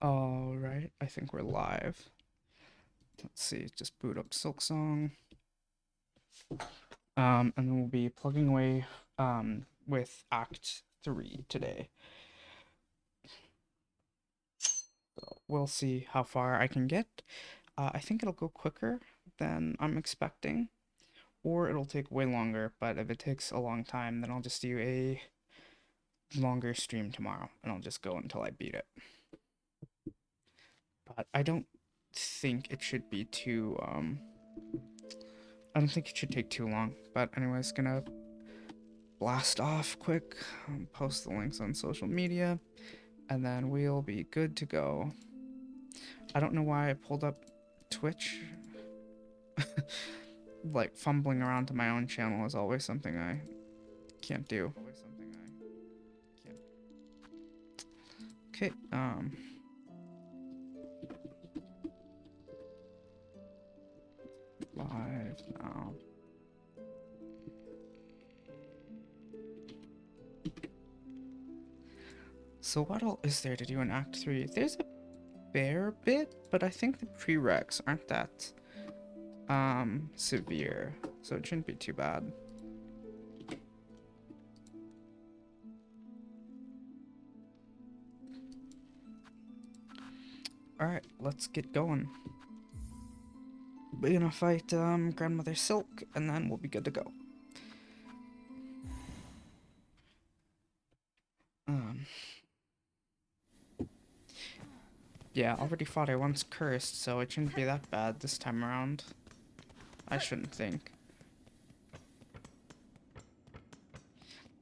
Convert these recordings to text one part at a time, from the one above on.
All right, I think we're live. Let's see, just boot up Silksong. And then we'll be plugging away with Act 3 today. So we'll see how far I can get. I think it'll go quicker than I'm expecting, or it'll take way longer, but if it takes a long time, then I'll just do a longer stream tomorrow, and I'll just go until I beat it. But I don't think it should be too, I don't think it should take too long. But anyways, gonna blast off quick, post the links on social media, and then we'll be good to go. I don't know why I pulled up Twitch. Like, fumbling around to my own channel is always something I can't do. Okay, live now. So what all is there to do in Act 3? There's a fair bit, but I think the prereqs aren't that severe, so it shouldn't be too bad. Alright, let's get going. We're gonna fight Grandmother Silk, and then we'll be good to go. Yeah, already fought her once cursed, so it shouldn't be that bad this time around. I shouldn't think.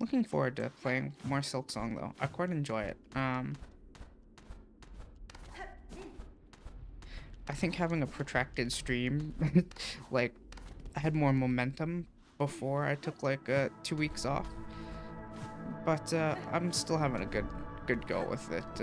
Looking forward to playing more Silksong though. I quite enjoy it. I think having a protracted stream, like, I had more momentum before I took like 2 weeks off. But I'm still having a good go with it.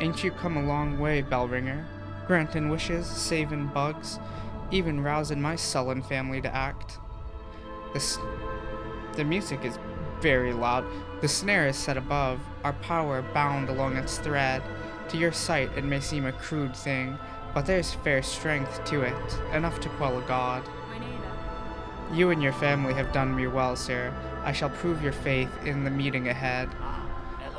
Ain't you come a long way, bell ringer, grantin' wishes, savin' bugs, even rousin' my sullen family to act. The music is very loud. The snare is set above, our power bound along its thread. To your sight it may seem a crude thing, but there's fair strength to it, enough to quell a god. You and your family have done me well, sir. I shall prove your faith in the meeting ahead.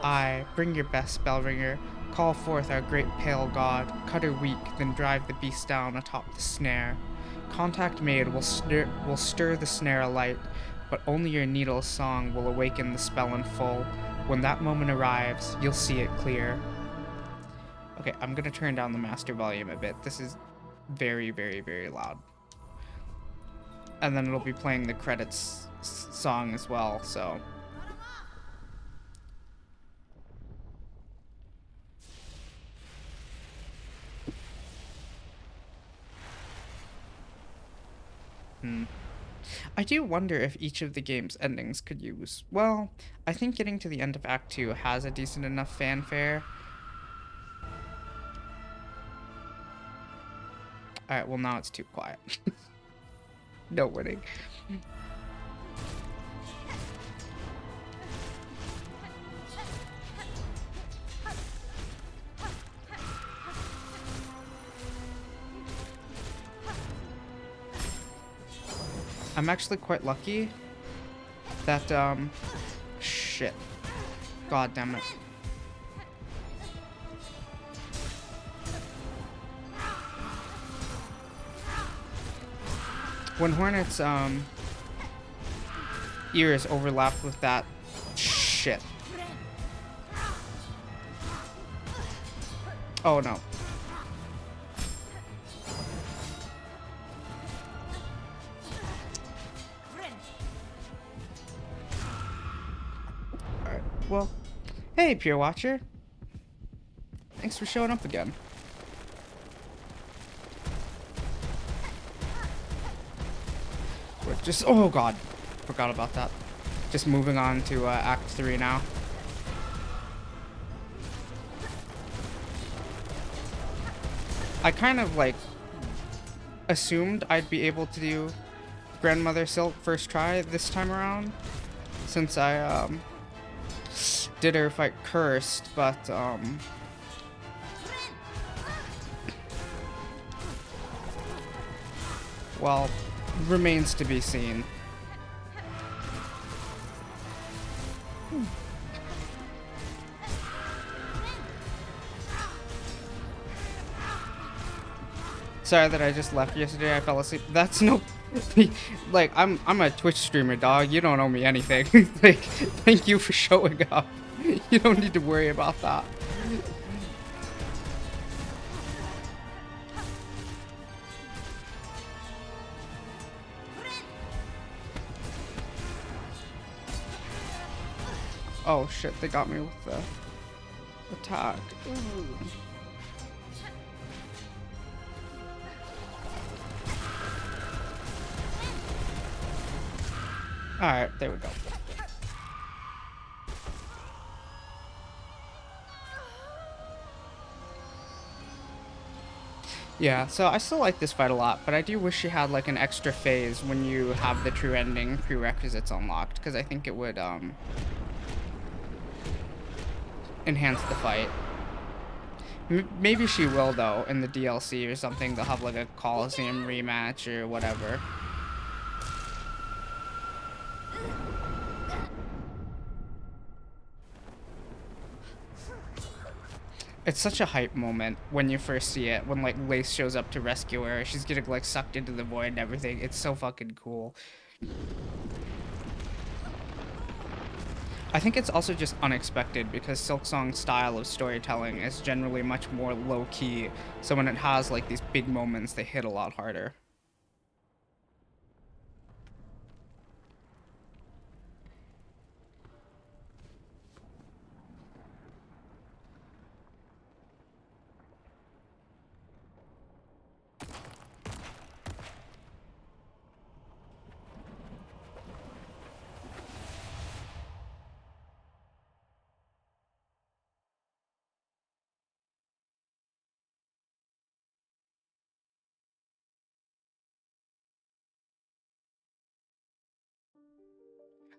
Aye, bring your best, bellringer. Call forth our great pale god. Cut her weak, then drive the beast down atop the snare. Contact made will stir the snare alight, but only your needle's song will awaken the spell in full. When that moment arrives, you'll see it clear. Okay, I'm gonna turn down the master volume a bit. This is very, very, very loud. And then it'll be playing the credits song as well, so... I do wonder if each of the game's endings could use... Well, I think getting to the end of Act 2 has a decent enough fanfare. Alright, well now it's too quiet. No winning. I'm actually quite lucky that, shit. God damn it. When Hornet's, ears overlapped with that shit. Oh no. Alright, well, hey, Pure Watcher. Thanks for showing up again. We're just, oh god, forgot about that. Just moving on to Act 3 now. I kind of like assumed I'd be able to do Grandmother Silk first try this time around, since I did her fight cursed, but well, remains to be seen. Sorry that I just left yesterday. I fell asleep. That's no, like I'm a Twitch streamer, dog. You don't owe me anything. Like, thank you for showing up. You don't need to worry about that. Oh shit! They got me with the attack. Ooh. Alright, there we go. Yeah, so I still like this fight a lot, but I do wish you had like an extra phase when you have the true ending prerequisites unlocked, because I think it would enhance the fight. Maybe she will though in the DLC or something. They'll have like a Coliseum rematch or whatever. It's such a hype moment when you first see it, when like Lace shows up to rescue her. She's getting like sucked into the void and everything. It's so fucking cool. I think it's also just unexpected because Silksong's style of storytelling is generally much more low-key, so when it has like these big moments, they hit a lot harder.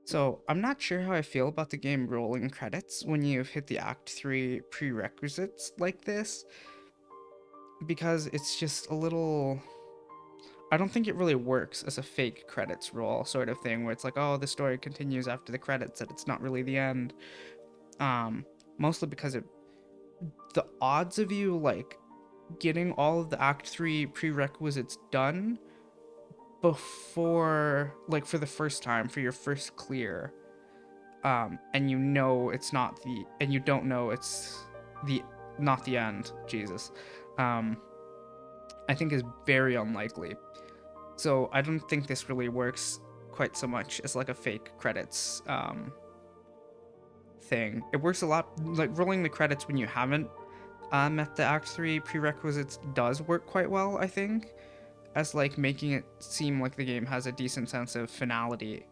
So, I'm not sure how I feel about the game rolling credits when you've hit the Act 3 prerequisites like this, because it's just a little... I don't think it really works as a fake credits roll sort of thing, where it's like, oh, the story continues after the credits, and it's not really the end. Mostly because the odds of you, like, getting all of the Act 3 prerequisites done before, like, for the first time, for your first clear, and you know it's not the, and you don't know it's the, not the end, Jesus, I think is very unlikely. So I don't think this really works quite so much as like a fake credits thing. It works a lot, like rolling the credits when you haven't met the Act 3 prerequisites does work quite well, I think, as like making it seem like the game has a decent sense of finality.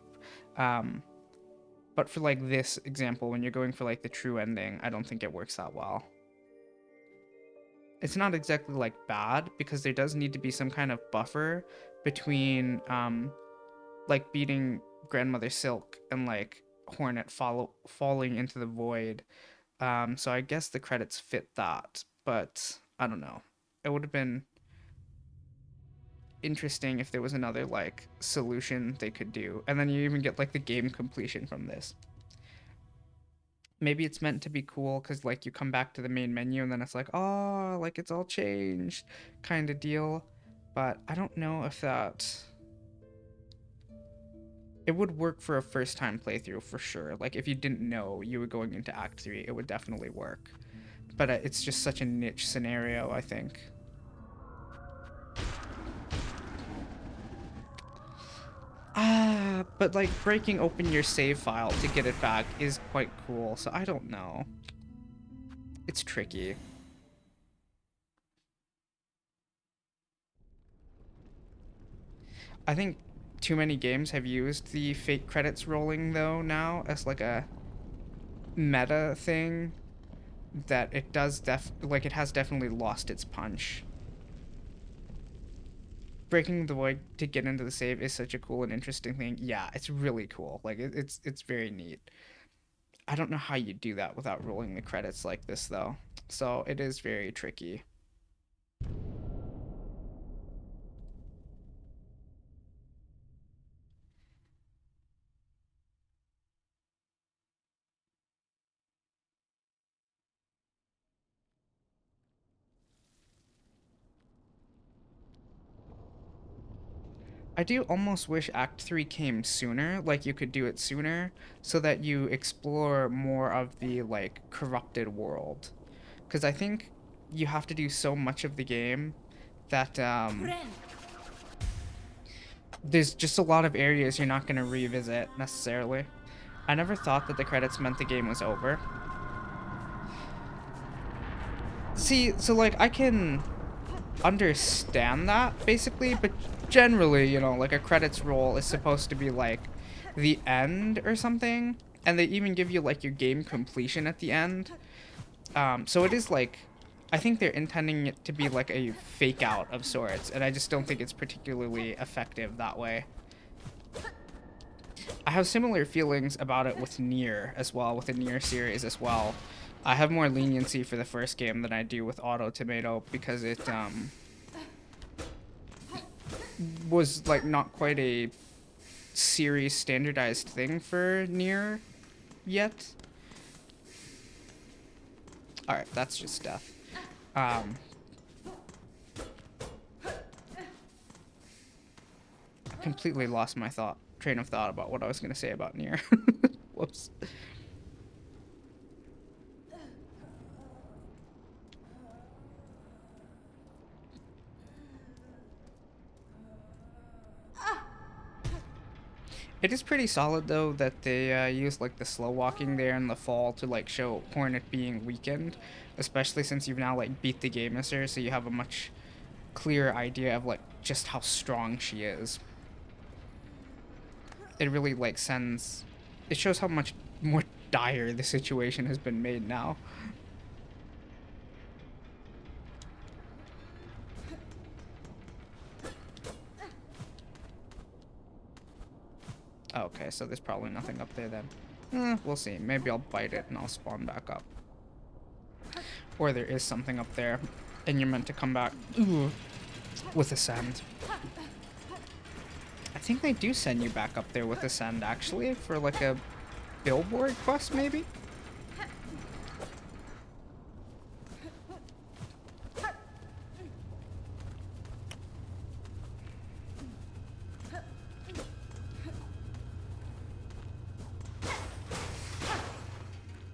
But for like this example, when you're going for like the true ending, I don't think it works that well. It's not exactly like bad, because there does need to be some kind of buffer between like beating Grandmother Silk and like Hornet falling into the void. So I guess the credits fit that, but I don't know. It would have been interesting if there was another like solution they could do, and then you even get like the game completion from this. Maybe it's meant to be cool because like you come back to the main menu and then it's like, oh, like it's all changed kind of deal. But I don't know if that... It would work for a first time playthrough for sure. Like if you didn't know you were going into Act 3, it would definitely work. But it's just such a niche scenario, I think. But like breaking open your save file to get it back is quite cool, so I don't know. It's tricky. I think too many games have used the fake credits rolling though now as like a meta thing that it does like it has definitely lost its punch. breaking the void to get into the save is such a cool and interesting thing. Yeah, it's really cool. Like it's very neat. I don't know how you do that without rolling the credits like this though. So it is very tricky. I do almost wish Act 3 came sooner, like you could do it sooner, so that you explore more of the, like, corrupted world. Because I think you have to do so much of the game that, there's just a lot of areas you're not going to revisit, necessarily. I never thought that the credits meant the game was over. See, so, like, I can understand that, basically, but generally, you know, like a credits roll is supposed to be like the end or something, and they even give you like your game completion at the end. So it is like, I think they're intending it to be like a fake out of sorts, and I just don't think it's particularly effective that way. I have similar feelings about it with Nier as well, with the Nier series as well. I have more leniency for the first game than I do with Auto Tomato because it was like not quite a series standardized thing for Nier yet. Alright, that's just death. Completely lost my train of thought about what I was gonna say about Nier. Whoops. It is pretty solid though that they use like the slow walking there in the fall to like show Hornet being weakened, especially since you've now like beat the game as her, so you have a much clearer idea of like just how strong she is. It really like it shows how much more dire the situation has been made now. Okay, so there's probably nothing up there then. We'll see. Maybe I'll bite it and I'll spawn back up. Or there is something up there and you're meant to come back with Ascend. I think they do send you back up there with Ascend actually for like a billboard quest maybe?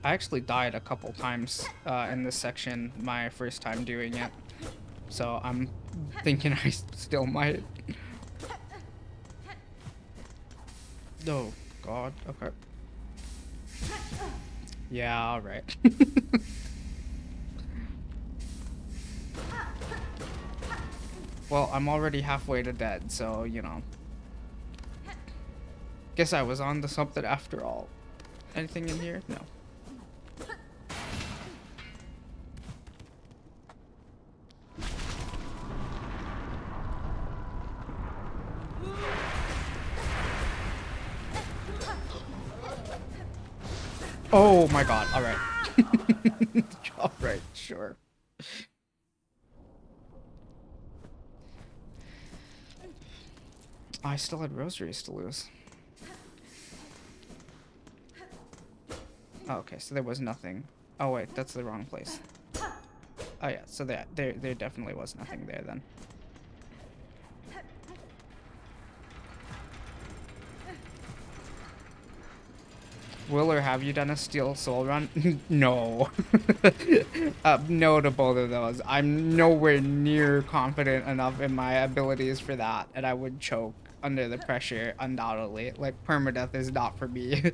I actually died a couple times in this section my first time doing it, so I'm thinking I still might. Oh, God, okay. Yeah, alright. Well, I'm already halfway to dead, so, you know. Guess I was on to something after all. Anything in here? No. Oh my god, alright. Alright, sure. I still had rosaries to lose. Oh, okay, so there was nothing. Oh wait, that's the wrong place. Oh yeah, so there definitely was nothing there then. Will or have you done a Steel Soul run? No. No to both of those. I'm nowhere near confident enough in my abilities for that, and I would choke under the pressure, undoubtedly. Like, permadeath is not for me.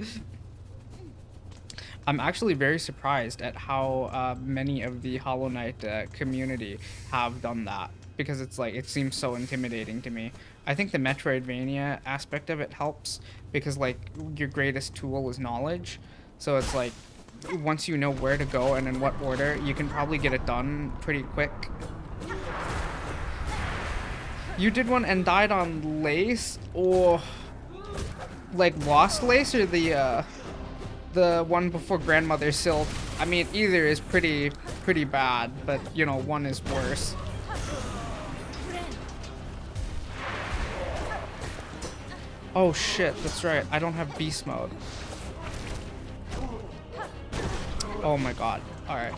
I'm actually very surprised at how many of the Hollow Knight community have done that, because it's like, it seems so intimidating to me. I think the Metroidvania aspect of it helps, because like your greatest tool is knowledge, so it's like once you know where to go and in what order, you can probably get it done pretty quick. You did one and died on Lace, or like lost Lace, or the one before Grandmother Silk? I mean, either is pretty bad, but you know, one is worse. Oh shit, that's right. I don't have beast mode. Oh my god. All right.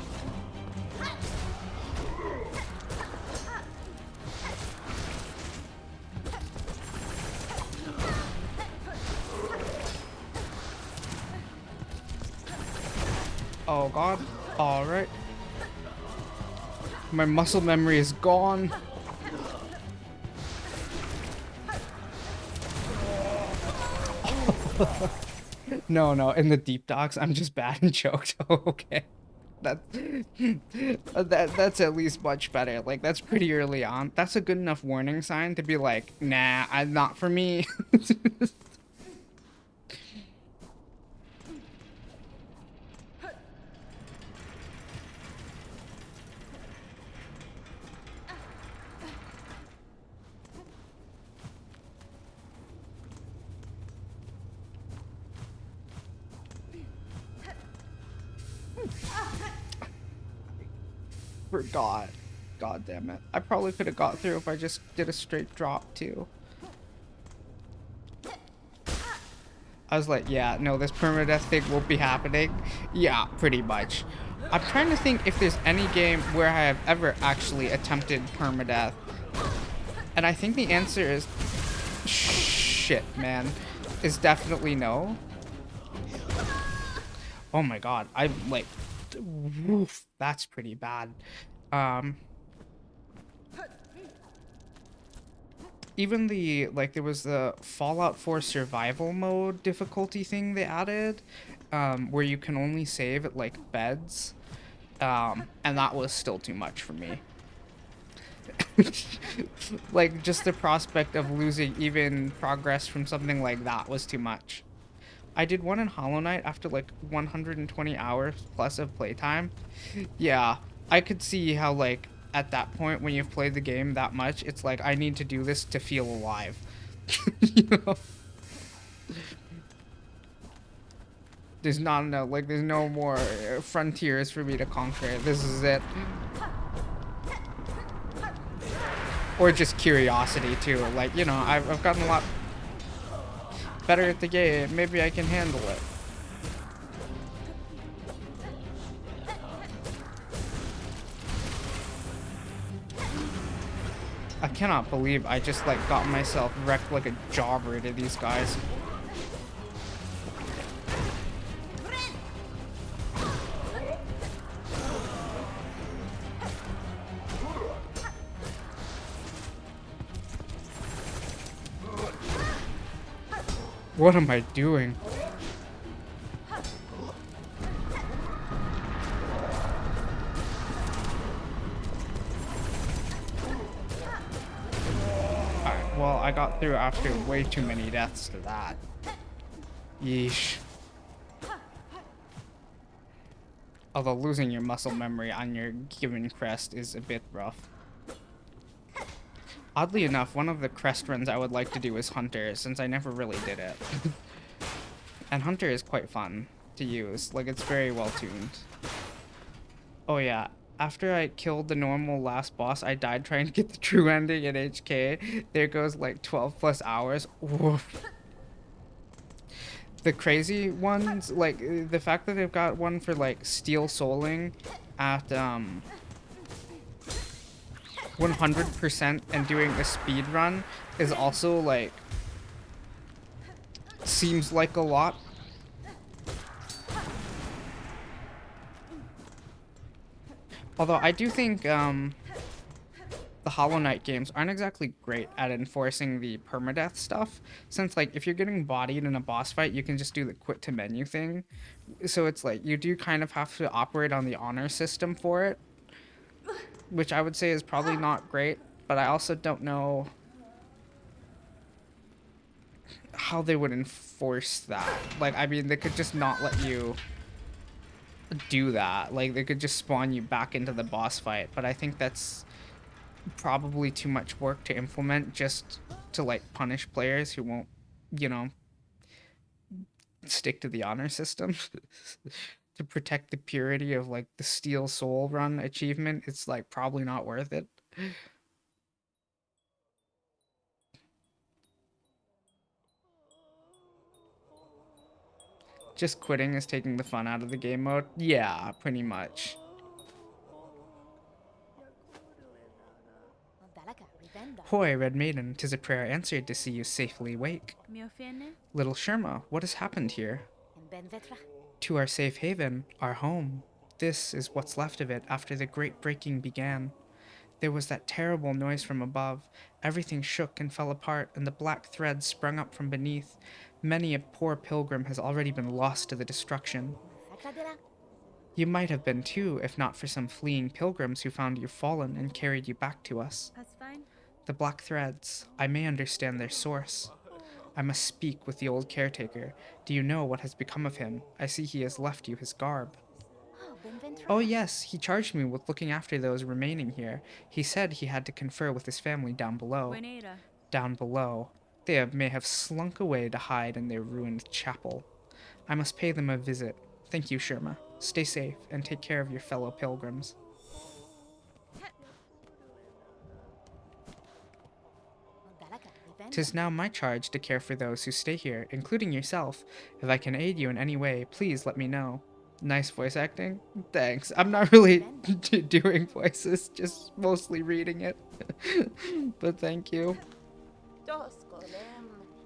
Oh god. All right. My muscle memory is gone. No, no, in the deep docks, I'm just bad and choked. Oh, okay. That, that's at least much better. Like, that's pretty early on. That's a good enough warning sign to be like, nah, not for me. Forgot. God damn it. I probably could have got through if I just did a straight drop too. I was like, yeah, no, this permadeath thing won't be happening. Yeah, pretty much. I'm trying to think if there's any game where I have ever actually attempted permadeath. And I think the answer is shit, man. Is definitely no. Oh my god. I like woof, that's pretty bad. Even the, like, there was the Fallout 4 survival mode difficulty thing they added, where you can only save at, like, beds, and that was still too much for me. Like, just the prospect of losing even progress from something like that was too much. I did one in Hollow Knight after, like, 120 hours plus of playtime. Yeah, I could see how, like, at that point when you've played the game that much, it's like, I need to do this to feel alive. You know? There's not enough, like, there's no more frontiers for me to conquer. This is it. Or just curiosity too. Like, you know, I've gotten a lot better at the game. Maybe I can handle it. I cannot believe I just, like, got myself wrecked like a jobber to these guys. What am I doing? Well, I got through after way too many deaths to that. Yeesh. Although losing your muscle memory on your given crest is a bit rough. Oddly enough, one of the crest runs I would like to do is Hunter, since I never really did it. And Hunter is quite fun to use. Like, it's very well tuned. Oh yeah. After I killed the normal last boss, I died trying to get the true ending in HK. There goes like 12 plus hours. Oof. The crazy ones, like the fact that they've got one for like steel souling at 100% and doing a speed run is also like, seems like a lot. Although I do think the Hollow Knight games aren't exactly great at enforcing the permadeath stuff, since like if you're getting bodied in a boss fight, you can just do the quit to menu thing. So it's like you do kind of have to operate on the honor system for it, which I would say is probably not great, but I also don't know how they would enforce that. Like, I mean, they could just not let you do that. Like, they could just spawn you back into the boss fight, but I think that's probably too much work to implement just to like punish players who won't, you know, stick to the honor system. To protect the purity of like the Steel Soul Run achievement, it's like probably not worth it. Just quitting is taking the fun out of the game mode? Yeah, pretty much. Hoy, Red Maiden, 'tis a prayer answered to see you safely wake. Little Sherma, what has happened here? To our safe haven, our home. This is what's left of it after the great breaking began. There was that terrible noise from above. Everything shook and fell apart, and the black threads sprung up from beneath. Many a poor pilgrim has already been lost to the destruction. You might have been too, if not for some fleeing pilgrims who found you fallen and carried you back to us. The black threads, I may understand their source. I must speak with the old caretaker. Do you know what has become of him? I see he has left you his garb. Oh yes, he charged me with looking after those remaining here. He said he had to confer with his family down below. Down below. May have slunk away to hide in their ruined chapel. I must pay them a visit. Thank you, Sherma. Stay safe and take care of your fellow pilgrims. 'Tis now my charge to care for those who stay here, including yourself. If I can aid you in any way, please let me know. Nice voice acting. Thanks. I'm not really doing voices, just mostly reading it. But thank you.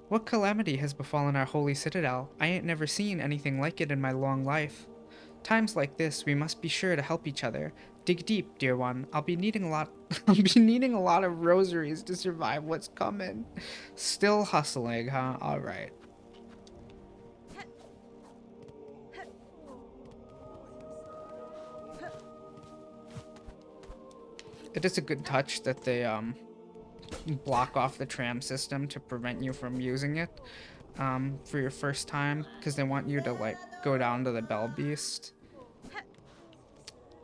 What calamity has befallen our holy citadel? I ain't never seen anything like it in my long life. Times like this, we must be sure to help each other. Dig deep, dear one. I'll be needing a lot of rosaries to survive what's coming. Still hustling, huh? Alright. It is a good touch that they block off the tram system to prevent you from using it for your first time, because they want you to like go down to the Bell Beast.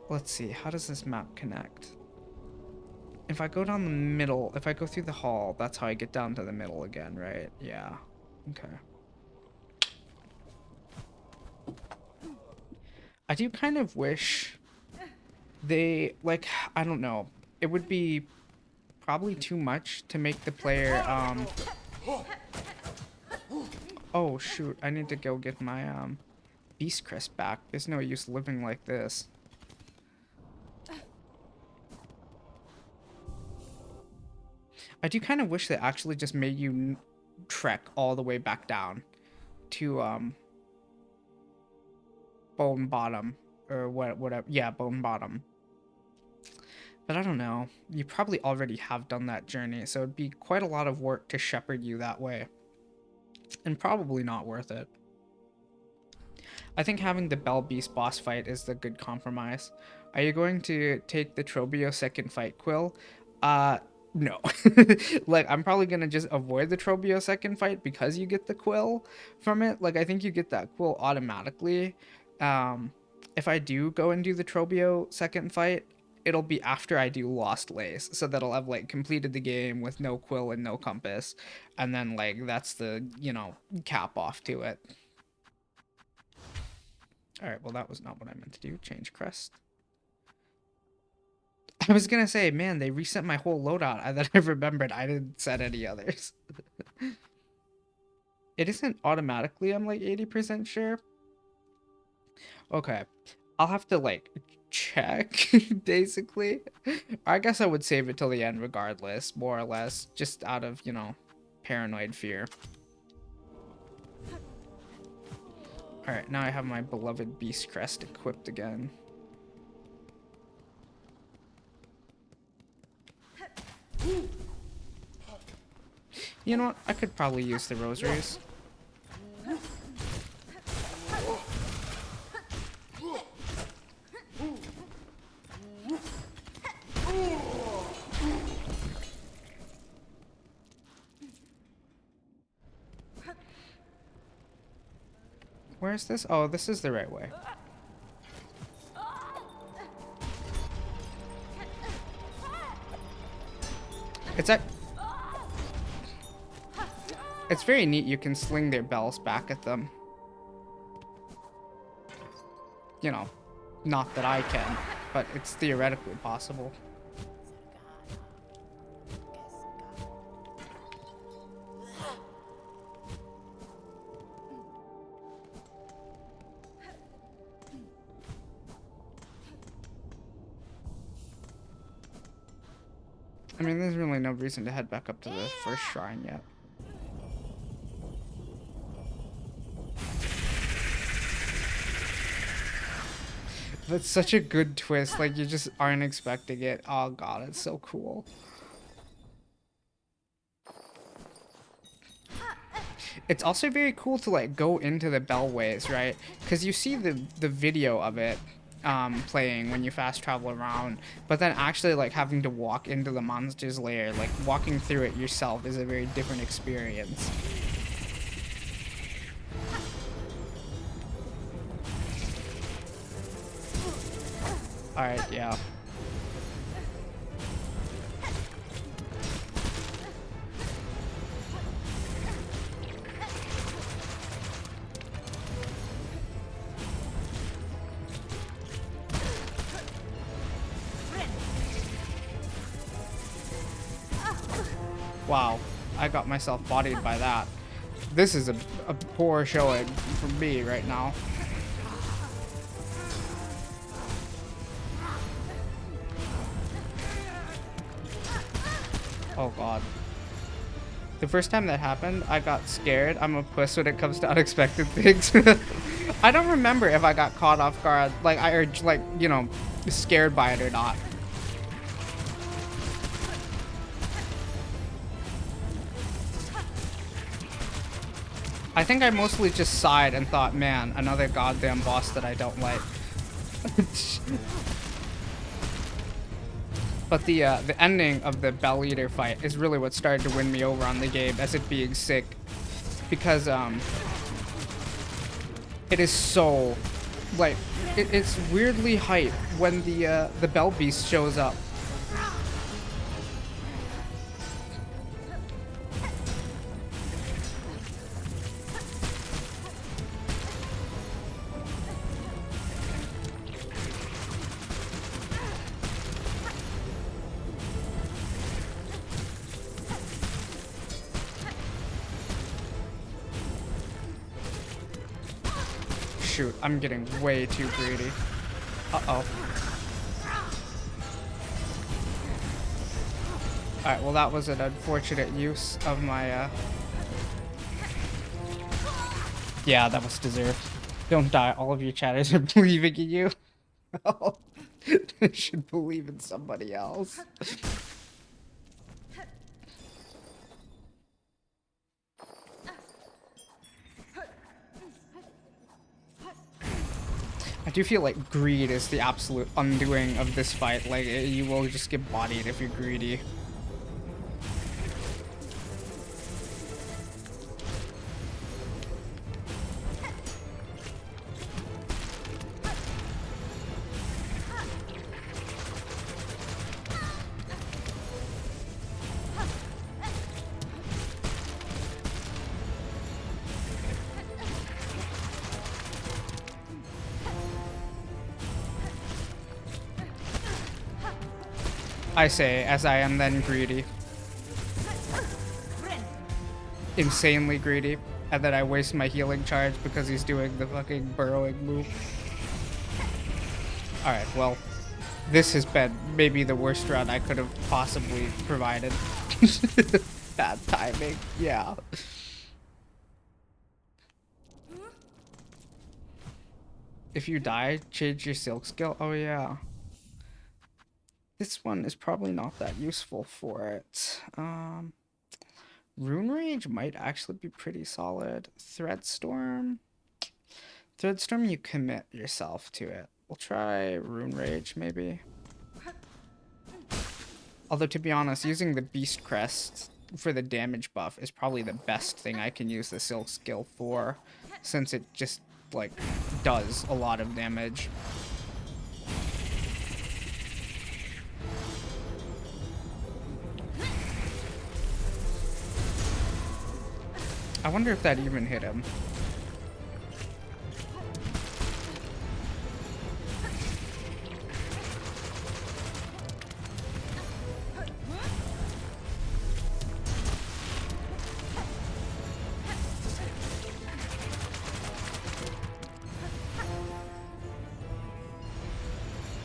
Let's see, how does this map connect? If I go down the middle, if I go through the hall, that's how I get down to the middle again, right? Yeah. Okay. I do kind of wish they, like, I don't know. It would be probably too much to make the player, oh, shoot. I need to go get my, Beast Crest back. There's no use living like this. I do kind of wish they actually just made you trek all the way back down to, Bone Bottom. Or whatever. Yeah, Bone Bottom. But I don't know. You probably already have done that journey, so it'd be quite a lot of work to shepherd you that way. And probably not worth it. I think having the Bell Beast boss fight is the good compromise. Are you going to take the Trobio second fight, Quill? No. Like, I'm probably gonna just avoid the Trobio second fight because you get the Quill from it. Like, I think you get that Quill automatically. If I do go and do the Trobio second fight, it'll be after I do Lost Lace, so that'll have like completed the game with no Quill and no compass, and then like that's the, you know, cap off to it. Alright, well that was not what I meant to do. Change crest. I was gonna say, man, they reset my whole loadout, and then I remembered I didn't set any others. It isn't automatically, I'm like 80% sure. Okay, I'll have to like check, basically. I guess I would save it till the end regardless, more or less, just out of, you know, paranoid fear. Alright, now I have my beloved Beast Crest equipped again. You know what? I could probably use the rosaries. Where's this? Oh, this is the right way. It's very neat you can sling their bells back at them. You know, not that I can, but it's theoretically possible. I mean, there's really no reason to head back up to the first shrine yet. That's such a good twist, like you just aren't expecting it. Oh god, it's so cool. It's also very cool to like go into the bellways, right? Because you see the video of it playing when you fast travel around, but then actually like having to walk into the monster's lair, like walking through it yourself is a very different experience. Alright, yeah. Wow, I got myself bodied by that. This is a poor showing for me right now. Oh god. The first time that happened, I got scared. I'm a puss when it comes to unexpected things. I don't remember if I got caught off guard, like, you know, scared by it or not. I think I mostly just sighed and thought, man, another goddamn boss that I don't like. But the ending of the Bell Eater fight is really what started to win me over on the game, as it being sick, because it is so, like, it's weirdly hype when the Bell Beast shows up. Shoot, I'm getting way too greedy. Uh-oh. Alright, well that was an unfortunate use of my, Yeah, that was deserved. Don't die, all of your chatters are believing in you. They should believe in somebody else. I do feel like greed is the absolute undoing of this fight. Like, you will just get bodied if you're greedy. I say, as I am then greedy. Insanely greedy. And then I waste my healing charge because he's doing the fucking burrowing move. Alright, well, this has been maybe the worst run I could have possibly provided. Bad timing, yeah. If you die, change your silk skill. Oh yeah. This one is probably not that useful for it. Rune Rage might actually be pretty solid. Threadstorm, you commit yourself to it. We'll try Rune Rage maybe. Although to be honest, using the Beast Crest for the damage buff is probably the best thing I can use the Silk skill for, since it just like does a lot of damage. I wonder if that even hit him.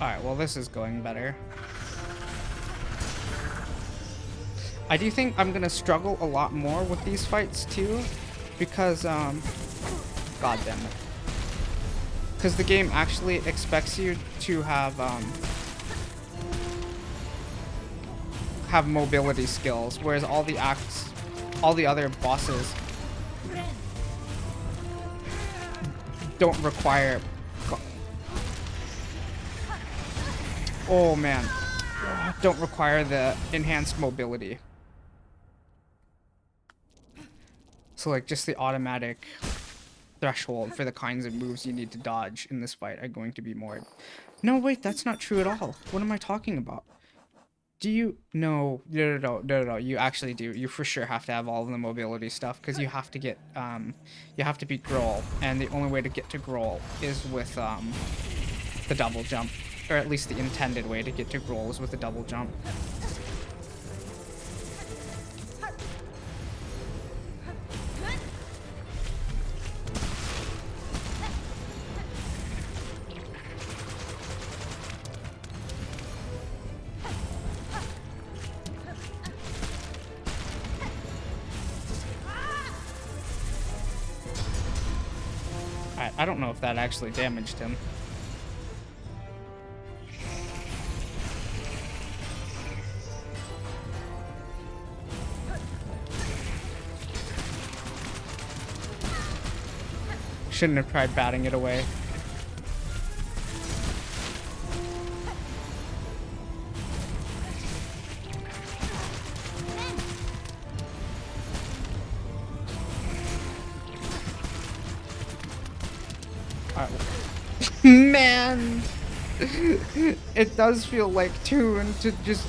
Alright, well this is going better. I do think I'm gonna struggle a lot more with these fights too, because god damn it. Because the game actually expects you to have mobility skills, whereas all the other bosses don't require. Oh man, don't require the enhanced mobility. So like just the automatic threshold for the kinds of moves you need to dodge in this fight are going to be more. No, wait, that's not true at all. What am I talking about? Do you? No, no. You actually do. You for sure have to have all of the mobility stuff because you have to get you have to beat Grohl, and the only way to get to Grohl is with the double jump, or at least the intended way to get to Grohl is with the double jump. I don't know if that actually damaged him. Shouldn't have tried batting it away. Man, it does feel like Toon to just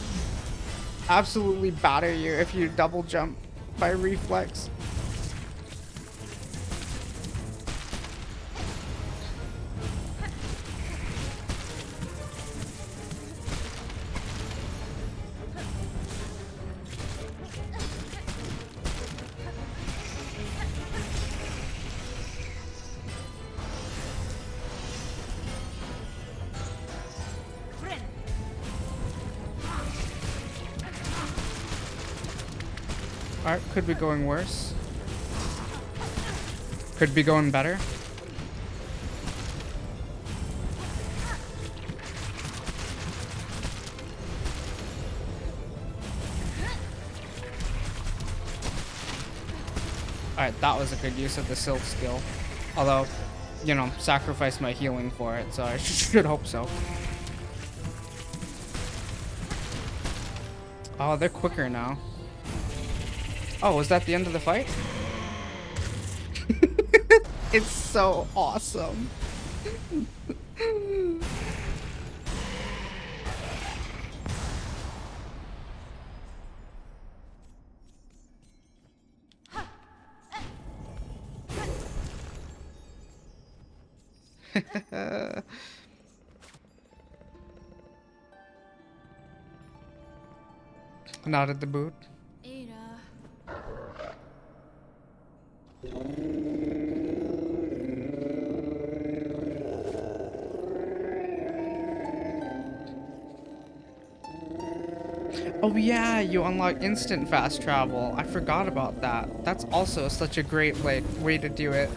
absolutely batter you if you double jump by reflex. Alright, could be going worse. Could be going better. Alright, that was a good use of the Silk skill. Although, you know, sacrifice my healing for it, so I should hope so. Oh, they're quicker now. Oh, was that the end of the fight? It's so awesome. Not at the boot. Oh yeah, you unlock instant fast travel. I forgot about that. That's also such a great like way to do it.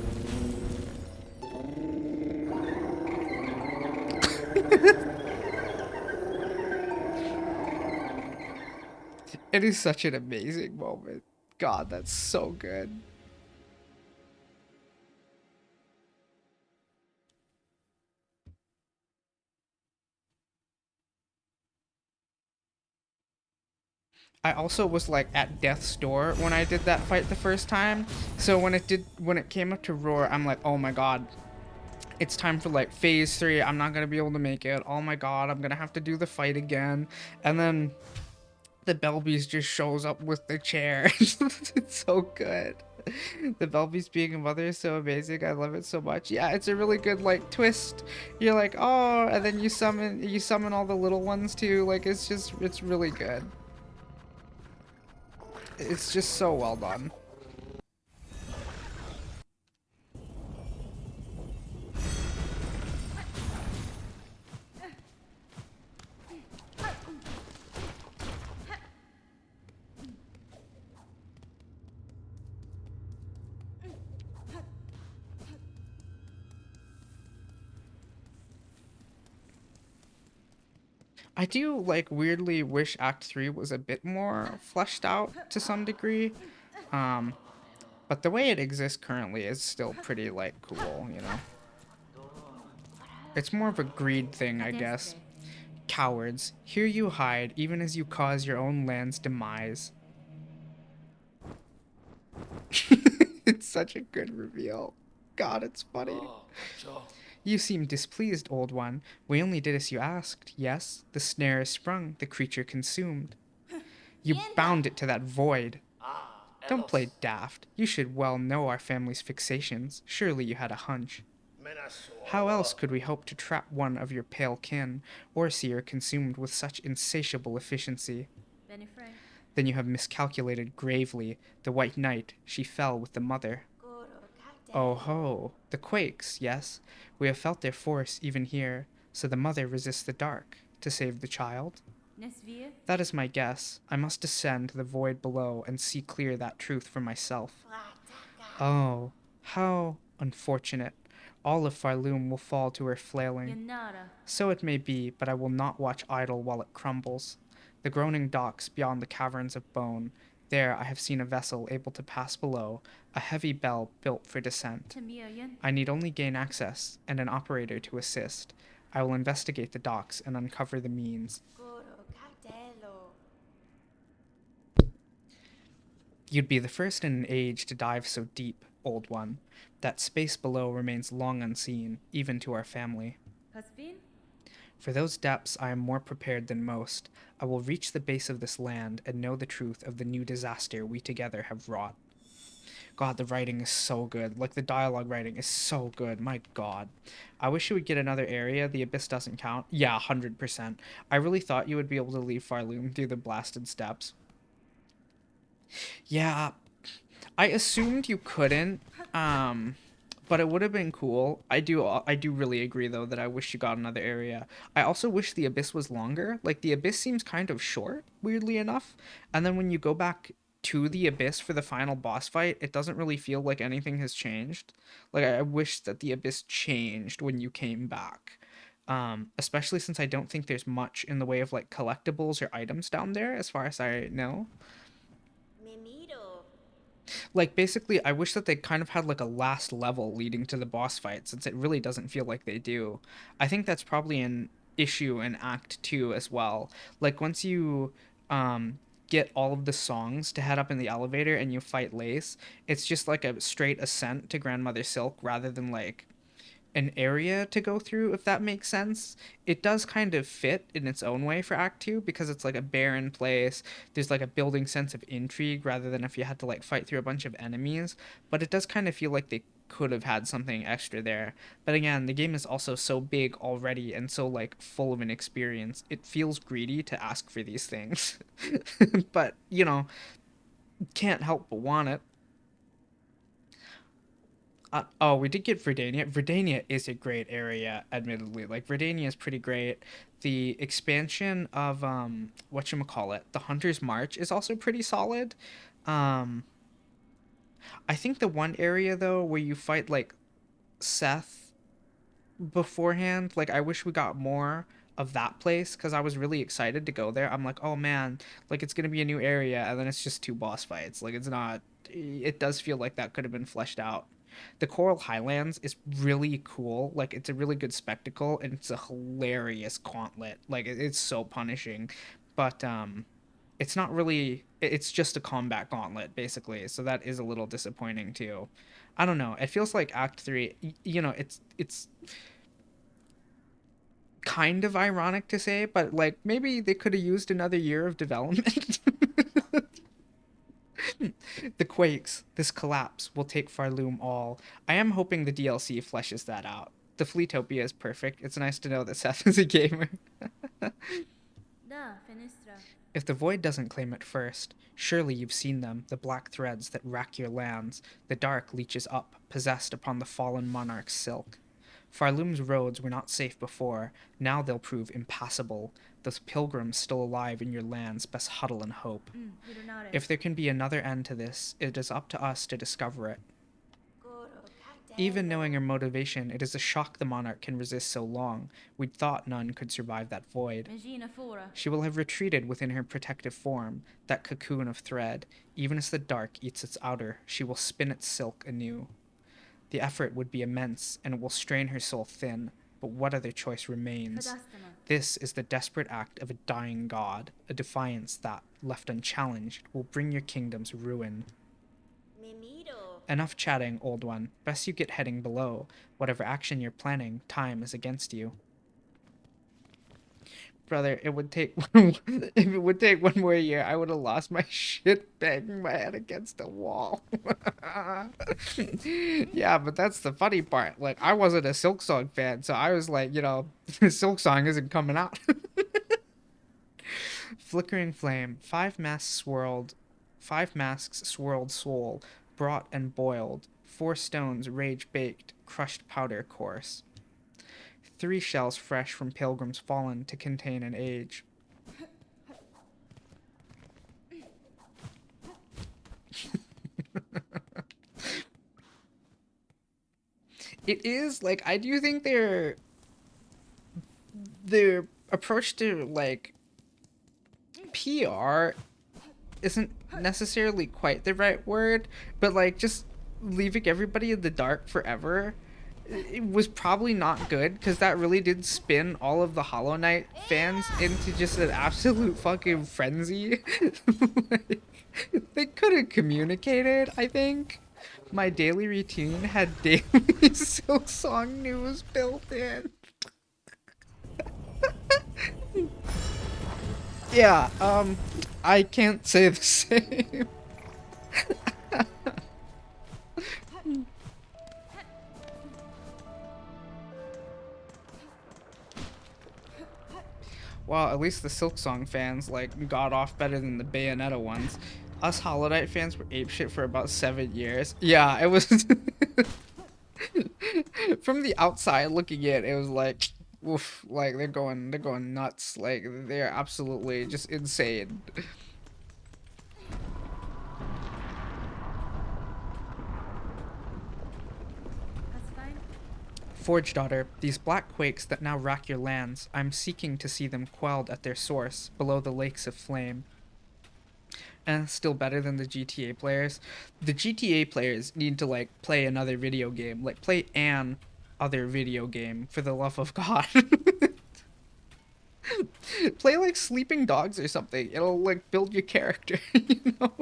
It is such an amazing moment. God, that's so good. I also was like at death's door when I did that fight the first time. So when it came up to Roar, I'm like, oh my god, it's time for like phase 3. I'm not gonna be able to make it. Oh my god, I'm gonna have to do the fight again. And then the Belbeast just shows up with the chair. It's so good. The Belby's being a mother is so amazing. I love it so much. Yeah, it's a really good like twist. You're like, oh, and then you summon all the little ones too. Like it's really good. It's just so well done. I do like weirdly wish Act 3 was a bit more fleshed out to some degree. Um, but the way it exists currently is still pretty like cool, you know. It's more of a greed thing, I guess. Cowards, here you hide even as you cause your own land's demise. It's such a good reveal. God, it's funny. You seem displeased, old one. We only did as you asked. Yes, the snare is sprung, the creature consumed. You bound it to that void. Don't play daft. You should well know our family's fixations. Surely you had a hunch. How else could we hope to trap one of your pale kin, or see her consumed with such insatiable efficiency? Then you have miscalculated gravely. The White Knight, she fell with the mother. Oh ho, the quakes, yes. We have felt their force even here. So the mother resists the dark to save the child? That is my guess. I must descend to the void below and see clear that truth for myself. Oh, how unfortunate. All of Farloom will fall to her flailing. So it may be, but I will not watch idle while it crumbles. The groaning docks beyond the caverns of bone. There I have seen a vessel able to pass below, a heavy bell built for descent. I need only gain access, and an operator to assist. I will investigate the docks and uncover the means. You'd be the first in an age to dive so deep, old one. That space below remains long unseen, even to our family. For those depths I am more prepared than most. I will reach the base of this land and know the truth of the new disaster we together have wrought. God, the writing is so good. Like, the dialogue writing is so good. My God. I wish you would get another area. The Abyss doesn't count. Yeah, 100%. I really thought you would be able to leave Farloom through the blasted steps. Yeah, I assumed you couldn't, um, but it would have been cool. I do really agree though that I wish you got another area. I also wish the Abyss was longer. Like the Abyss seems kind of short, weirdly enough. And then when you go back to the Abyss for the final boss fight, it doesn't really feel like anything has changed. Like I wish that the Abyss changed when you came back. Especially since I don't think there's much in the way of like collectibles or items down there, as far as I know. Like basically I wish that they kind of had like a last level leading to the boss fight, since it really doesn't feel like they do. I think that's probably an issue in Act 2 as well. Like once you um get all of the songs to head up in the elevator and you fight Lace, it's just like a straight ascent to Grandmother Silk rather than like an area to go through, if that makes sense. It does kind of fit in its own way for Act 2 because it's like a barren place. There's like a building sense of intrigue rather than if you had to like fight through a bunch of enemies. But it does kind of feel like they could have had something extra there. But again, the game is also so big already and so like full of an experience. It feels greedy to ask for these things. But, you know, can't help but want it. Oh, we did get Verdania. Verdania is a great area, admittedly. Like Verdania is pretty great. The expansion of whatchamacallit, the Hunter's March is also pretty solid. Um I think the one area though where you fight like Seth beforehand, like I wish we got more of that place because I was really excited to go there. I'm like, oh man, like it's gonna be a new area, and then it's just two boss fights. Like it's not. It does feel like that could have been fleshed out. The Coral Highlands is really cool. Like it's a really good spectacle, and it's a hilarious gauntlet. Like it's so punishing, but it's not really. It's just a combat gauntlet basically. So that is a little disappointing too. I don't know. It feels like Act 3. You know, it's kind of ironic to say, but like maybe they could have used another year of development. The quakes, this collapse, will take Farloom all. I am hoping the DLC fleshes that out. The Fleetopia is perfect. It's nice to know that Seth is a gamer. If the void doesn't claim it first, surely you've seen them, the black threads that rack your lands. The dark leeches up, possessed upon the fallen monarch's silk. Farloom's roads were not safe before, now they'll prove impassable. Those pilgrims still alive in your lands best huddle and hope. If there can be another end to this, it is up to us to discover it. Even knowing her motivation, it is a shock the monarch can resist so long. We'd thought none could survive that void. She will have retreated within her protective form, that cocoon of thread. Even as the dark eats its outer, she will spin its silk anew. The effort would be immense, and it will strain her soul thin, but what other choice remains? This is the desperate act of a dying god, a defiance that, left unchallenged, will bring your kingdom's ruin. Enough chatting, old one. Best you get heading below. Whatever action you're planning, time is against you. Brother, it would take if it would take one more year, I would have lost my shit banging my head against a wall. Yeah, but that's the funny part. Like, I wasn't a Silksong fan, so I was like, Silksong isn't coming out. Flickering flame, five masks swirled soul, brought and boiled, 4 stones rage baked, crushed powder coarse. 3 shells fresh from pilgrims fallen to contain an age. It is, like, I do think their approach to, like, PR isn't necessarily quite the right word, but, like, just leaving everybody in the dark forever, it was probably not good, because that really did spin all of the Hollow Knight fans into just an absolute fucking frenzy. Like, they could have communicated, I think. My daily routine had daily Silksong news built in. Yeah, I can't say the same. Well, at least the Silksong fans, like, got off better than the Bayonetta ones. Us Hollow Knight fans were apeshit for about 7 years. Yeah, it was... From the outside looking in, it was like, oof, like, they're going nuts. Like, they're absolutely just insane. Forge daughter, these black quakes that now rack your lands, I'm seeking to see them quelled at their source, below the lakes of flame. And still better than the GTA players. The GTA players need to, like, play another video game. Like, play an other video game, for the love of God. Play, like, Sleeping Dogs or something. It'll, like, build your character, you know?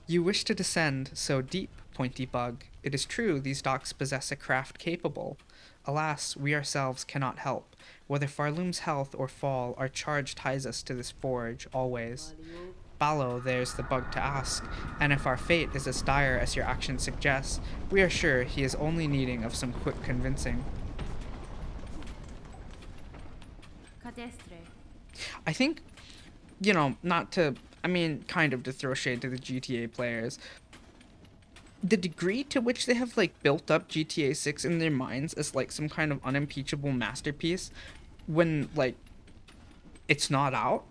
You wish to descend so deep, pointy bug. It is true these docks possess a craft capable. Alas, we ourselves cannot help. Whether Farloom's health or fall, our charge ties us to this forge, always. Ballo, there's the bug to ask, and if our fate is as dire as your action suggests, we are sure he is only needing of some quick convincing. I think, not to, kind of to throw shade to the GTA players, the degree to which they have, like, built up GTA 6 in their minds as, like, some kind of unimpeachable masterpiece when, like, it's not out.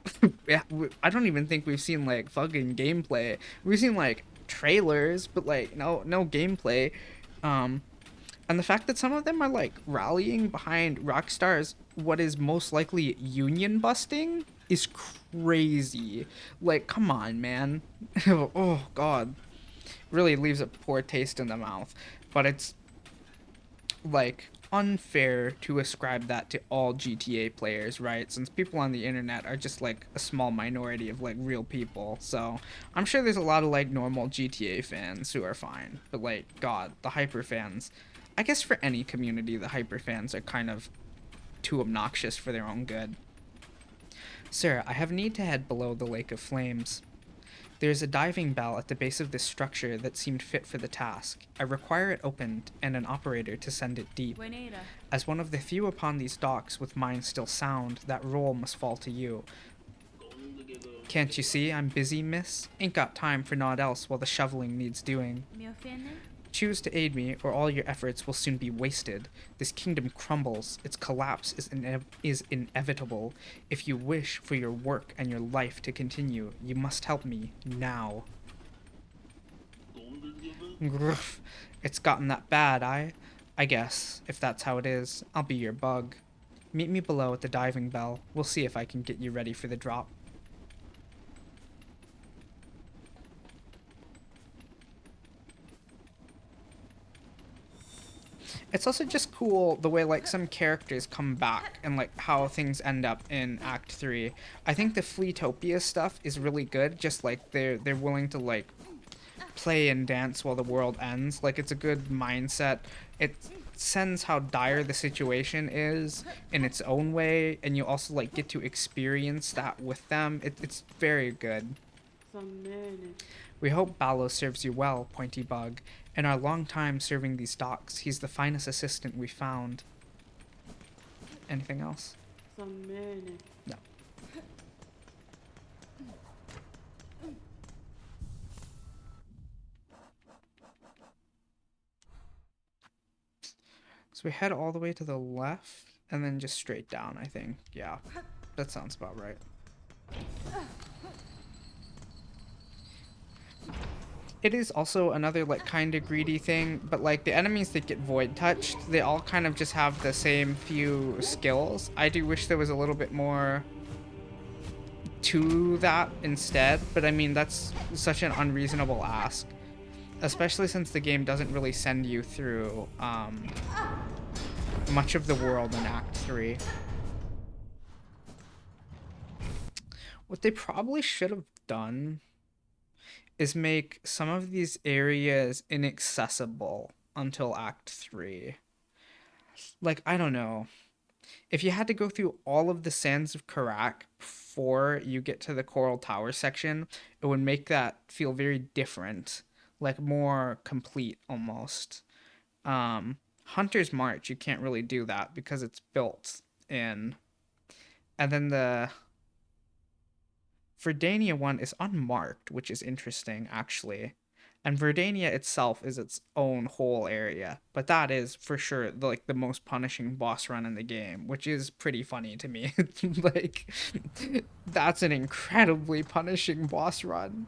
I don't even think we've seen, like, fucking gameplay. We've seen, like, trailers, but, like, no gameplay. And the fact that some of them are, like, rallying behind Rockstar's what is most likely union busting is crazy. Like, come on, man. Oh, God. Really leaves a poor taste in the mouth. But it's, like, unfair to ascribe that to all GTA players, right? Since people on the internet are just, like, a small minority of, like, real people. So I'm sure there's a lot of, like, normal GTA fans who are fine. But, like, God, the hyper fans, I guess for any community, the hyper fans are kind of too obnoxious for their own good. Sir, I have need to head below the Lake of Flames. There is a diving bell at the base of this structure that seemed fit for the task. I require it opened and an operator to send it deep. As one of the few upon these docks with minds still sound, that role must fall to you. Can't you see I'm busy, miss? Ain't got time for naught else while the shoveling needs doing. Choose to aid me, or all your efforts will soon be wasted. This kingdom crumbles. Its collapse is inevitable. If you wish for your work and your life to continue, you must help me now. Gruff. It's gotten that bad, I guess, if that's how it is. I'll be your bug. Meet me below at the diving bell. We'll see if I can get you ready for the drop. It's also just cool the way like some characters come back and like how things end up in Act 3. I think the Fleetopia stuff is really good, just like they're willing to like play and dance while the world ends. Like it's a good mindset. It sends how dire the situation is in its own way, and you also like get to experience that with them. It's very good. We hope Ballo serves you well, Pointy Bug. In our long time serving these docks, he's the finest assistant we found. Anything else? No. So we head all the way to the left and then just straight down, I think. Yeah, that sounds about right. It is also another like kind of greedy thing, but like the enemies that get void touched, they all kind of just have the same few skills. I do wish there was a little bit more to that instead, but I mean that's such an unreasonable ask, especially since the game doesn't really send you through much of the world in Act 3. What they probably should have done is make some of these areas inaccessible until Act 3. Like, I don't know. If you had to go through all of the Sands of Karak before you get to the Coral Tower section, it would make that feel very different. Like, more complete, almost. Hunter's March, you can't really do that because it's built in. And then the Verdania one is unmarked, which is interesting, actually. And Verdania itself is its own whole area, but that is for sure the most punishing boss run in the game, which is pretty funny to me. Like, that's an incredibly punishing boss run.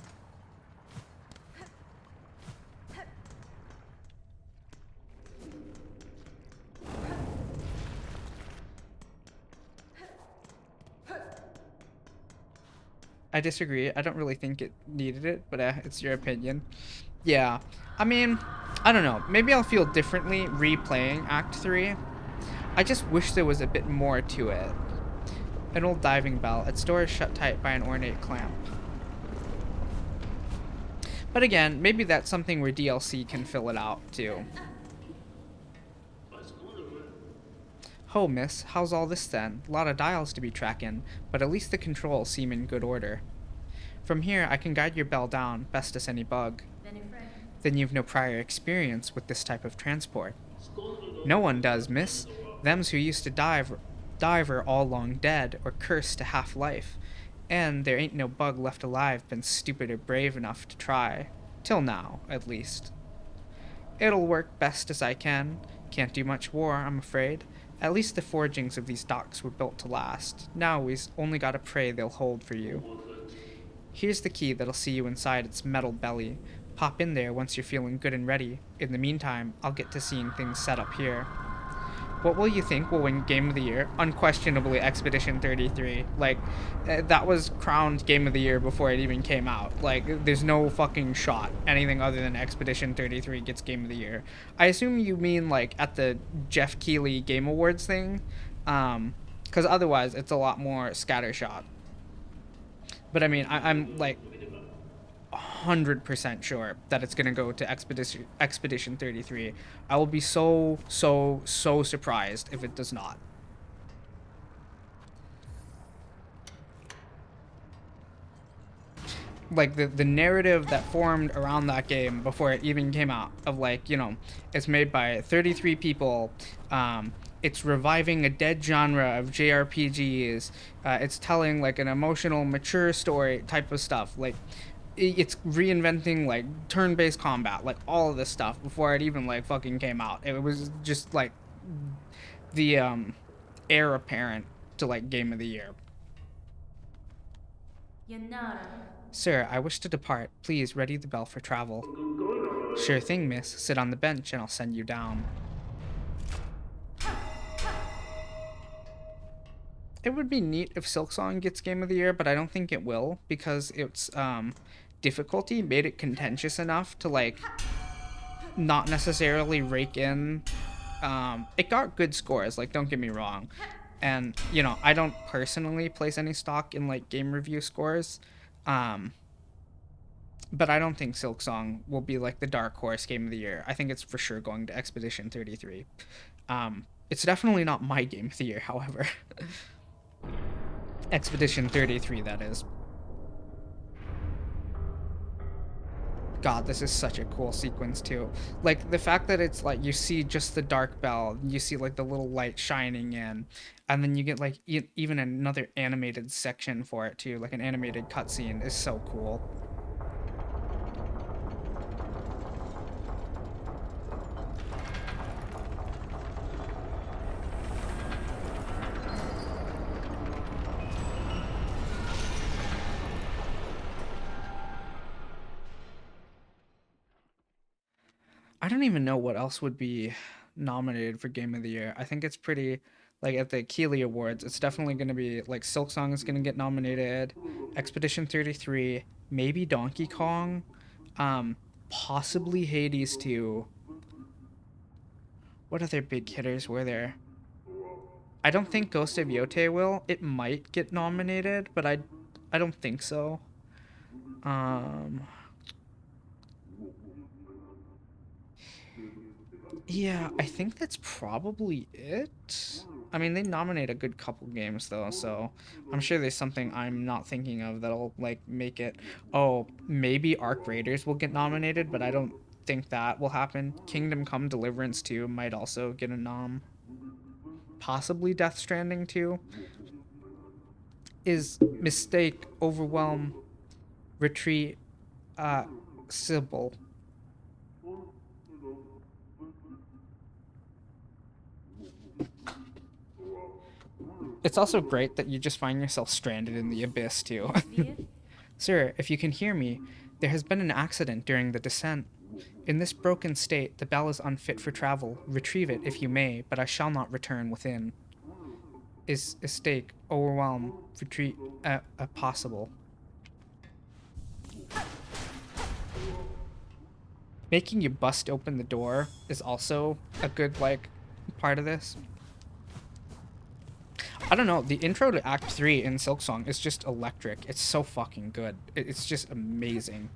I disagree. I don't really think it needed it, but it's your opinion. Yeah. I mean, I don't know. Maybe I'll feel differently replaying Act 3. I just wish there was a bit more to it. An old diving bell. Its door is shut tight by an ornate clamp. But again, maybe that's something where DLC can fill it out, too. Ho, miss, how's all this then? Lot of dials to be tracking, but at least the controls seem in good order. From here, I can guide your bell down, best as any bug. Then you've no prior experience with this type of transport. No one does, miss. Thems who used to dive are all long dead, or cursed to half-life. And there ain't no bug left alive been stupid or brave enough to try. Till now, at least. It'll work best as I can. Can't do much war, I'm afraid. At least the forgings of these docks were built to last. Now we've only gotta pray they'll hold for you. Here's the key that'll see you inside its metal belly. Pop in there once you're feeling good and ready. In the meantime, I'll get to seeing things set up here. What will you think will win Game of the Year? Unquestionably Expedition 33. Like, that was crowned Game of the Year before it even came out. Like, there's no fucking shot anything other than Expedition 33 gets Game of the Year. I assume you mean, like, at the Jeff Keighley Game Awards thing? Because otherwise, it's a lot more scattershot. But, I mean, I'm like, 100% sure that it's gonna go to Expedition 33. I will be so surprised if it does not. like the narrative that formed around that game before it even came out of like, it's made by 33 people. It's reviving a dead genre of JRPGs. It's telling like an emotional, mature story type of stuff. Like it's reinventing like turn-based combat, like all of this stuff before it even like fucking came out. It was just like the heir apparent to like game of the year. Sir, I wish to depart. Please ready the bell for travel. Sure thing, miss. Sit on the bench and I'll send you down. It would be neat if Silksong gets Game of the Year, but I don't think it will because its difficulty made it contentious enough to like not necessarily rake in. It got good scores, like don't get me wrong, and I don't personally place any stock in like game review scores, but I don't think Silksong will be like the dark horse Game of the Year. I think it's for sure going to Expedition 33. It's definitely not my Game of the Year, however. Expedition 33, that is. God, this is such a cool sequence too. Like the fact that it's like you see just the dark bell, you see like the little light shining in, and then you get like even another animated section for it too, like an animated cutscene is so cool. I don't even know what else would be nominated for Game of the Year. I think it's pretty like at the Keeley Awards, it's definitely going to be like Silksong is going to get nominated, Expedition 33, maybe Donkey Kong, possibly Hades 2. What other big hitters were there? I don't think Ghost of Yote will. It might get nominated, but I don't think so. Yeah, I think that's probably it. I mean, they nominate a good couple games though, so I'm sure there's something I'm not thinking of that'll like make it. Oh, maybe Arc Raiders will get nominated, but I don't think that will happen. Kingdom Come Deliverance 2 might also get a nom. Possibly Death Stranding 2. Is Mistake, Overwhelm, Retreat, Sybil. It's also great that you just find yourself stranded in the abyss, too. Sir, if you can hear me, there has been an accident during the descent. In this broken state, the bell is unfit for travel. Retrieve it if you may, but I shall not return within. Is a stake, overwhelm, retreat, possible? Making you bust open the door is also a good, like, part of this. I don't know, the intro to Act 3 in Silksong is just electric. It's so fucking good. It's just amazing.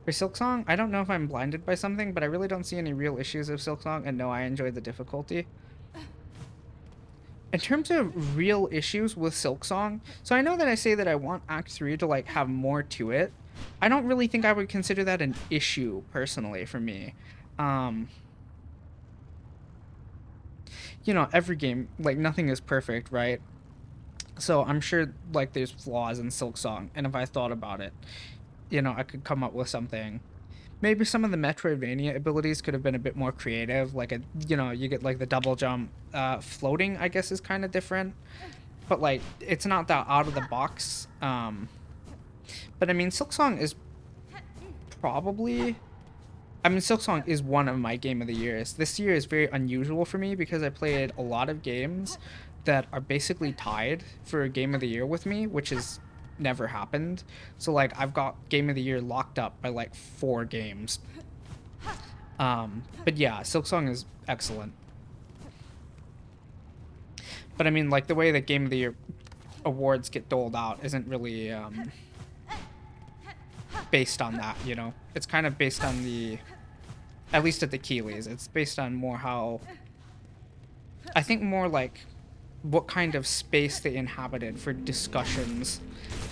For Silksong, I don't know if I'm blinded by something, but I really don't see any real issues of Silksong, and no, I enjoy the difficulty. In terms of real issues with Silksong, so I know that I say that I want Act 3 to like have more to it. I don't really think I would consider that an issue personally for me. Every game, like nothing is perfect, right? So I'm sure like there's flaws in Silksong, and if I thought about it, I could come up with something. Maybe some of the Metroidvania abilities could have been a bit more creative. Like you get like the double jump, floating. I guess is kind of different, but like it's not that out of the box. But I mean, Silksong is probably. I mean, Silksong is one of my Game of the Years. This year is very unusual for me because I played a lot of games that are basically tied for a Game of the Year with me, which is never happened. So like I've got Game of the Year locked up by like 4 games. But yeah, Silksong is excellent. But I mean, like the way that Game of the Year awards get doled out isn't really based on that, It's kind of based on the At least at the Keeleys. It's based on more how, I think more like what kind of space they inhabited for discussions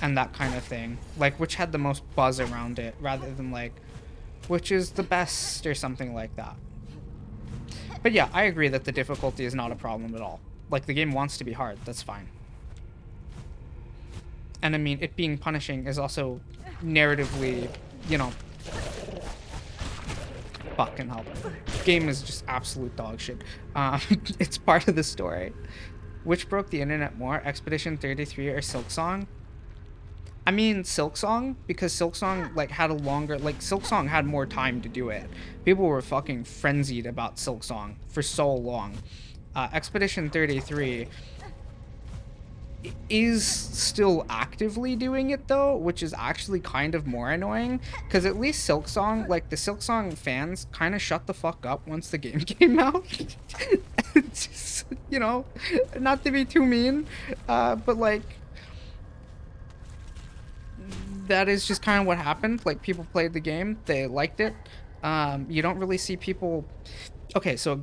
and that kind of thing. Like which had the most buzz around it rather than like which is the best or something like that. But yeah, I agree that the difficulty is not a problem at all. Like the game wants to be hard, that's fine. And I mean, it being punishing is also narratively, you know, fucking hell. Game is just absolute dog shit. It's part of the story. Which broke the internet more, Expedition 33 or Silksong? I mean Silksong, because Silksong like had a longer, like Silksong had more time to do it. People were fucking frenzied about Silksong for so long. Expedition 33 is still actively doing it though, which is actually kind of more annoying, because at least Silksong, like the Silksong fans kind of shut the fuck up once the game came out. Just, you know, not to be too mean, but like that is just kind of what happened. Like people played the game, they liked it. You don't really see people. Okay, so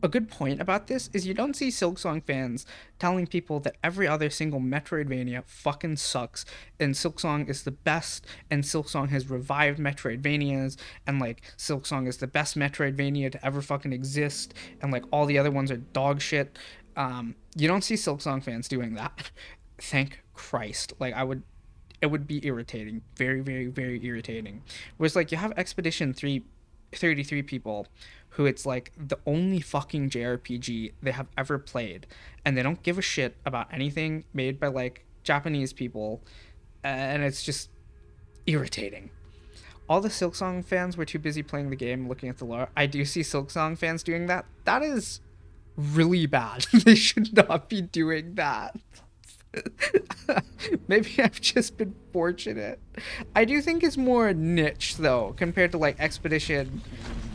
a good point about this is you don't see Silksong fans telling people that every other single Metroidvania fucking sucks and Silksong is the best and Silksong has revived Metroidvanias and like Silksong is the best Metroidvania to ever fucking exist and like all the other ones are dog shit. You don't see Silksong fans doing that. Thank Christ. Like it would be irritating. Very, very, very irritating. Whereas like you have Expedition 33 people who it's like the only fucking JRPG they have ever played and they don't give a shit about anything made by like Japanese people, and it's just irritating. All the Silksong fans were too busy playing the game looking at the lore. I do see Silksong fans doing that. That is really bad. They should not be doing that. Maybe I've just been fortunate. I do think it's more niche though compared to like Expedition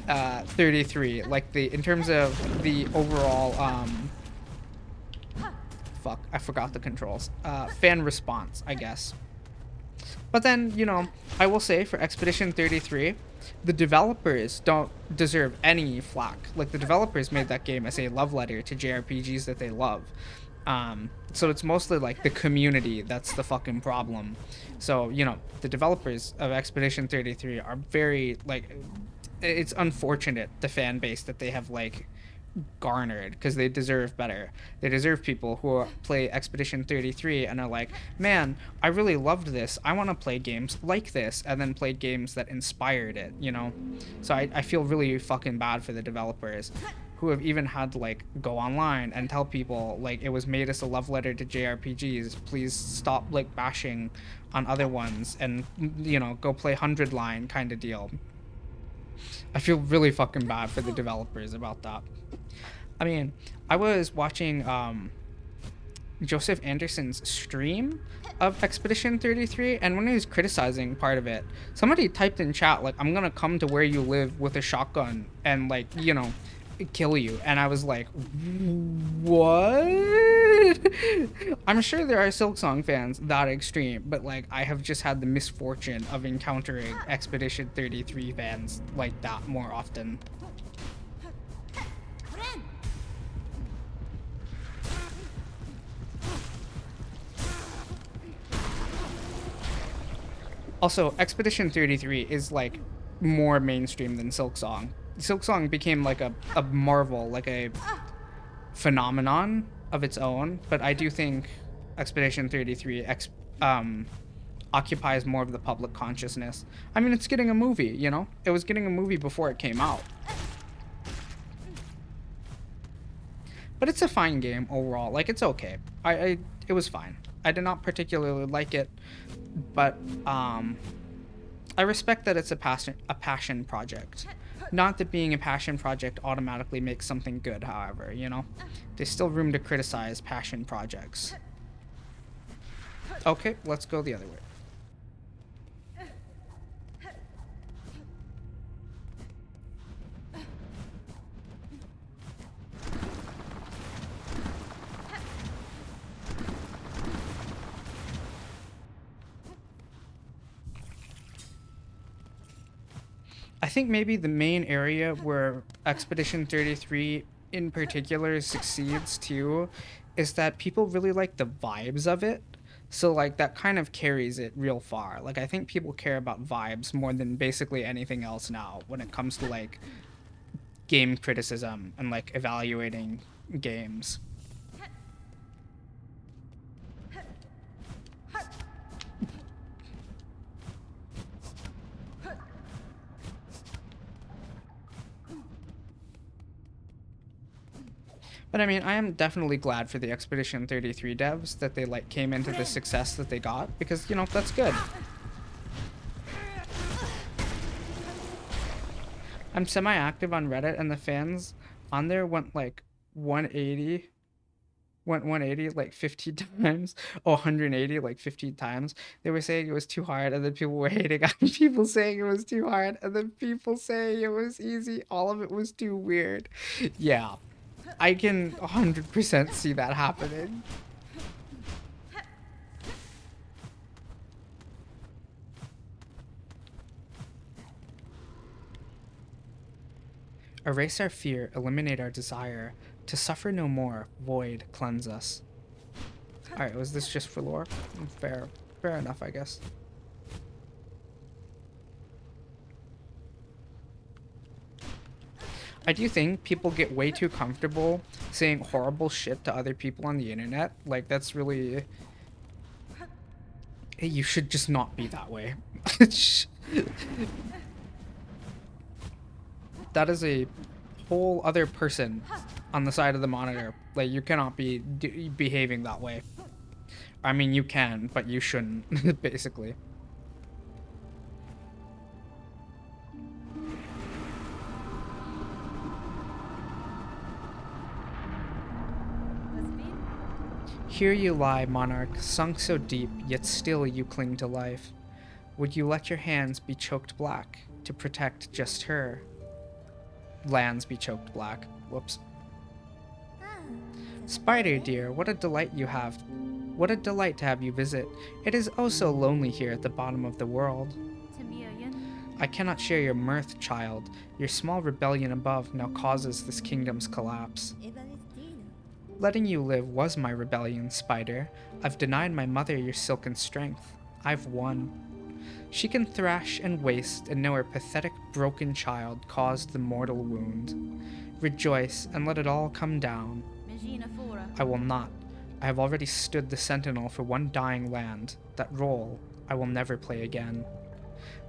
33, like the in terms of the overall fuck, I forgot the controls. Fan response, I guess. But then, you know, I will say for Expedition 33, the developers don't deserve any flack. Like the developers made that game as a love letter to JRPGs that they love. So it's mostly like the community that's the fucking problem. So, you know, the developers of Expedition 33 are very like, it's unfortunate the fan base that they have like garnered, because they deserve better. They deserve people who play Expedition 33 and are like, man, I really loved this, I want to play games like this, and then played games that inspired it, you know. So I feel really fucking bad for the developers who have even had to like go online and tell people like it was made as a love letter to JRPGs, please stop like bashing on other ones and, you know, go play 100 line kind of deal. I feel really fucking bad for the developers about that. I mean, I was watching Joseph Anderson's stream of Expedition 33, and when he was criticizing part of it, somebody typed in chat like, I'm gonna come to where you live with a shotgun and like, you know, kill you. And I was like, what? I'm sure there are Silksong fans that extreme, but like I have just had the misfortune of encountering Expedition 33 fans like that more often. Also, Expedition 33 is like more mainstream than Silksong. Silksong became like a marvel, like a phenomenon of its own, but I do think Expedition 33 occupies more of the public consciousness. I mean, it's getting a movie, you know? It was getting a movie before it came out. But it's a fine game overall. Like, it's okay. It was fine. I did not particularly like it, but I respect that it's a passion project. Not that being a passion project automatically makes something good, however, you know? There's still room to criticize passion projects. Okay, let's go the other way. I think maybe the main area where Expedition 33 in particular succeeds too is that people really like the vibes of it. So like that kind of carries it real far. Like I think people care about vibes more than basically anything else now when it comes to like game criticism and like evaluating games. But I mean, I am definitely glad for the Expedition 33 devs that they like came into the success that they got because, you know, that's good. I'm semi-active on Reddit and the fans on there went like 180 went 180 like 50 times, or 180 like 50 times. They were saying it was too hard, and then people were hating on people saying it was too hard, and then people saying it was easy. All of it was too weird. Yeah, I can 100% see that happening. Erase our fear, eliminate our desire. To suffer no more, void, cleanse us. Alright, was this just for lore? Fair enough, I guess. I do think people get way too comfortable saying horrible shit to other people on the internet. Like, that's really... Hey, you should just not be that way. That is a whole other person on the side of the monitor. Like, you cannot be behaving that way. I mean, you can, but you shouldn't, basically. Here you lie, monarch, sunk so deep, yet still you cling to life. Would you let your hands be choked black to protect just her? Lands be choked black. Whoops. Spider dear, what a delight you have. What a delight to have you visit. It is oh so lonely here at the bottom of the world. I cannot share your mirth, child. Your small rebellion above now causes this kingdom's collapse. Letting you live was my rebellion, Spider. I've denied my mother your silken strength. I've won. She can thrash and waste and know her pathetic, broken child caused the mortal wound. Rejoice and let it all come down. I will not. I have already stood the sentinel for one dying land. That role I will never play again.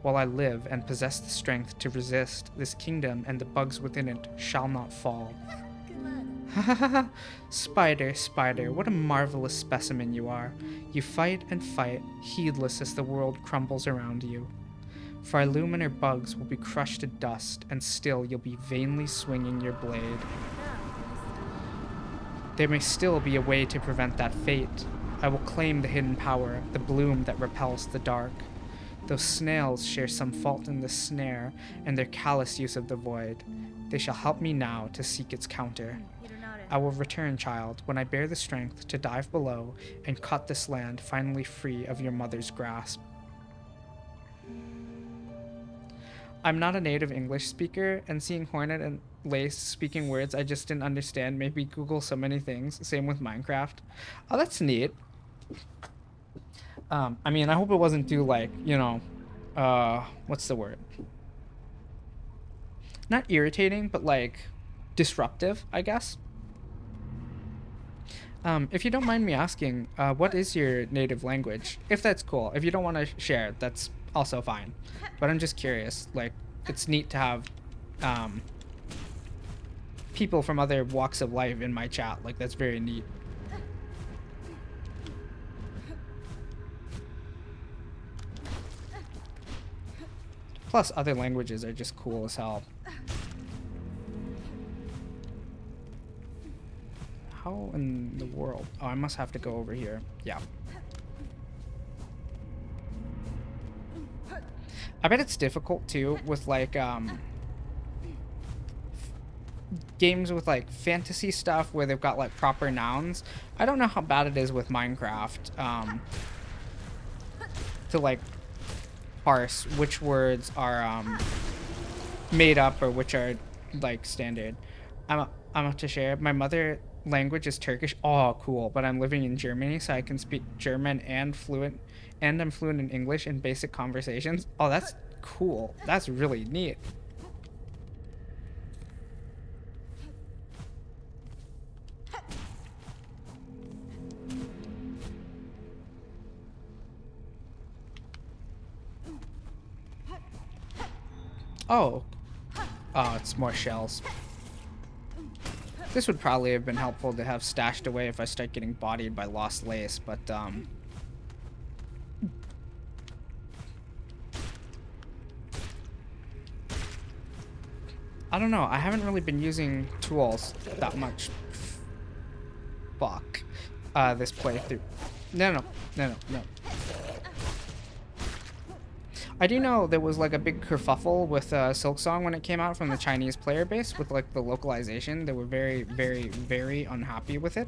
While I live and possess the strength to resist, this kingdom and the bugs within it shall not fall. Spider, Spider, what a marvelous specimen you are. You fight and fight, heedless as the world crumbles around you. Phyluminer bugs will be crushed to dust, and still you'll be vainly swinging your blade. There may still be a way to prevent that fate. I will claim the hidden power, the bloom that repels the dark. Those snails share some fault in the snare and their callous use of the void. They shall help me now to seek its counter. I will return, child, when I bear the strength to dive below and cut this land finally free of your mother's grasp. I'm not a native English speaker, and seeing Hornet and Lace speaking words I just didn't understand made me Google so many things. Same with Minecraft. Oh, that's neat. I mean, I hope it wasn't too, like, you know, what's the word? Not irritating, but, like, disruptive, I guess. If you don't mind me asking, what is your native language? If that's cool. If you don't want to share, that's also fine. But I'm just curious. Like, it's neat to have people from other walks of life in my chat. Like, that's very neat. Plus, other languages are just cool as hell. How in the world? Oh, I must have to go over here. Yeah. I bet it's difficult too with like games with like fantasy stuff where they've got like proper nouns. I don't know how bad it is with Minecraft to like parse which words are made up or which are like standard. I'm up to share. My mother language is Turkish. Oh, cool. But I'm living in Germany, so I can speak German and I'm fluent in English in basic conversations. Oh, that's cool. That's really neat. Oh. Oh, it's more shells. This would probably have been helpful to have stashed away if I start getting bodied by lost lace, but I don't know. I haven't really been using tools that much. Fuck. This playthrough. No. I do know there was like a big kerfuffle with Silksong when it came out from the Chinese player base with like the localization. They were very, very, very unhappy with it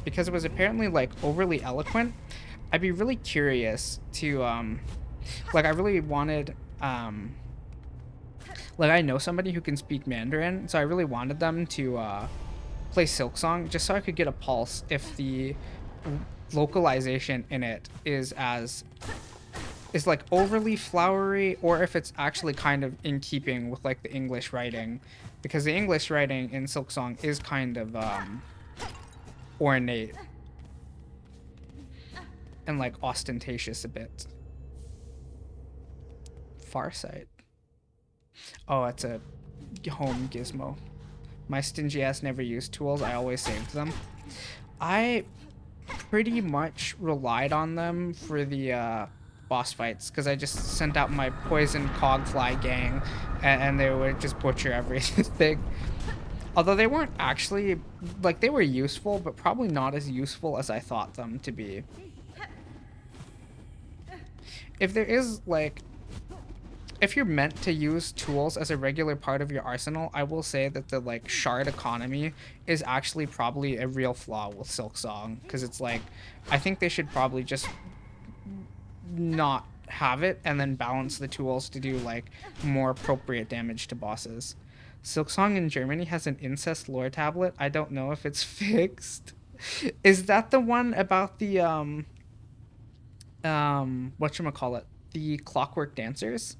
because it was apparently like overly eloquent. I'd be really curious to like I really wanted like I know somebody who can speak Mandarin, so I really wanted them to play Silksong just so I could get a pulse if the localization in it is like overly flowery or if it's actually kind of in keeping with like the English writing, because the English writing in Silksong is kind of ornate and like ostentatious a bit. Farsight. Oh, it's a home gizmo. My stingy ass never used tools. I always saved them. I pretty much relied on them for the boss fights because I just sent out my poison cogfly gang and they would just butcher everything. Although they weren't actually, like, they were useful, but probably not as useful as I thought them to be. If there is, like, if you're meant to use tools as a regular part of your arsenal, I will say that the, like, shard economy is actually probably a real flaw with Silksong, because it's like, I think they should probably just not have it and then balance the tools to do, like, more appropriate damage to bosses. Silksong in Germany has an incest lore tablet. I don't know if it's fixed. Is that the one about the, whatchamacallit? The Clockwork Dancers?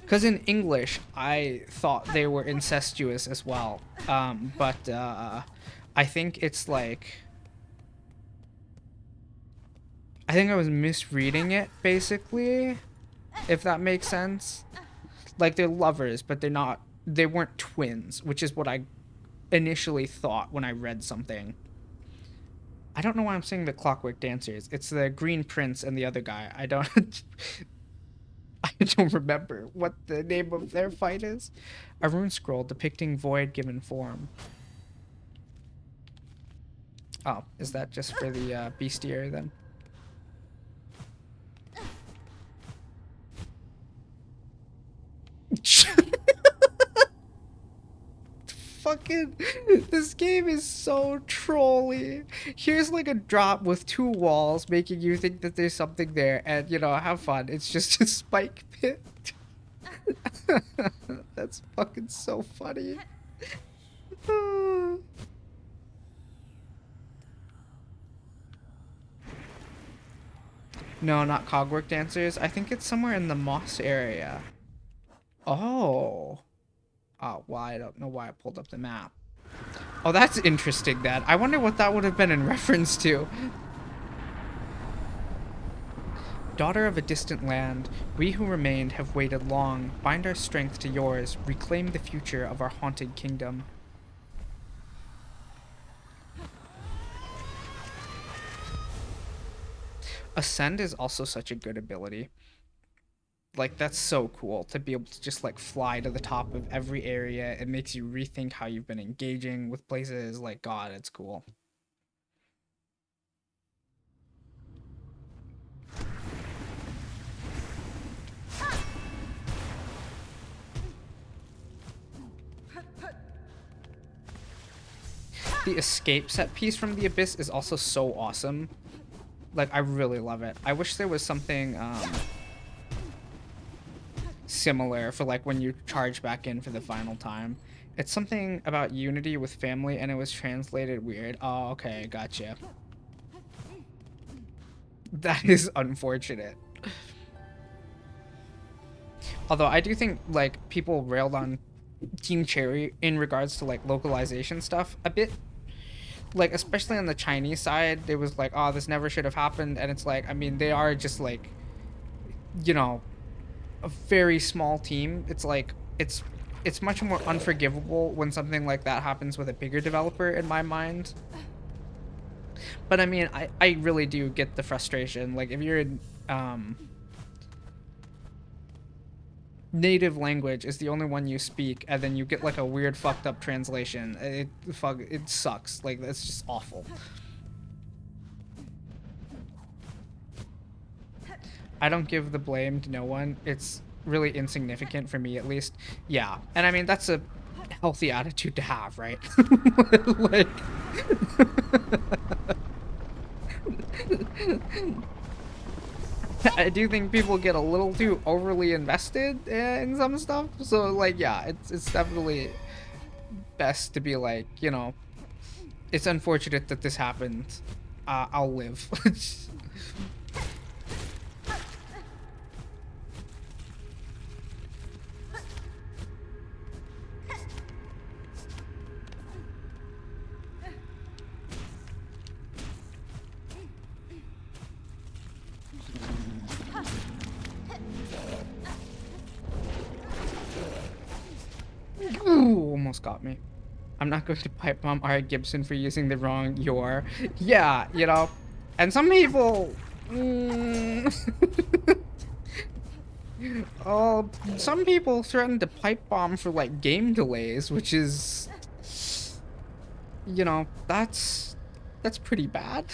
Because in English, I thought they were incestuous as well. But I think it's like... I think I was misreading it, basically. If that makes sense. Like, they're lovers, but they're not... They weren't twins, which is what I initially thought when I read something. I don't know why I'm saying the Clockwork Dancers. It's the Green Prince and the other guy. I don't remember what the name of their fight is. A rune scroll depicting void given form. Oh, is that just for the bestiary then? Fucking, this game is so trolly. Here's like a drop with 2 walls making you think that there's something there, and you know, have fun. It's just a spike pit. That's fucking so funny. No, not Cogwork Dancers. I think it's somewhere in the Moss area. Oh. Oh, well, I don't know why I pulled up the map. Oh, that's interesting, then. I wonder what that would have been in reference to. Daughter of a distant land, we who remained have waited long. Bind our strength to yours. Reclaim the future of our haunted kingdom. Ascend is also such a good ability. Like, that's so cool to be able to just like fly to the top of every area. It makes you rethink how you've been engaging with places. Like, God, it's cool. The escape set piece from the Abyss is also so awesome. Like, I really love it. I wish there was something similar for like when you charge back in for the final time. It's something about unity with family, and it was translated weird. Oh, okay, gotcha. That is unfortunate. Although I do think like people railed on Team Cherry in regards to like localization stuff a bit. Like especially on the Chinese side, it was like, oh, this never should have happened, and it's like, I mean, they are just like, you know, a very small team. It's like it's much more unforgivable when something like that happens with a bigger developer in my mind. But I mean, I really do get the frustration. Like if you're in native language is the only one you speak, and then you get like a weird fucked up translation, it sucks. Like that's just awful. I don't give the blame to no one. It's really insignificant for me, at least. Yeah, and I mean that's a healthy attitude to have, right? Like I do think people get a little too overly invested in some stuff. So like, yeah, it's definitely best to be like, you know, it's unfortunate that this happened. I'll live. Ooh, almost got me. I'm not going to pipe bomb R. Gibson for using the wrong your. Yeah, you know. And some people... oh, some people threaten to pipe bomb for, like, game delays, which is... You know, that's pretty bad.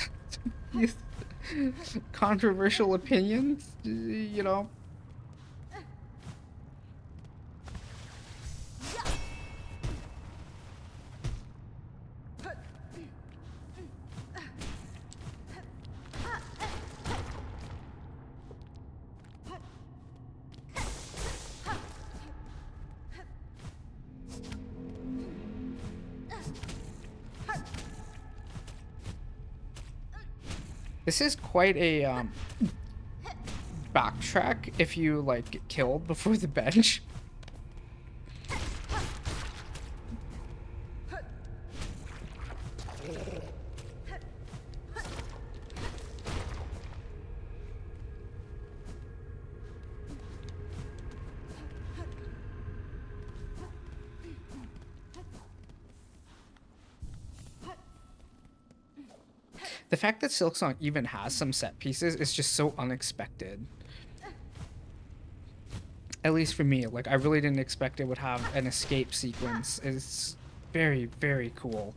Controversial opinions, you know. This is quite a backtrack if you like get killed before the bench. The fact that Silksong even has some set pieces is just so unexpected. At least for me, like I really didn't expect it would have an escape sequence. It's very, very cool.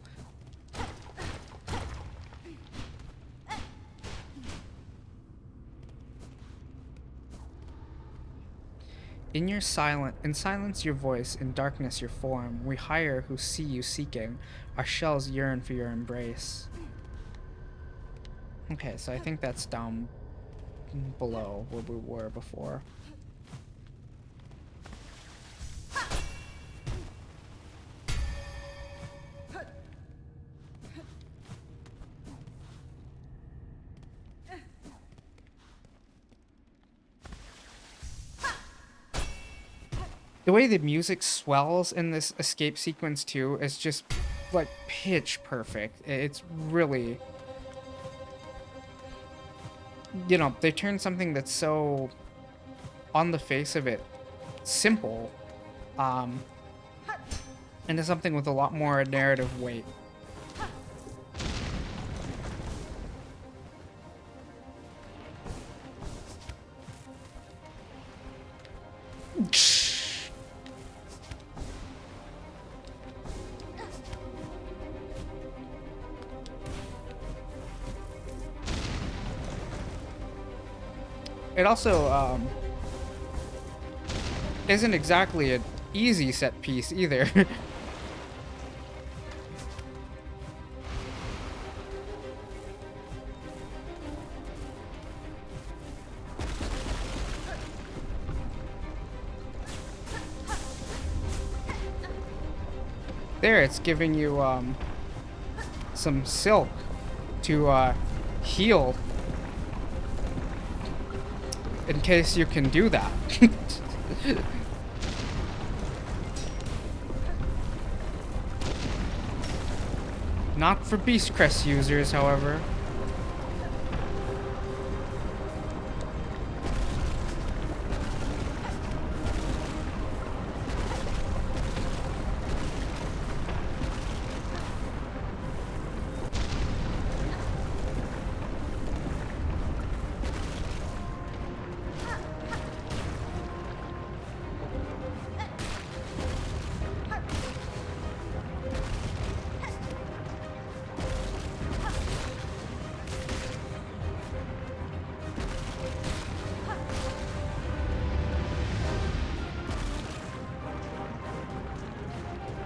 In silence your voice, in darkness your form, we hire who see you seeking, our shells yearn for your embrace. Okay, so I think that's down below where we were before. The way the music swells in this escape sequence too is just like pitch perfect. It's really... You know, they turn something that's so, on the face of it, simple, into something with a lot more narrative weight. It also isn't exactly an easy set piece either. there, it's giving you some silk to heal. In case you can do that. Not for Beast Crest users, however.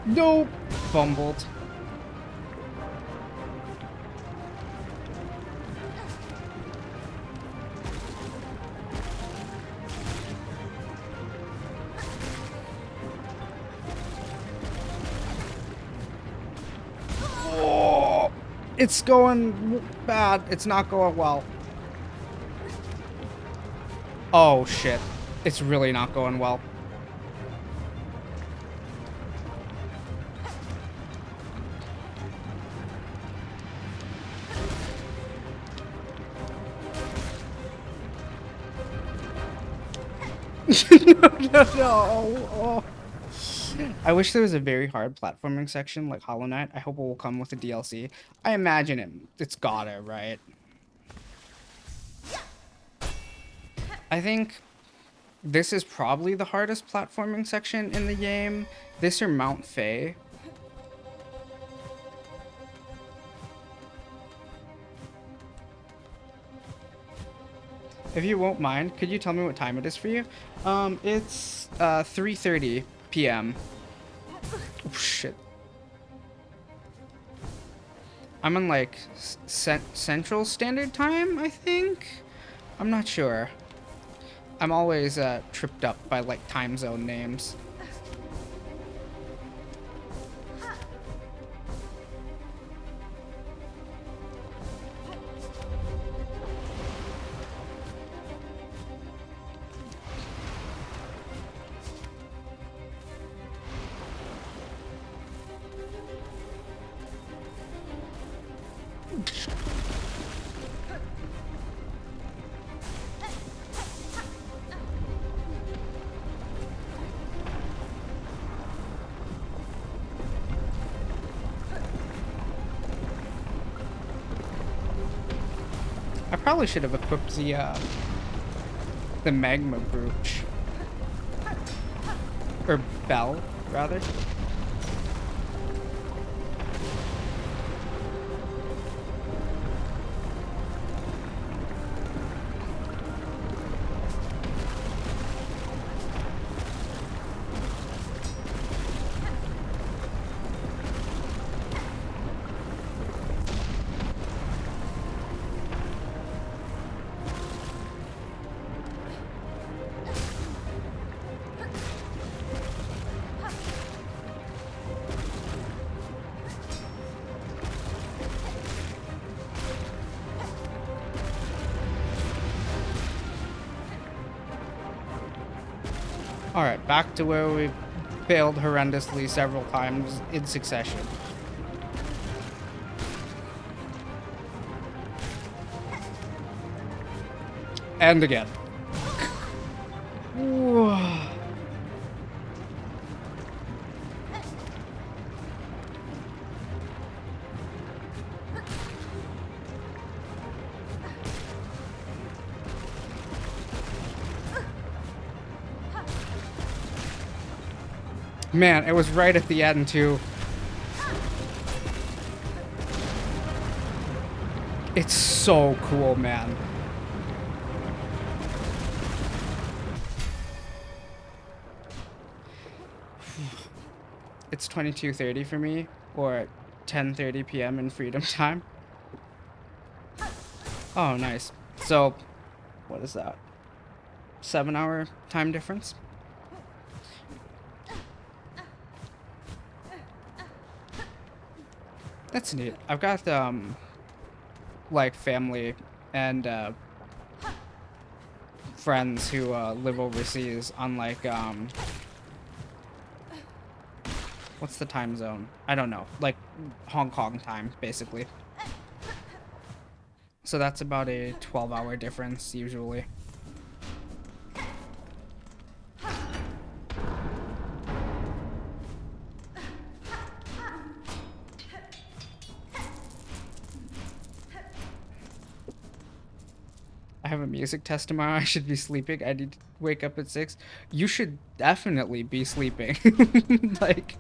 Nope. Fumbled. Oh, it's going bad. It's not going well. Oh shit. It's really not going well. No. Oh. I wish there was a very hard platforming section like Hollow Knight. I hope it will come with a DLC. I imagine it's gotta, right? I think this is probably the hardest platforming section in the game. This or Mount Faye. If you won't mind, could you tell me what time it is for you? It's 3:30 p.m. Oh, shit. I'm on like Central Standard Time, I think? I'm not sure. I'm always tripped up by like time zone names. I probably should have equipped the magma brooch. Or bell, rather. Alright, back to where we failed horrendously several times in succession. And again. Man, it was right at the end, too. It's so cool, man. It's 22:30 for me, or 10:30 p.m. in Freedom Time. Oh, nice. So, what is that? 7-hour time difference? That's neat. I've got like family and friends who live overseas on like what's the time zone? I don't know. Like Hong Kong time, basically. So that's about a 12-hour difference usually. I have a music test tomorrow. I should be sleeping. I need to wake up at 6. You should definitely be sleeping. Like,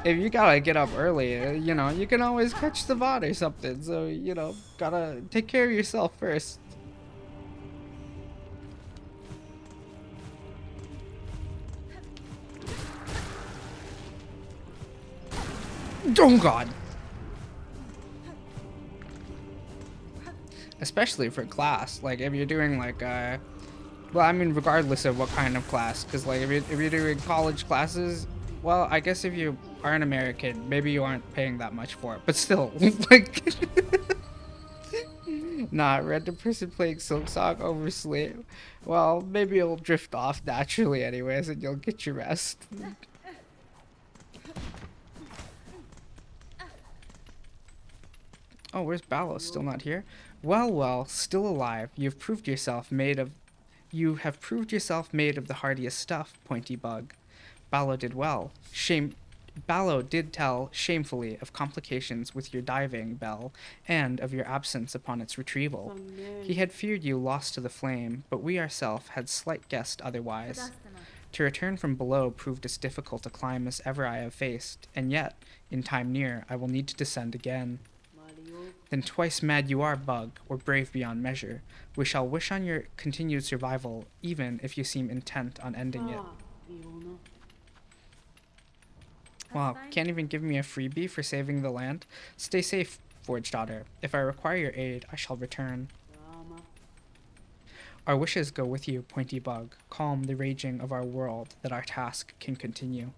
if you gotta get up early, you know, you can always catch the VOD or something. So, you know, gotta take care of yourself first. Oh, God. Especially for class. Like, if you're doing, like, well, I mean, regardless of what kind of class. Because, like, if you're doing college classes, well, I guess if you are an American, maybe you aren't paying that much for it. But still, like... Nah, random person playing Silksong over sleep. Well, maybe you'll drift off naturally anyways, and you'll get your rest. Oh, where's Ballo? Still not here? Well, well, still alive. You have proved yourself made of the hardiest stuff, Pointy Bug. Ballo did well. Ballo did tell shamefully of complications with your diving bell and of your absence upon its retrieval. He had feared you lost to the flame, but we ourselves had slight guessed otherwise. To return from below proved as difficult a climb as ever I have faced, and yet, in time near, I will need to descend again. Then twice mad you are, Bug, or brave beyond measure. We shall wish on your continued survival, even if you seem intent on ending it. Wow, can't even give me a freebie for saving the land? Stay safe, Forge Daughter. If I require your aid, I shall return. Our wishes go with you, Pointy Bug. Calm the raging of our world, that our task can continue.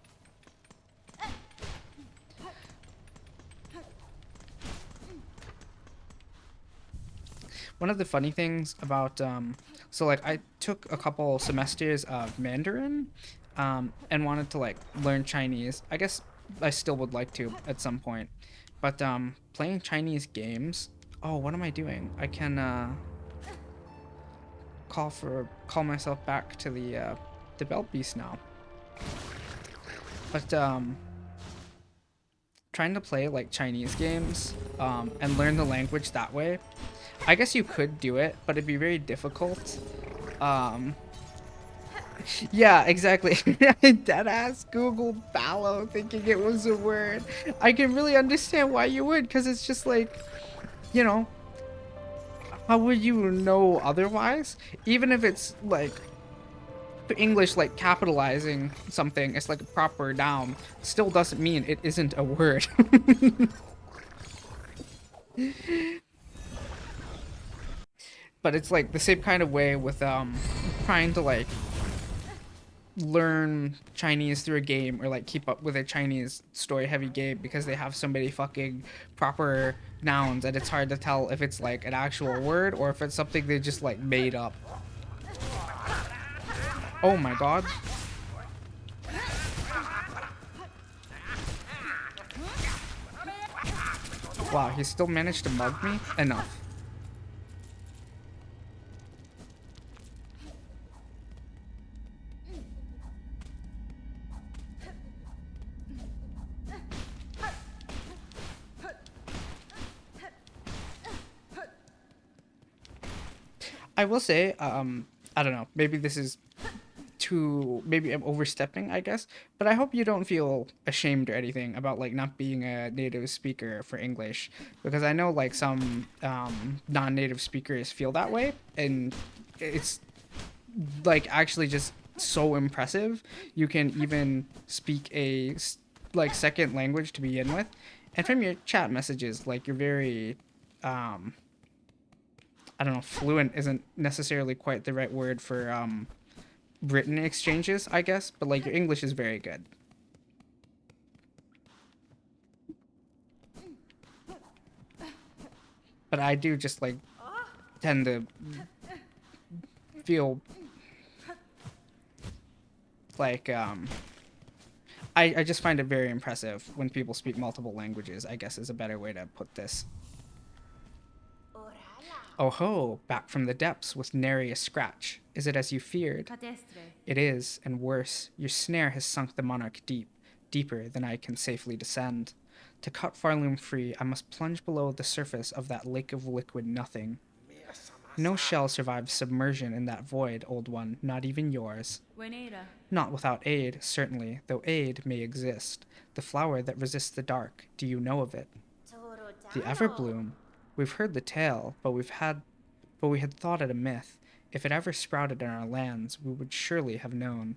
One of the funny things about, so like I took a couple semesters of Mandarin, and wanted to like learn Chinese. I guess I still would like to at some point, but playing Chinese games. Oh, what am I doing? I can call myself back to the Belt Beast now. But trying to play like Chinese games and learn the language that way. I guess you could do it, but it'd be very difficult. Yeah, exactly. Deadass Google Ballo thinking it was a word. I can really understand why you would, because it's just like, you know, how would you know otherwise? Even if it's like English, like capitalizing something, it's like a proper noun, still doesn't mean it isn't a word. But it's like the same kind of way with trying to like learn Chinese through a game or like keep up with a Chinese story heavy game because they have so many fucking proper nouns and it's hard to tell if it's like an actual word or if it's something they just like made up. Oh my god. Wow, he still managed to mug me? Enough. I will say, I don't know, maybe this is maybe I'm overstepping, I guess, but I hope you don't feel ashamed or anything about like not being a native speaker for English, because I know like some non-native speakers feel that way, and it's like actually just so impressive. You can even speak a like second language to begin with, and from your chat messages, like you're very I don't know, fluent isn't necessarily quite the right word for written exchanges, I guess, but like your English is very good. but I do just like tend to feel like I just find it very impressive when people speak multiple languages, I guess is a better way to put this. Oh ho, back from the depths with nary a scratch. Is it as you feared? It is, and worse, your snare has sunk the monarch deep, deeper than I can safely descend. To cut Farloom free, I must plunge below the surface of that lake of liquid nothing. No shell survives submersion in that void, old one, not even yours. Not without aid, certainly, though aid may exist. The flower that resists the dark, do you know of it? The Everbloom. We've heard the tale, but we had thought it a myth. If it ever sprouted in our lands, we would surely have known.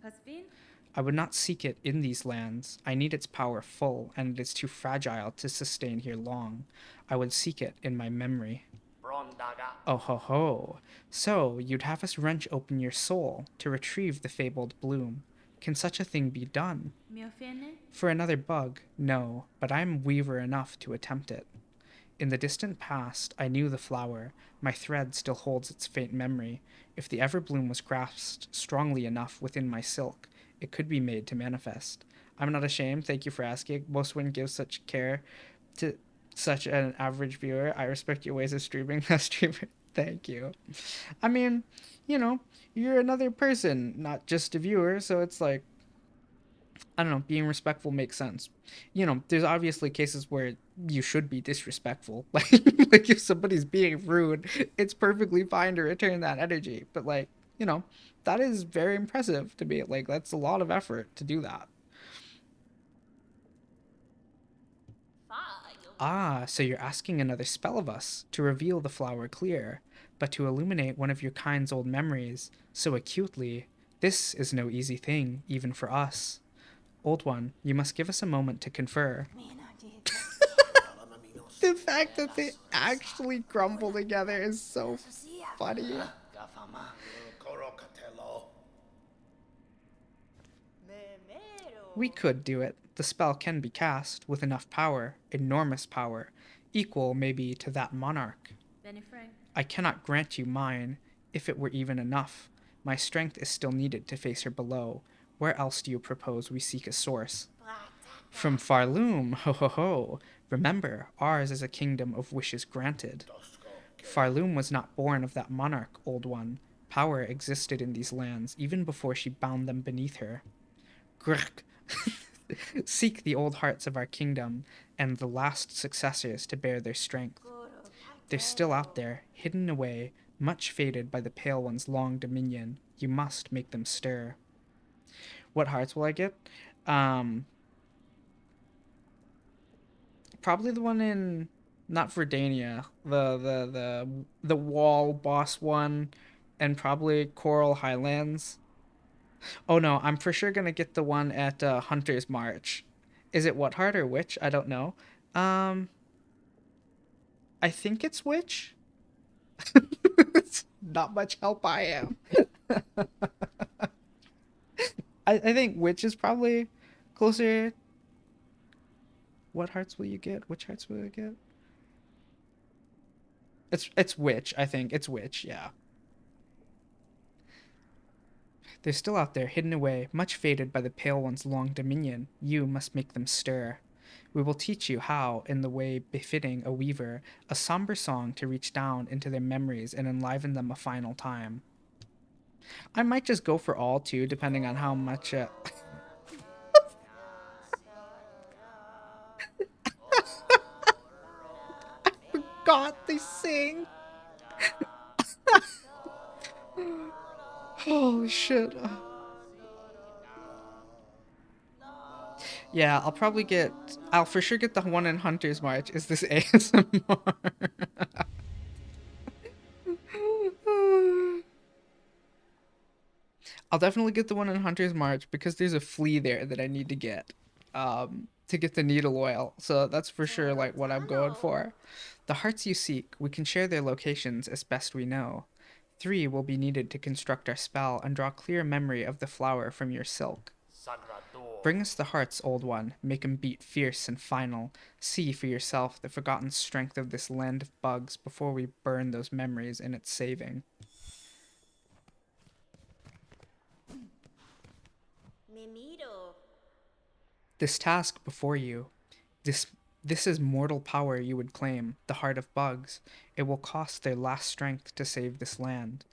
I would not seek it in these lands. I need its power full, and it is too fragile to sustain here long. I would seek it in my memory. Oh ho ho. So, you'd have us wrench open your soul to retrieve the fabled bloom. Can such a thing be done? For another bug, no, but I am weaver enough to attempt it. In the distant past, I knew the flower. My thread still holds its faint memory. If the Everbloom was grasped strongly enough within my silk, it could be made to manifest. I'm not ashamed. Thank you for asking. Most women give such care to such an average viewer. I respect your ways of streaming. Streamer. Thank you. I mean, you know, you're another person, not just a viewer. So it's like, I don't know, being respectful makes sense. You know, there's obviously cases where you should be disrespectful. Like if somebody's being rude, it's perfectly fine to return that energy. But like, you know, that is very impressive to me. Like that's a lot of effort to do that. Ah, so you're asking another spell of us to reveal the flower clear, but to illuminate one of your kind's old memories so acutely. This is no easy thing, even for us. Old one, you must give us a moment to confer. The fact that they actually grumble together is so funny. We could do it. The spell can be cast with enough power, enormous power, equal maybe to that monarch. I cannot grant you mine, if it were even enough. My strength is still needed to face her below. Where else do you propose we seek a source? From Farloom, ho ho ho. Remember, ours is a kingdom of wishes granted. Farloom was not born of that monarch, old one. Power existed in these lands even before she bound them beneath her. Grk. Seek the old hearts of our kingdom and the last successors to bear their strength. They're still out there, hidden away, much faded by the Pale One's long dominion. You must make them stir. What hearts will I get? Um, Probably the one in not Verdania, the wall boss one, and probably Coral Highlands. Oh no, I'm for sure gonna get the one at Hunter's March. Is it what heart or which? I don't know. Um, I think it's which. It's not much help I am. I think which is probably closer. What hearts will you get? Which hearts will you get? It's which, I think. It's which, yeah. They're still out there, hidden away, much faded by the Pale One's long dominion. You must make them stir. We will teach you how, in the way befitting a weaver, a somber song to reach down into their memories and enliven them a final time. I might just go for all too, depending on how much. God, they sing. Holy shit. Yeah, I'll probably get. I'll for sure get the one in Hunter's March. Is this ASMR? I'll definitely get the one in Hunter's March because there's a flea there that I need to get the needle oil. So that's for sure like what I'm going for. The hearts you seek, we can share their locations as best we know. 3 will be needed to construct our spell and draw clear memory of the flower from your silk. Bring us the hearts, old one, make 'em beat fierce and final. See for yourself the forgotten strength of this land of bugs before we burn those memories in its saving. This task before you, this this is mortal power you would claim, the heart of bugs. It will cost their last strength to save this land.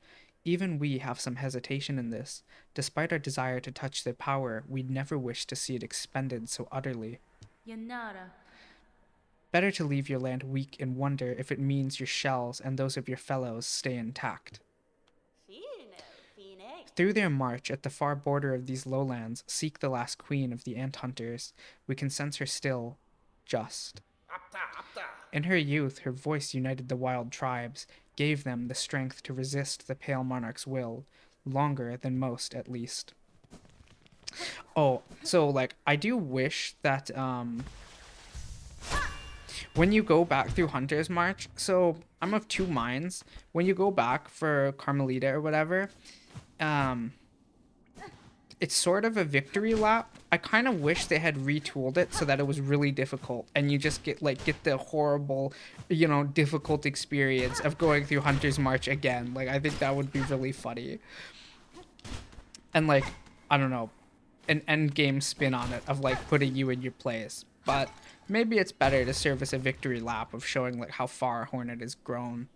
Even we have some hesitation in this. Despite our desire to touch their power, we'd never wish to see it expended so utterly. Yanara. Better to leave your land weak in wonder if it means your shells and those of your fellows stay intact. Through their march at the far border of these lowlands, seek the last queen of the ant hunters. We can sense her still, just. In her youth, her voice united the wild tribes, gave them the strength to resist the pale monarch's will, longer than most, at least. Oh, so, like, I do wish that, when you go back through Hunter's March, so I'm of two minds. When you go back for Carmelita or whatever, it's sort of a victory lap. I kind of wish they had retooled it so that it was really difficult and you just get the horrible, difficult experience of going through Hunter's March again. Like, I think that would be really funny. And, like, I don't know, an end game spin on it of, like, putting you in your place. But maybe it's better to serve as a victory lap of showing, like, how far Hornet has grown.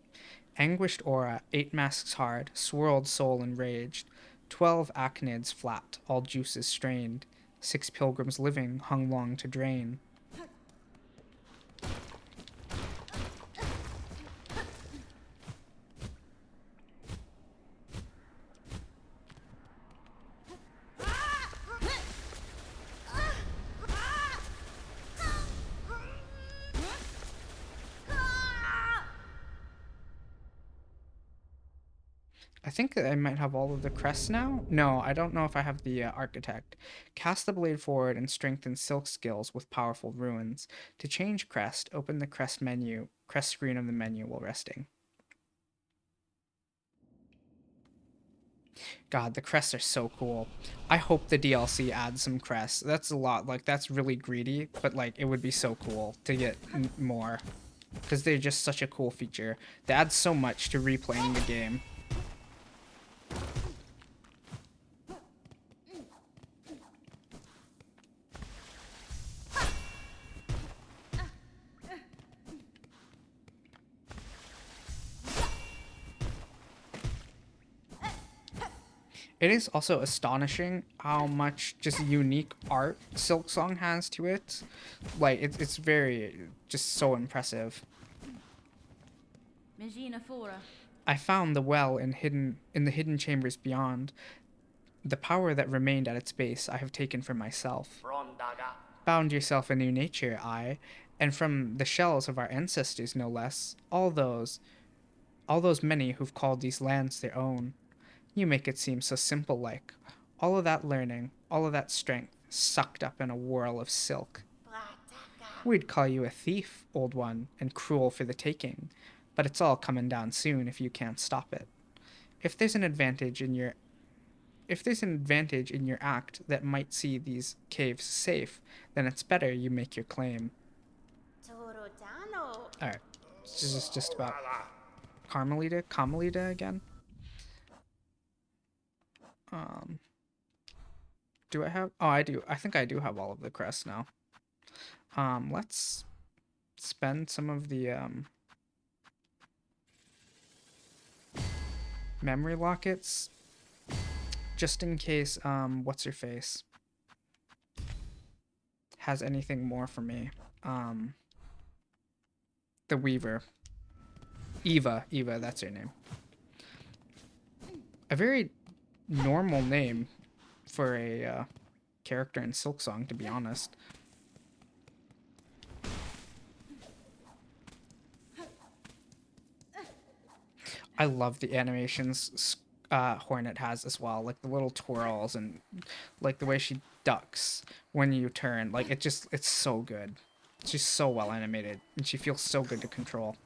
Anguished aura, 8 masks hard, swirled soul enraged, 12 acnids flat, all juices strained, 6 pilgrims living, hung long to drain. I think I might have all of the crests now. No, I don't know if I have the architect. Cast the blade forward and strengthen silk skills with powerful runes. To change crest, open the crest screen of the menu while resting. God, the crests are so cool. I hope the DLC adds some crests. That's a lot. Like, that's really greedy, but, like, it would be so cool to get more. Because they're just such a cool feature. They add so much to replaying the game. It is also astonishing how much just unique art Silksong has to it. Like, it's very, just so impressive. I found the well in the hidden chambers beyond. The power that remained at its base I have taken for myself. Bound yourself a new nature, I, and from the shells of our ancestors no less, all those many who've called these lands their own. You make it seem so simple, like. All of that learning, all of that strength, sucked up in a whirl of silk. We'd call you a thief, old one, and cruel for the taking, but it's all coming down soon if you can't stop it. If there's an advantage in your act that might see these caves safe, then it's better you make your claim. Alright, this is just about Carmelita again. Do I have? Oh, I do. I think I do have all of the crests now. Let's spend some of the memory lockets just in case what's her face has anything more for me. The Weaver. Eva, that's her name. A very normal name for a character in Silksong, to be honest. I love the animations Hornet has as well, like the little twirls and like the way she ducks when you turn. Like, it's so good. She's so well animated and she feels so good to control.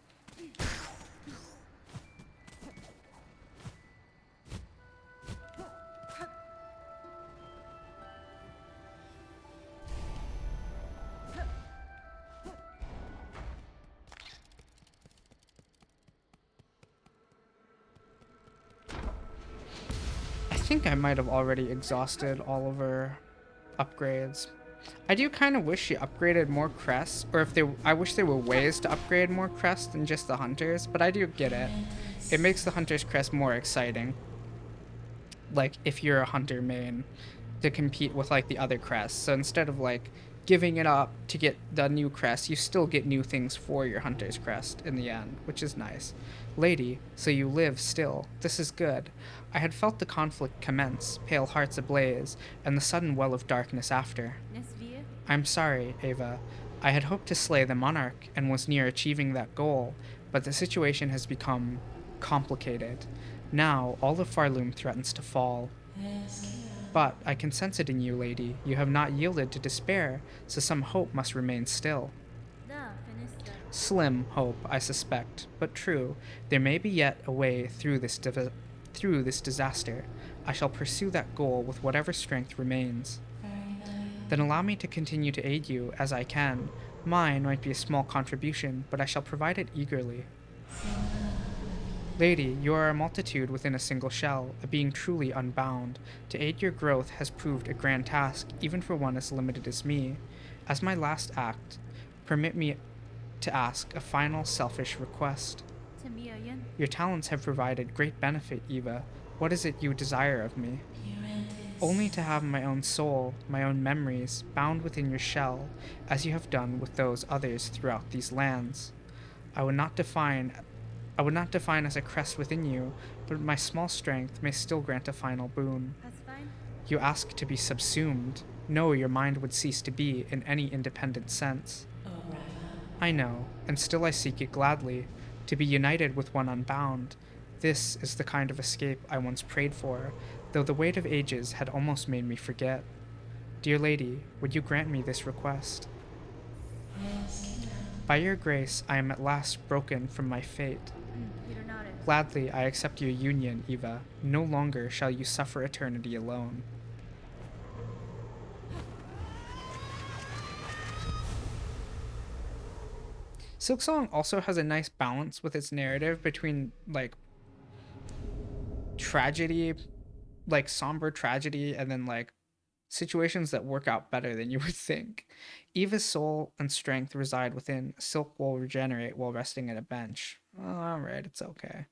think I might have already exhausted all of her upgrades. I do kind of wish she upgraded more crests, or if I wish there were ways to upgrade more crests than just the hunters, but I do get it. It makes the hunter's crest more exciting. Like, if you're a hunter main, to compete with, like, the other crests. So instead of, like, giving it up to get the new crest, you still get new things for your hunter's crest in the end, which is nice. Lady, so you live still. This is good. I had felt the conflict commence, pale hearts ablaze, and the sudden well of darkness after. I'm sorry, Ava. I had hoped to slay the monarch and was near achieving that goal, but the situation has become complicated. Now, all of Farloom threatens to fall. But I can sense it in you, lady. You have not yielded to despair, so some hope must remain still. Slim hope, I suspect, but true. There may be yet a way through this disaster. I shall pursue that goal with whatever strength remains. Then allow me to continue to aid you as I can. Mine might be a small contribution, but I shall provide it eagerly. Lady, you are a multitude within a single shell, a being truly unbound. To aid your growth has proved a grand task, even for one as limited as me. As my last act, permit me to ask a final selfish request. Your talents have provided great benefit, Eva. What is it you desire of me? Only to have my own soul, my own memories, bound within your shell, as you have done with those others throughout these lands. I would not define as a crest within you, but my small strength may still grant a final boon. You ask to be subsumed. No, your mind would cease to be in any independent sense. I know, and still I seek it gladly, to be united with one unbound. This is the kind of escape I once prayed for, though the weight of ages had almost made me forget. Dear lady, would you grant me this request? By your grace, I am at last broken from my fate. Gladly I accept your union, Eva. No longer shall you suffer eternity alone. Silksong also has a nice balance with its narrative between, like, tragedy, like somber tragedy, and then, like, situations that work out better than you would think. Eva's soul and strength reside within. Silk will regenerate while resting at a bench. Well, alright, it's okay.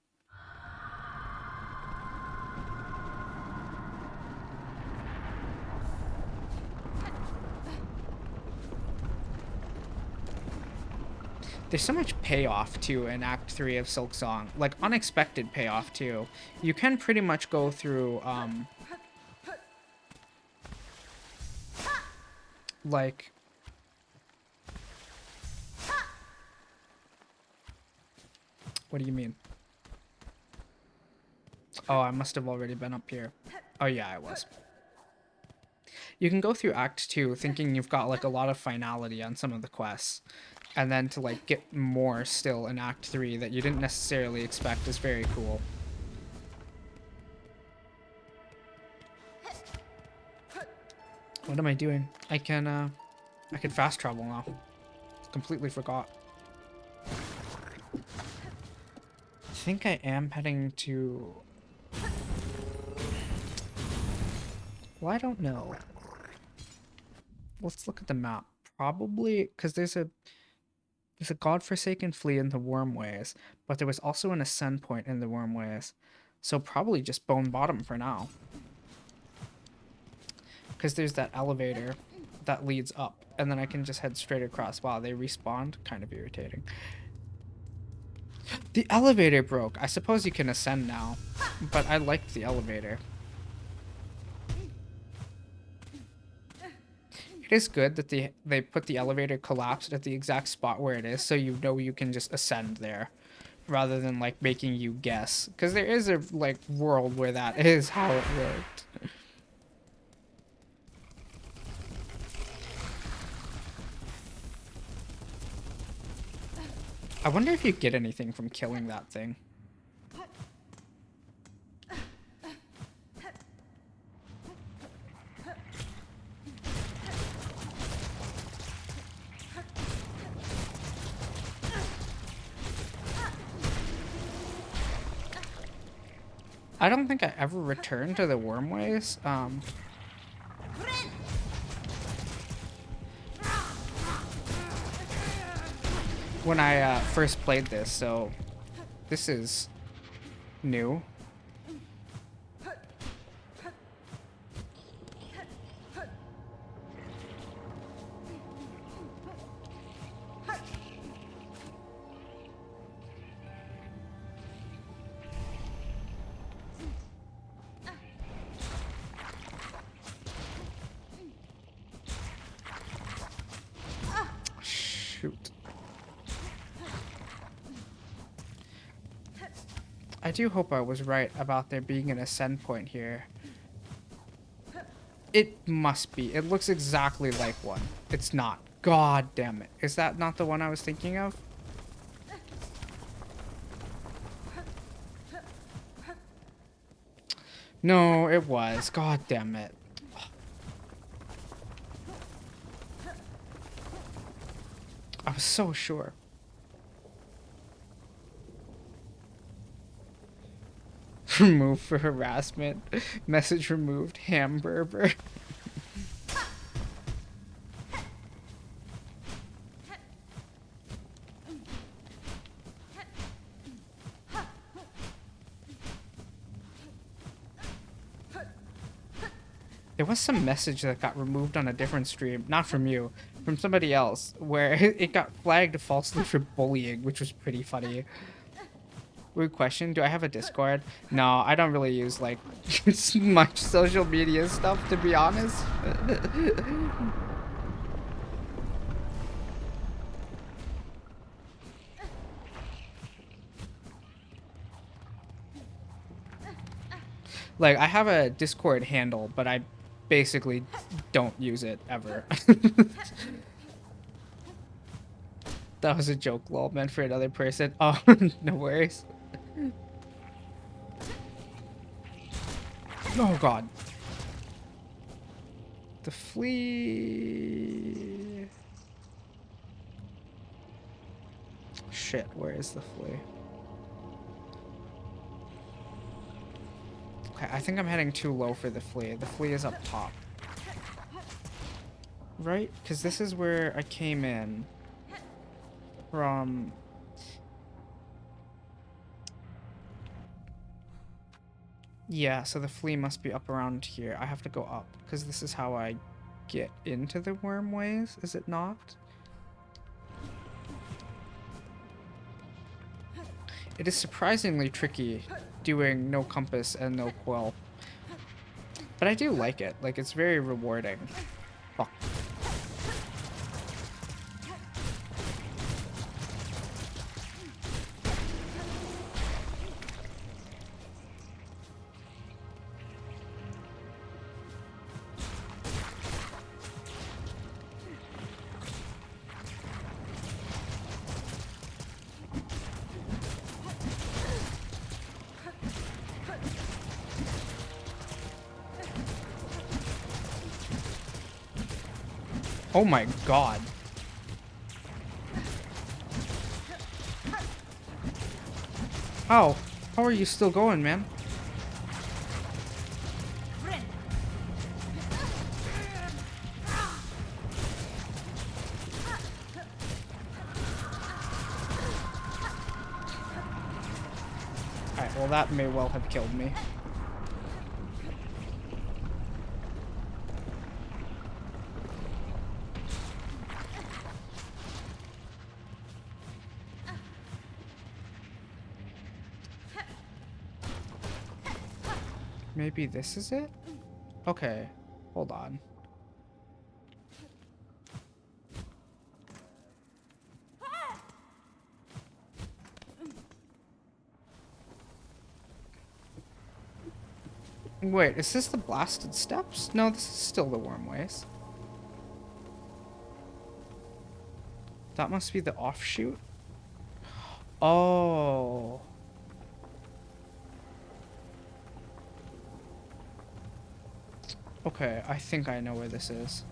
There's so much payoff, too, in Act 3 of Silksong. Like, unexpected payoff, too. You can pretty much go through, like... What do you mean? Oh, I must have already been up here. Oh, yeah, I was. You can go through Act 2 thinking you've got, like, a lot of finality on some of the quests. And then to, like, get more still in Act 3 that you didn't necessarily expect is very cool. What am I doing? I can fast travel now. Completely forgot. I think I am heading to... Well, I don't know. Let's look at the map. Probably, because there's a godforsaken flea in the Wormways, but there was also an ascend point in the Wormways. So probably just Bone Bottom for now. Because there's that elevator that leads up, and then I can just head straight across. Wow, they respawned? Kind of irritating. The elevator broke. I suppose you can ascend now, but I liked the elevator. It is good that they put the elevator collapsed at the exact spot where it is, so you know you can just ascend there, rather than, like, making you guess. Because there is a, like, world where that is how it worked. I wonder if you get anything from killing that thing. I don't think I ever returned to the wormways. When I first played this, so this is new. Shoot. I do hope I was right about there being an ascend point here. It must be. It looks exactly like one. It's not. God damn it. Is that not the one I was thinking of? No, it was. God damn it. I was so sure. Removed for harassment. Message removed. Hamburger. There was some message that got removed on a different stream, not from you, from somebody else, where it got flagged falsely for bullying, which was pretty funny. Weird question, do I have a Discord? No, I don't really use, like, much social media stuff, to be honest. Like, I have a Discord handle, but I basically don't use it ever. That was a joke, lol, meant for another person. Oh, no worries. Oh god. The flea. Shit, where is the flea? Okay, I think I'm heading too low for the flea. The flea is up top. Right? Because this is where I came in from. Yeah, so the flea must be up around here. I have to go up, because this is how I get into the wormways, is it not? It is surprisingly tricky doing no compass and no quill. But I do like it. Like, it's very rewarding. Fuck. Oh my god. How? How are you still going, man? Alright, well that may well have killed me. Maybe this is it? Okay, hold on. Wait, is this the blasted steps? No, this is still the wormways. That must be the offshoot. Oh. Okay, I think I know where this is.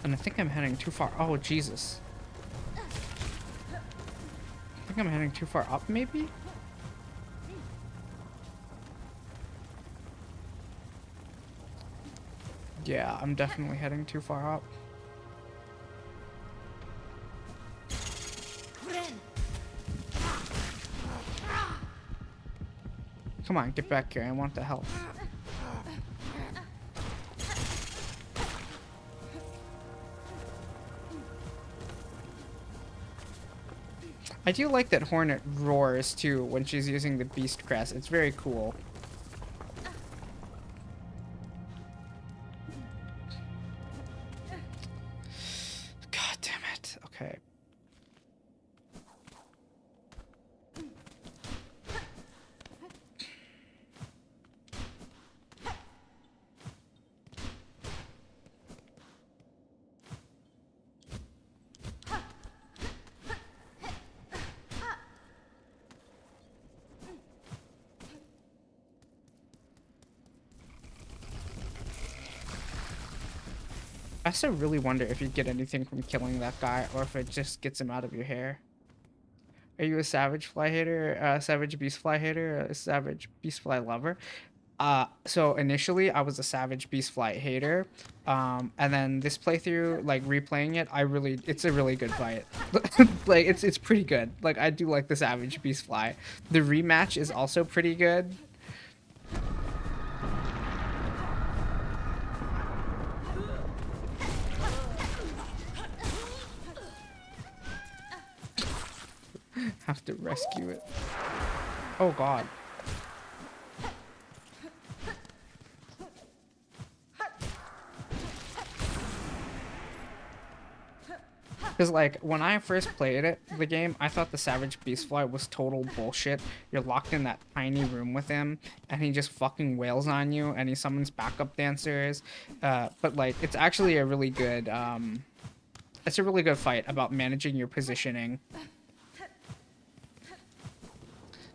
And I think I'm heading too far. Oh, Jesus. I think I'm heading too far up, maybe? Yeah, I'm definitely heading too far up. Come on, get back here. I want the health. I do like that Hornet roars too when she's using the Beast Crest. It's very cool. God damn it. Okay. I still really wonder if you get anything from killing that guy or if it just gets him out of your hair. Are you a savage fly hater, a savage beast fly hater, a savage beast fly lover? So initially I was a savage beast fly hater. And then this playthrough, like replaying it, it's a really good fight. Like it's pretty good. Like I do like the savage beast fly. The rematch is also pretty good. Have to rescue it. Oh god. Because, like, when I first played the game, I thought the Savage Beastfly was total bullshit. You're locked in that tiny room with him, and he just fucking wails on you, and he summons backup dancers. But, like, it's actually a really good, it's a really good fight about managing your positioning.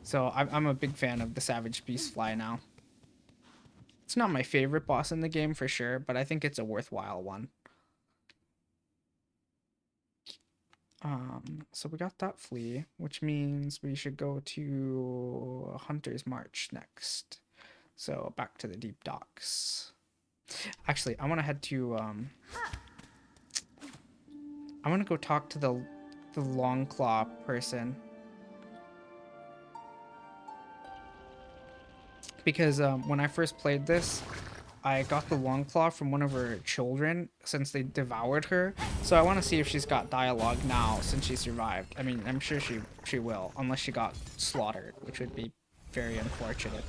So, I'm a big fan of the Savage Beastfly now. It's not my favorite boss in the game, for sure, but I think it's a worthwhile one. So we got that flea, which means we should go to Hunter's March next. So back to the deep docks. Actually, I want to head to, I want to go talk to the long claw person. Because, when I first played this, I got the long claw from one of her children since they devoured her. So I want to see if she's got dialogue now since she survived. I mean, I'm sure she will, unless she got slaughtered, which would be very unfortunate.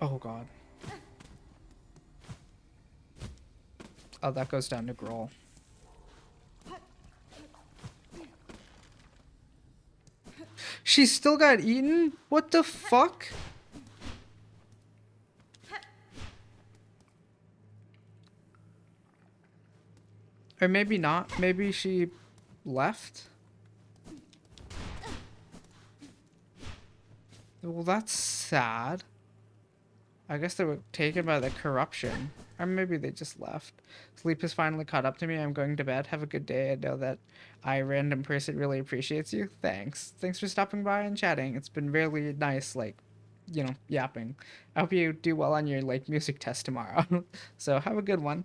Oh god. Oh, that goes down to Grohl. She still got eaten? What the fuck? Or maybe not. Maybe she left? Well, that's sad. I guess they were taken by the corruption. Or maybe they just left. Sleep has finally caught up to me. I'm going to bed. Have a good day. I know that I, random person, really appreciates you. Thanks. Thanks for stopping by and chatting. It's been really nice, like, you know, yapping. I hope you do well on your, like, music test tomorrow. So have a good one.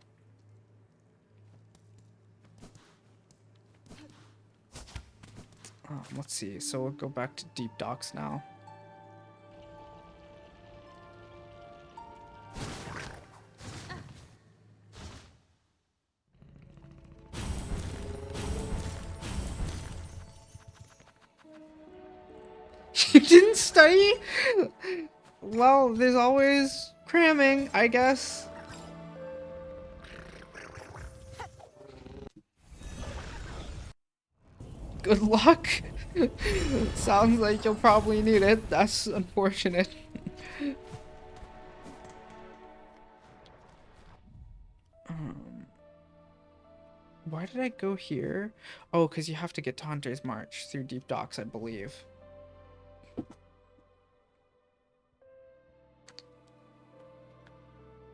Let's see. So we'll go back to deep docks now. You didn't study? Well, there's always cramming, I guess. Good luck. Sounds like you'll probably need it. That's unfortunate. Why did I go here? Oh, because you have to get to Hunter's March through Deep Docks, I believe.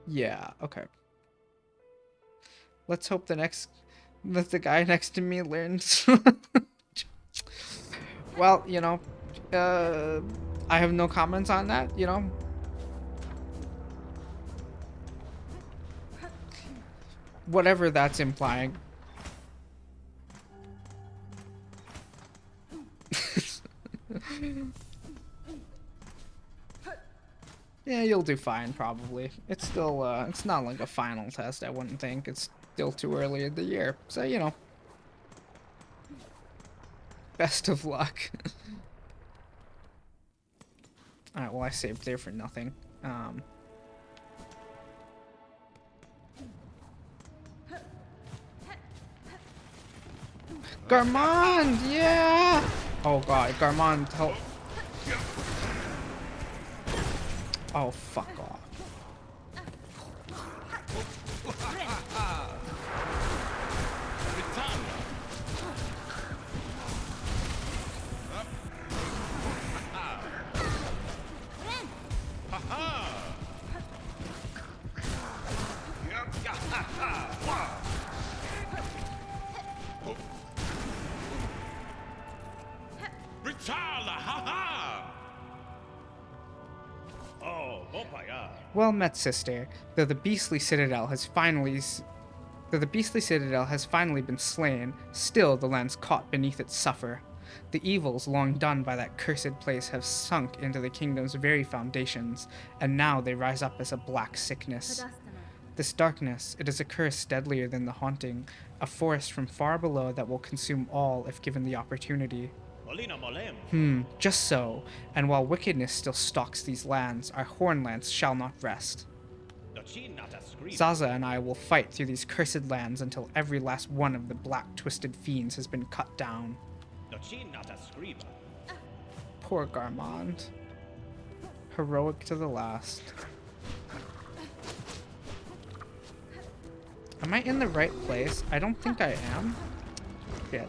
Yeah, okay. Let's hope that the guy next to me learns. Well, you know, I have no comments on that, you know. Whatever that's implying. Yeah, you'll do fine, probably. It's still, it's not like a final test, I wouldn't think. It's still too early in the year. So, you know. Best of luck. Alright, well, I saved there for nothing. Garmond, yeah! Oh god, Garmond, help. Oh, fuck off. Well met, sister. Though the beastly citadel has finally been slain, still the lands caught beneath it suffer. The evils long done by that cursed place have sunk into the kingdom's very foundations, and now they rise up as a black sickness. This darkness, it is a curse deadlier than the haunting, a forest from far below that will consume all if given the opportunity. Just so, and while wickedness still stalks these lands, our Hornlance shall not rest. Zaza and I will fight through these cursed lands until every last one of the black twisted fiends has been cut down. Poor Garmond. Heroic to the last. Am I in the right place? I don't think I am. Shit.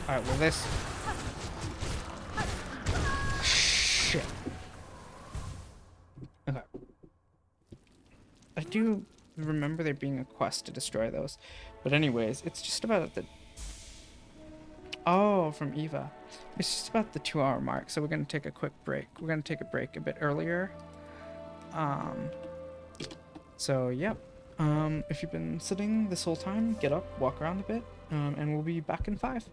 Alright, well this... Shit. Okay. I do remember there being a quest to destroy those. But anyways, it's just about the... Oh, from Eva. It's just about the 2-hour mark, so we're going to take a quick break. We're going to take a break a bit earlier. So, yep. If you've been sitting this whole time, get up, walk around a bit, and we'll be back in 5.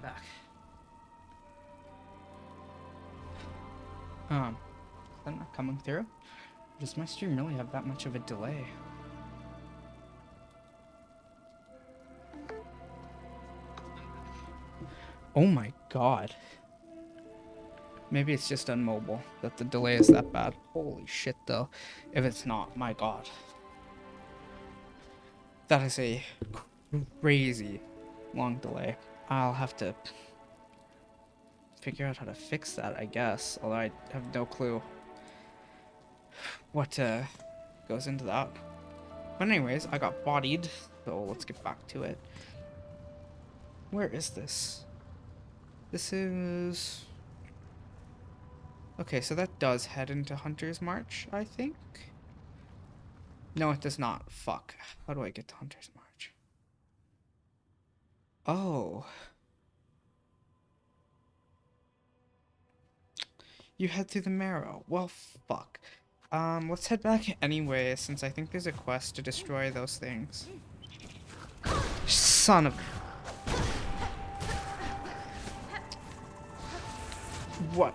back. Is that not coming through? Does my stream really have that much of a delay? Oh my god. Maybe it's just on mobile that the delay is that bad. Holy shit though. If it's not, my god. That is a crazy long delay. I'll have to figure out how to fix that, I guess. Although I have no clue what goes into that. But anyways, I got bodied, so let's get back to it. Where is this? This is... Okay, so that does head into Hunter's March, I think. No, it does not. Fuck. How do I get to Hunter's March? Oh. You head through the Marrow. Well, fuck. Let's head back anyway, since I think there's a quest to destroy those things. Son of... What?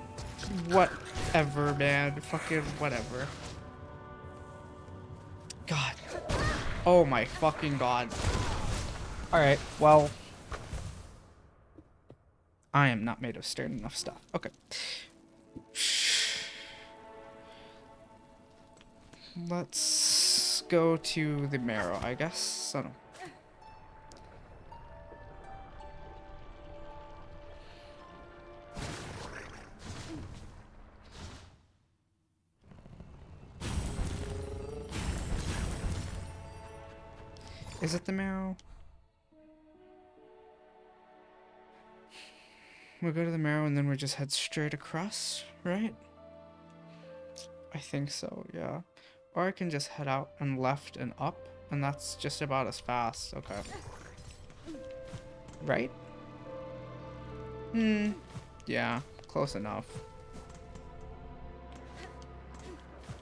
Whatever, man. Fucking whatever. God. Oh my fucking god. Alright, well... I am not made of stern enough stuff. Okay. Let's go to the Marrow, I guess. Son of... Is it the Marrow? We'll go to the Marrow and then we just head straight across, right? I think so, yeah. Or I can just head out and left and up, and that's just about as fast. Okay. Right? Yeah, close enough.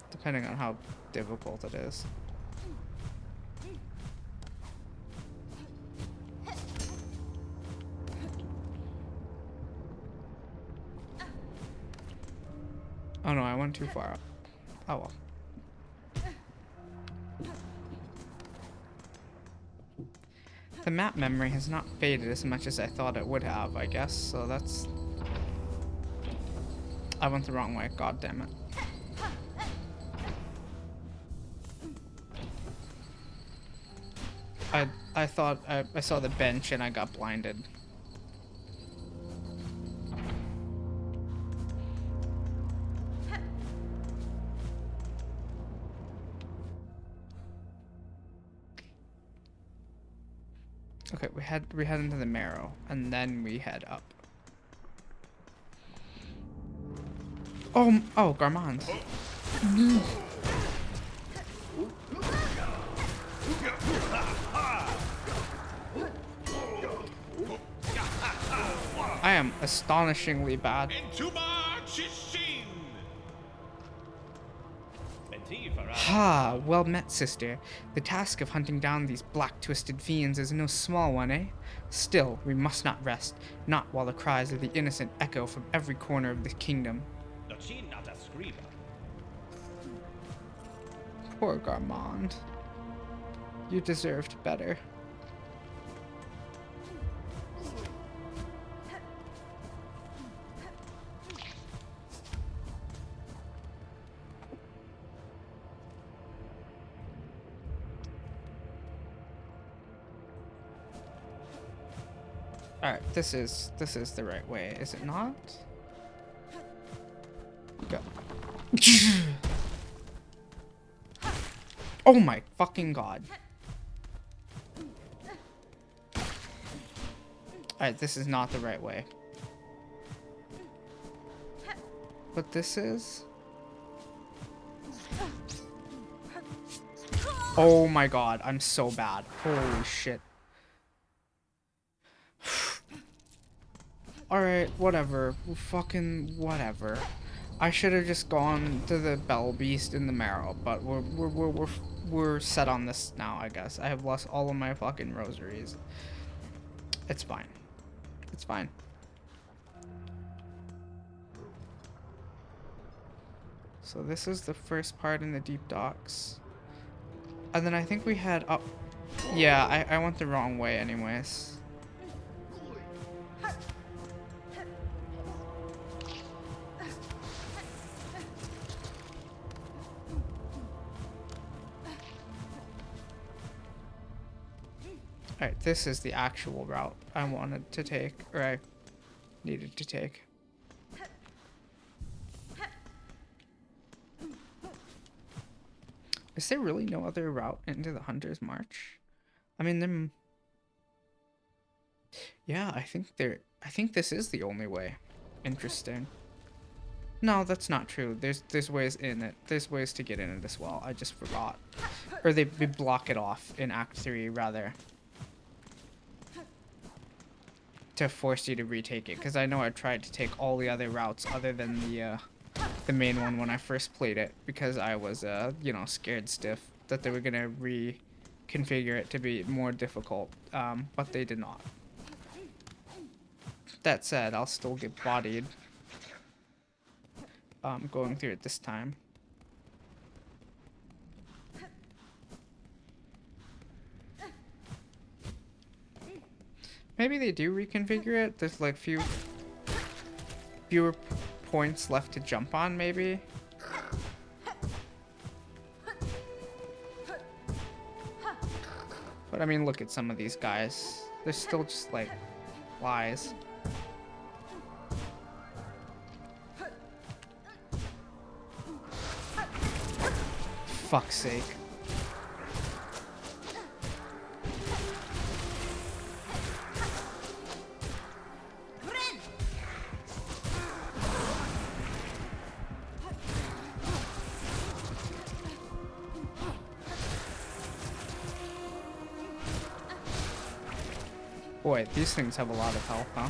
Depending on how difficult it is. Oh no, I went too far up. Oh well. The map memory has not faded as much as I thought it would have, I guess, so that's... I went the wrong way, god damn it. I thought I saw the bench and I got blinded. Okay, we head into the Marrow, and then we head up. Oh, Garmand. I am astonishingly bad. Ha, well met, sister. The task of hunting down these black twisted fiends is no small one, eh? Still, we must not rest, not while the cries of the innocent echo from every corner of the kingdom. Poor Garmand. You deserved better. Alright, this is the right way, is it not? Go. Oh my fucking god. Alright, this is not the right way. But this is? Oh my god, I'm so bad. Holy shit. Alright, whatever. Fucking whatever. I should have just gone to the Bell Beast in the Marrow, but we're set on this now, I guess. I have lost all of my fucking rosaries. It's fine. It's fine. So this is the first part in the deep docks. And then I think we had up. Yeah, I went the wrong way anyways. Alright, this is the actual route I wanted to take, or I needed to take. Is there really no other route into the Hunter's March? I mean, them. Yeah, I think this is the only way. Interesting. No, that's not true. There's ways in it. There's ways to get in it as well. I just forgot. Or they block it off in Act 3 rather. To force you to retake it, because I know I tried to take all the other routes other than the main one when I first played it, because I was you know, scared stiff that they were gonna reconfigure it to be more difficult, but they did not. That said, I'll still get bodied going through it this time. Maybe they do reconfigure it. There's like fewer points left to jump on, maybe. But I mean, look at some of these guys. They're still just like lies. Fuck's sake. Boy, these things have a lot of health, huh?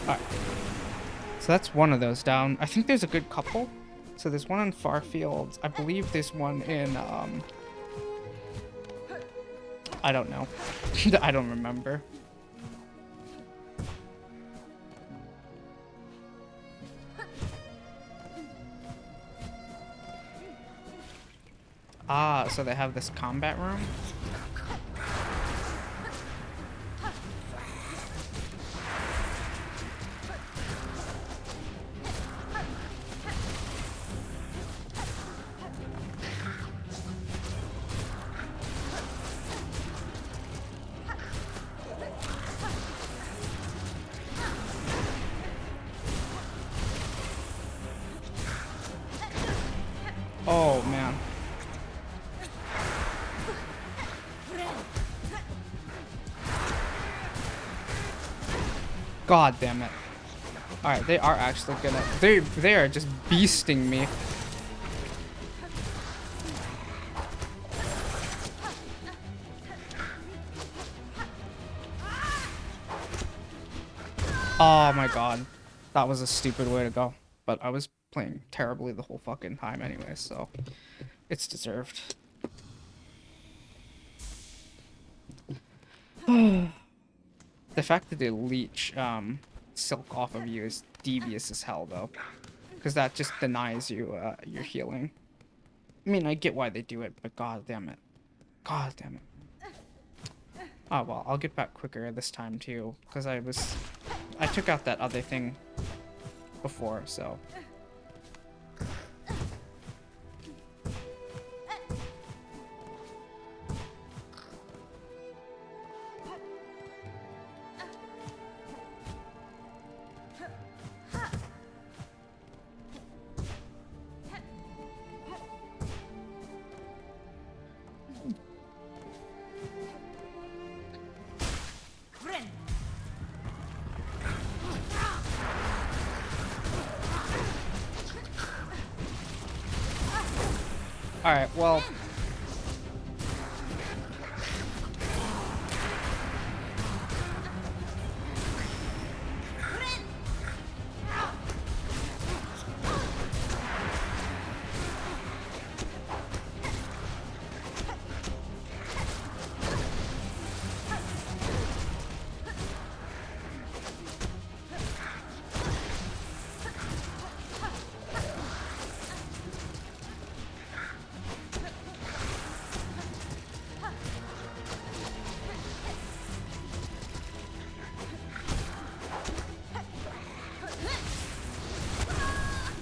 Alright. So that's one of those down. I think there's a good couple. So there's one in Far Fields. I believe there's one in, I don't know. I don't remember. Ah, so they have this combat room? Oh, man. God damn it. Alright, they are actually gonna... They are just beasting me. Oh my god. That was a stupid way to go. But I was playing terribly the whole fucking time anyway, so... It's deserved. The fact that they leech silk off of you is devious as hell, though. Because that just denies you your healing. I mean, I get why they do it, but god damn it. God damn it. Oh, well, I'll get back quicker this time, too. Because I took out that other thing before, so... Alright, well...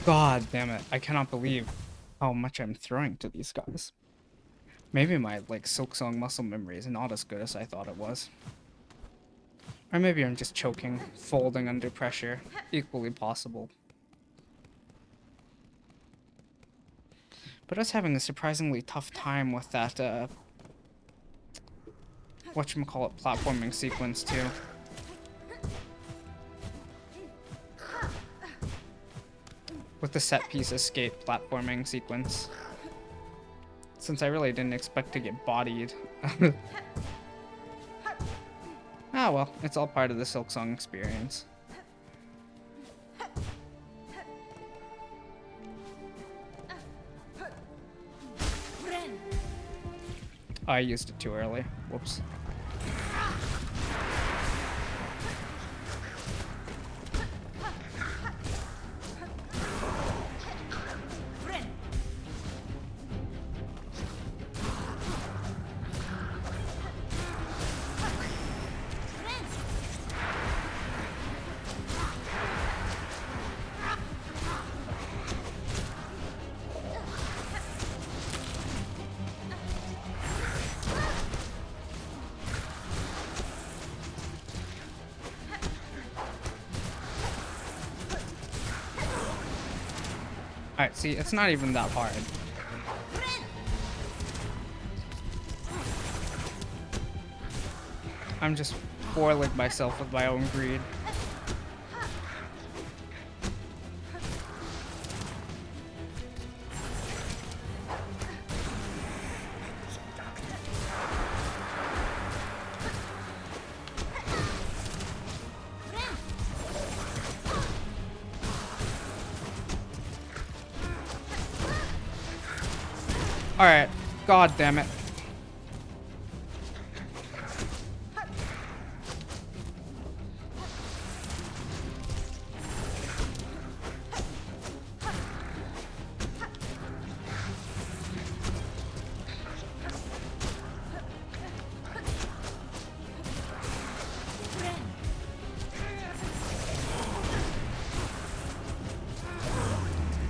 God damn it. I cannot believe how much I'm throwing to these guys. Maybe my, like, Silksong muscle memory is not as good as I thought it was. Or maybe I'm just choking, folding under pressure. Equally possible. But I was having a surprisingly tough time with that, whatchamacallit, platforming sequence, too. With the set-piece escape platforming sequence. Since I really didn't expect to get bodied. Ah well, it's all part of the Silksong experience. I used it too early. Whoops. Alright, see, it's not even that hard. I'm just foiling myself with my own greed. Alright, god damn it.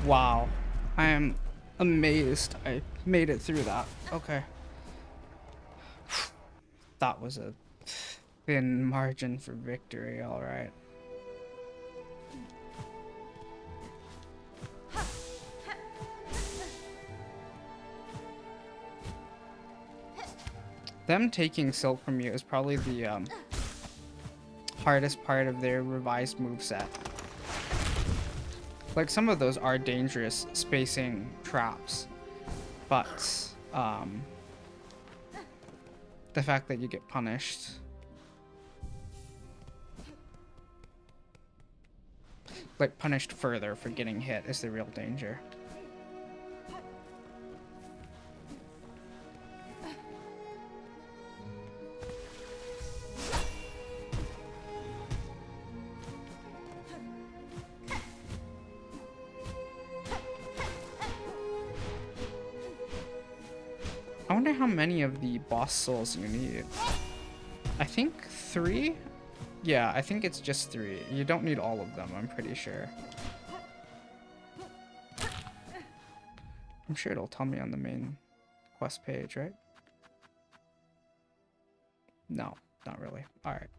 Wow. I am amazed I made it through that. Okay. That was a thin margin for victory, alright. Them taking Silk from you is probably the hardest part of their revised moveset. Like, some of those are dangerous spacing traps, but the fact that you get punished, like punished further for getting hit, is the real danger. I wonder how many of the boss souls you need. I think 3? Yeah, I think it's just 3. You don't need all of them, I'm pretty sure. I'm sure it'll tell me on the main quest page, right? No, not really. Alright.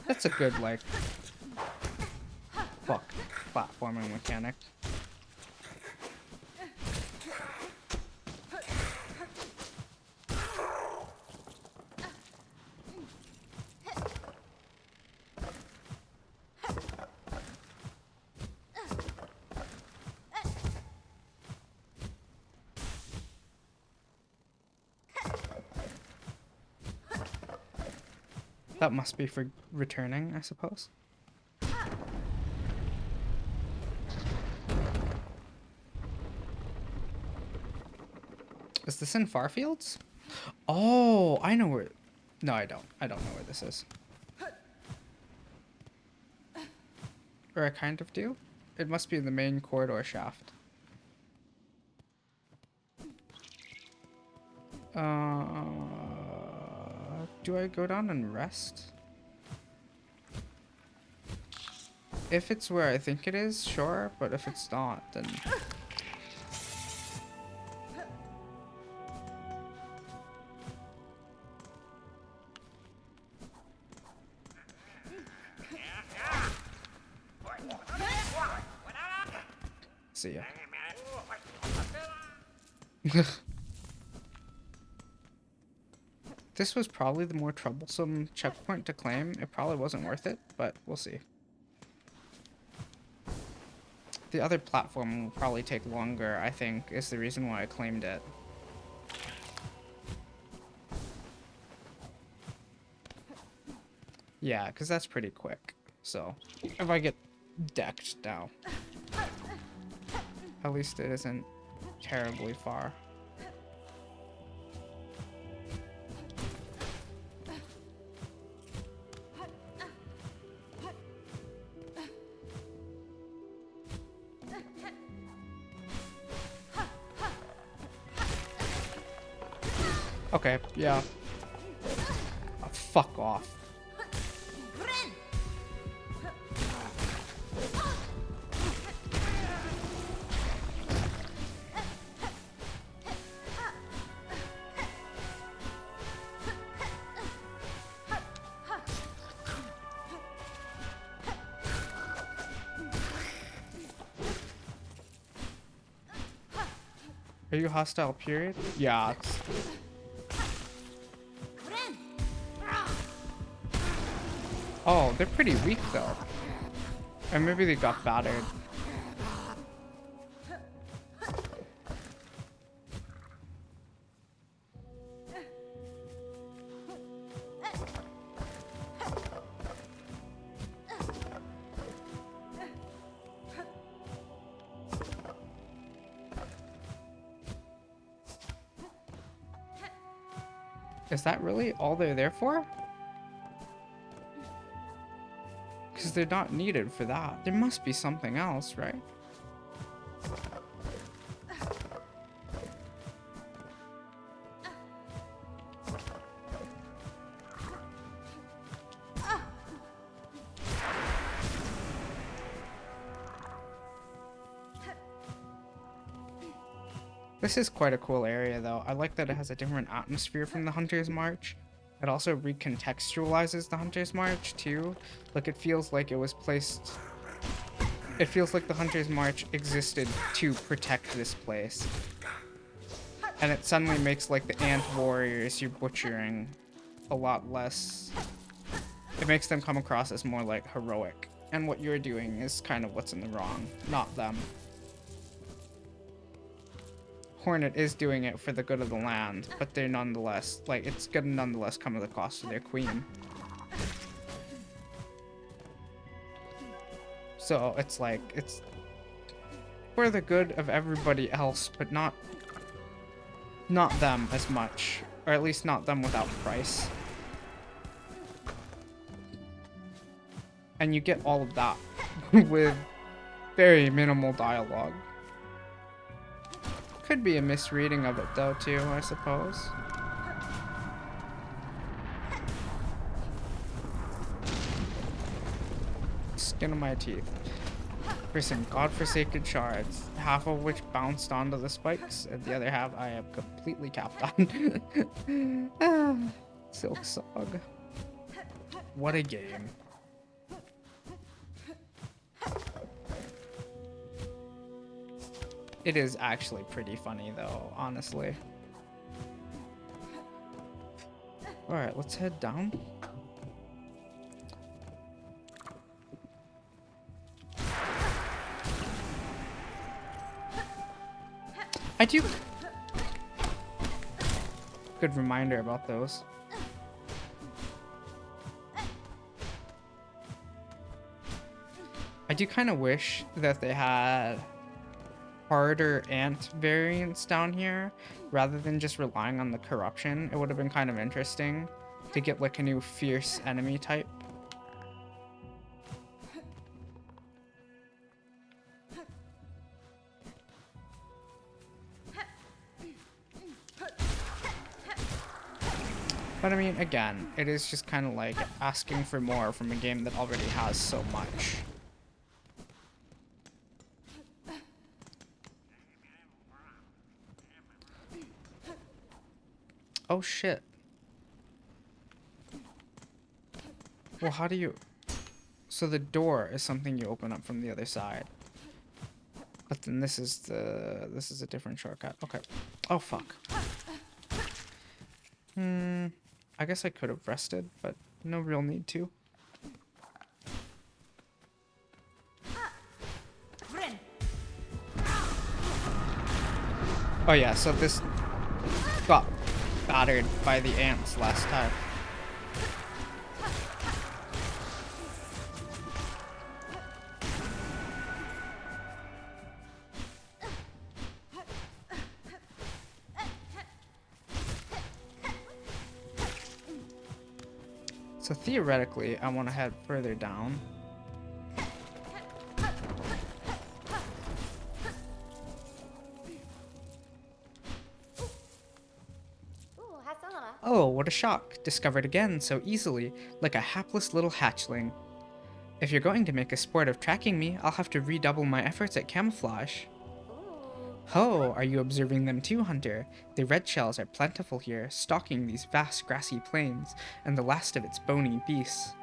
That's a good, like, platforming mechanic. That must be for returning, I suppose. Is this in Farfields? Oh, I know where... No, I don't. I don't know where this is. Or I kind of do. It must be the main corridor shaft. Do I go down and rest? If it's where I think it is, sure, but if it's not, then... See ya. This was probably the more troublesome checkpoint to claim. It probably wasn't worth it, but we'll see. The other platform will probably take longer, I think, is the reason why I claimed it. Yeah, because that's pretty quick. So, if I get decked now, at least it isn't terribly far. Okay, yeah. Oh, fuck off. Are you hostile, period? Yeah. Oh, they're pretty weak, though. Or maybe they got battered. Is that really all they're there for? Because they're not needed for that. There must be something else, right? This is quite a cool area, though. I like that it has a different atmosphere from the Hunter's March. It also recontextualizes the Hunter's March, too. Like, it feels like it was placed... It feels like the Hunter's March existed to protect this place. And it suddenly makes, like, the ant warriors you're butchering a lot less... It makes them come across as more, like, heroic. And what you're doing is kind of what's in the wrong, not them. Hornet is doing it for the good of the land, but they're nonetheless, like, it's gonna nonetheless come at the cost of their queen. So it's like, it's for the good of everybody else, but not them as much, or at least not them without price. And you get all of that with very minimal dialogue. Could be a misreading of it though too, I suppose. Skin of my teeth. For some godforsaken shards, half of which bounced onto the spikes, and the other half I am completely capped on. Silksong. What a game. It is actually pretty funny though, honestly. Alright, let's head down. I do... Good reminder about those. I do kind of wish that they had harder ant variants down here rather than just relying on the corruption. It would have been kind of interesting to get like a new fierce enemy type. But I mean, again, it is just kind of like asking for more from a game that already has so much. Oh shit. Well, how do you... So the door is something you open up from the other side. But then this is a different shortcut. Okay. Oh fuck. I guess I could have rested, but no real need to. Oh yeah, so this got battered by the ants last time. So theoretically, I want to head further down. Oh, what a shock. Discovered again so easily, like a hapless little hatchling. If you're going to make a sport of tracking me, I'll have to redouble my efforts at camouflage. Oh, are you observing them too, Hunter? The red shells are plentiful here, stalking these vast grassy plains, and the last of its bony beasts.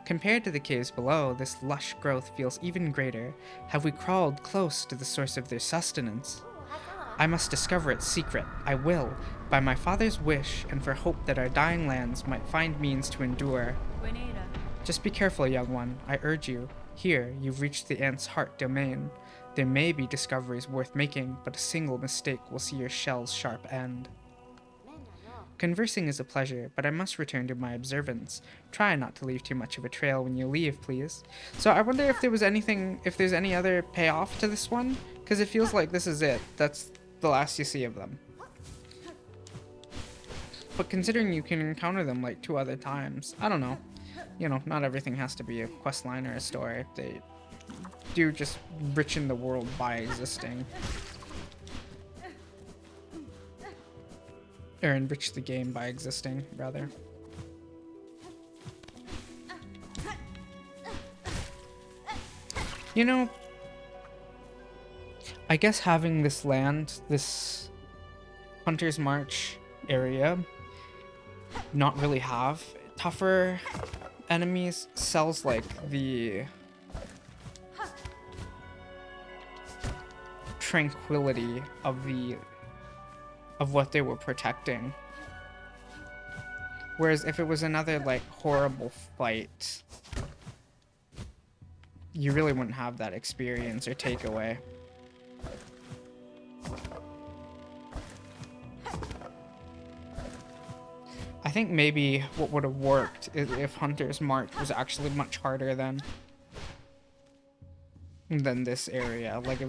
Compared to the caves below, this lush growth feels even greater. Have we crawled close to the source of their sustenance? I must discover its secret. I will, by my father's wish, and for hope that our dying lands might find means to endure. Just be careful, young one, I urge you. Here, you've reached the ant's heart domain. There may be discoveries worth making, but a single mistake will see your shell's sharp end. Conversing is a pleasure, but I must return to my observance. Try not to leave too much of a trail when you leave, please. So I wonder if there was anything, if there's any other payoff to this one, because it feels like this is it. That's the last you see of them. But considering you can encounter them like 2 other times, I don't know. You know, not everything has to be a quest line or a story. They do just enrichen the world by existing. Or enrich the game by existing, rather. You know, I guess having this land, this Hunter's March area, not really have tougher enemies sells like the tranquility of what they were protecting. Whereas if it was another like horrible fight, you really wouldn't have that experience or takeaway. I think maybe what would have worked is if Hunter's March was actually much harder than this area. Like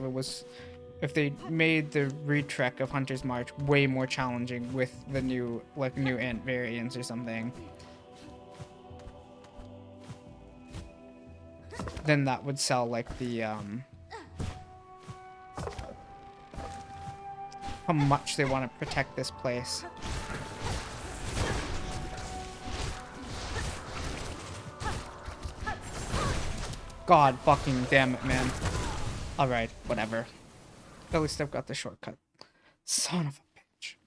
if they made the retrek of Hunter's March way more challenging with the new ant variants or something, then that would sell like the how much they want to protect this place. God fucking damn it, man. Alright, whatever. At least I've got the shortcut. Son of a bitch.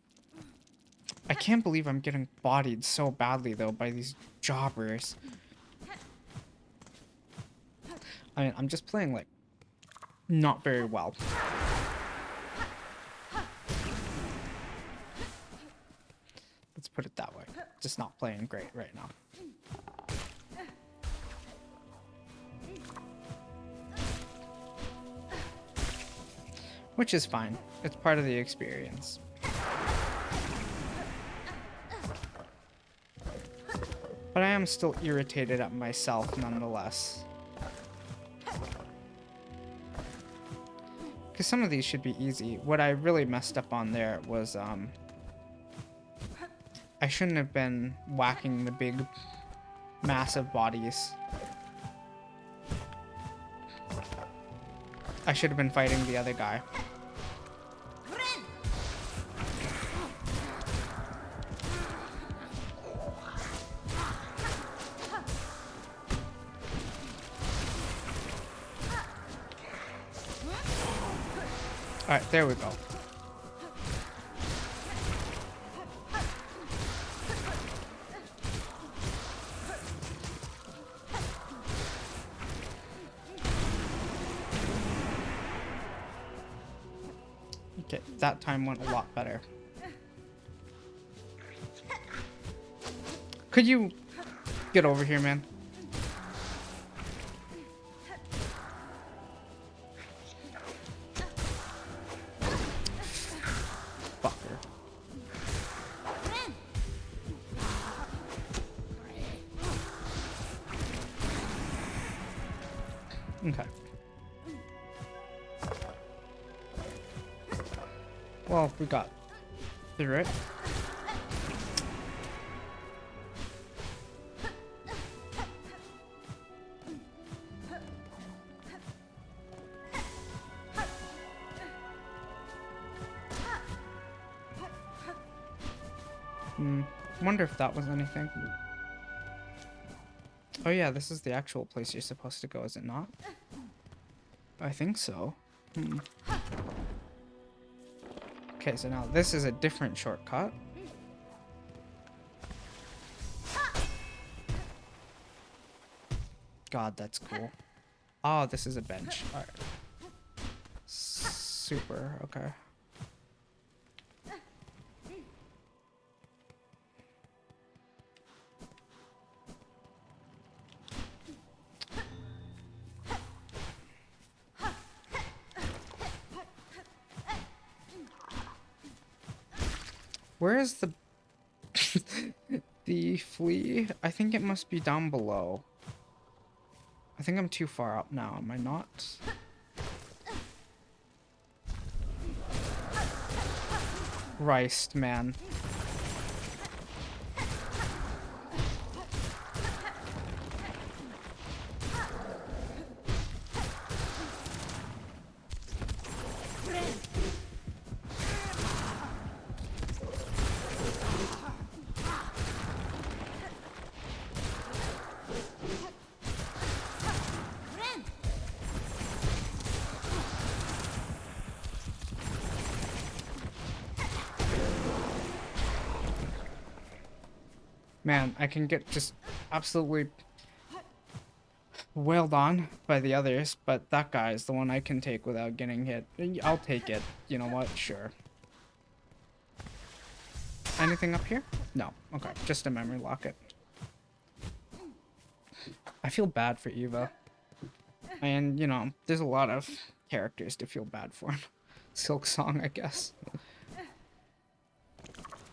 I can't believe I'm getting bodied so badly, though, by these jobbers. I mean, I'm just playing, like, not very well. Let's put it that way. Just not playing great right now. Which is fine. It's part of the experience. But I am still irritated at myself nonetheless. Because some of these should be easy. What I really messed up on there was, I shouldn't have been whacking the big, massive bodies. I should have been fighting the other guy. Alright, there we go. Okay, that time went a lot better. Could you get over here, man? Fucker. Okay. Well, we got through it. Wonder if that was anything. Oh yeah, this is the actual place you're supposed to go, is it not? I think so. Okay, so now this is a different shortcut. God, that's cool. Oh, this is a bench. Alright. Super, okay. Where is the the flea? I think it must be down below. I think I'm too far up now, am I not? Christ, man. Man, I can get just absolutely wailed on by the others, but that guy is the one I can take without getting hit. I'll take it. You know what? Sure. Anything up here? No. Okay, just a memory locket. I feel bad for Eva. And, you know, there's a lot of characters to feel bad for. Silksong, I guess.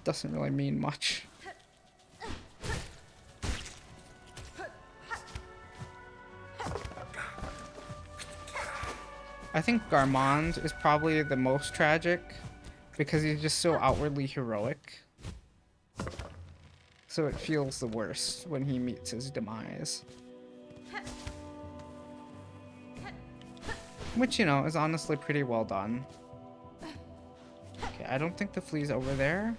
Doesn't really mean much. I think Garmond is probably the most tragic because he's just so outwardly heroic. So it feels the worst when he meets his demise. Which, you know, is honestly pretty well done. Okay, I don't think the flea's over there.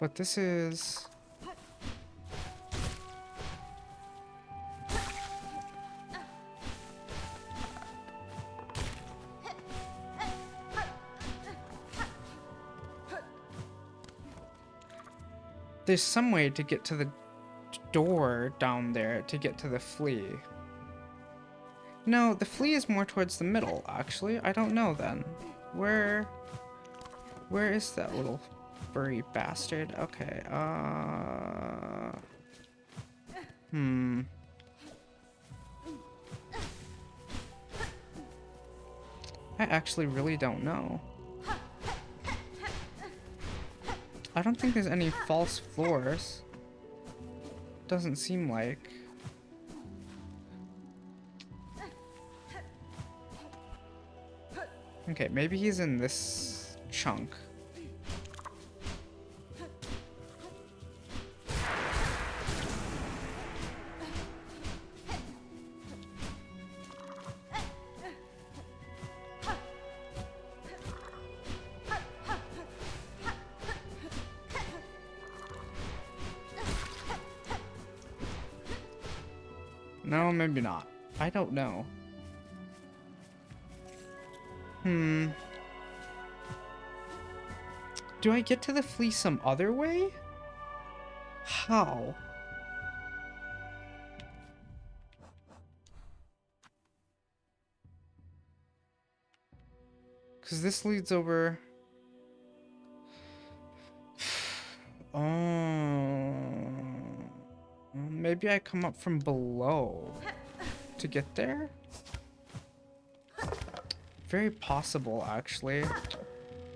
But this is... There's some way to get to the door down there to get to the flea. No, the flea is more towards the middle, actually. I don't know then. Where is that little furry bastard? Okay, I actually really don't know. I don't think there's any false floors. Doesn't seem like. Okay, maybe he's in this chunk. No, maybe not. I don't know. Do I get to the flea some other way? How? Because this leads over... Oh... Maybe I come up from below to get there? Very possible, actually.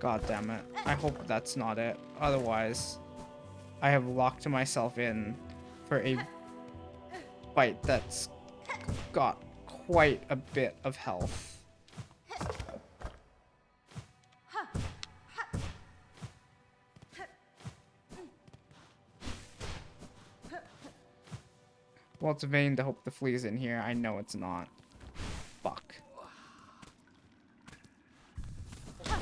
God damn it. I hope that's not it. Otherwise, I have locked myself in for a fight that's got quite a bit of health. Well, it's vain to hope the flea's in here. I know it's not. Fuck. Is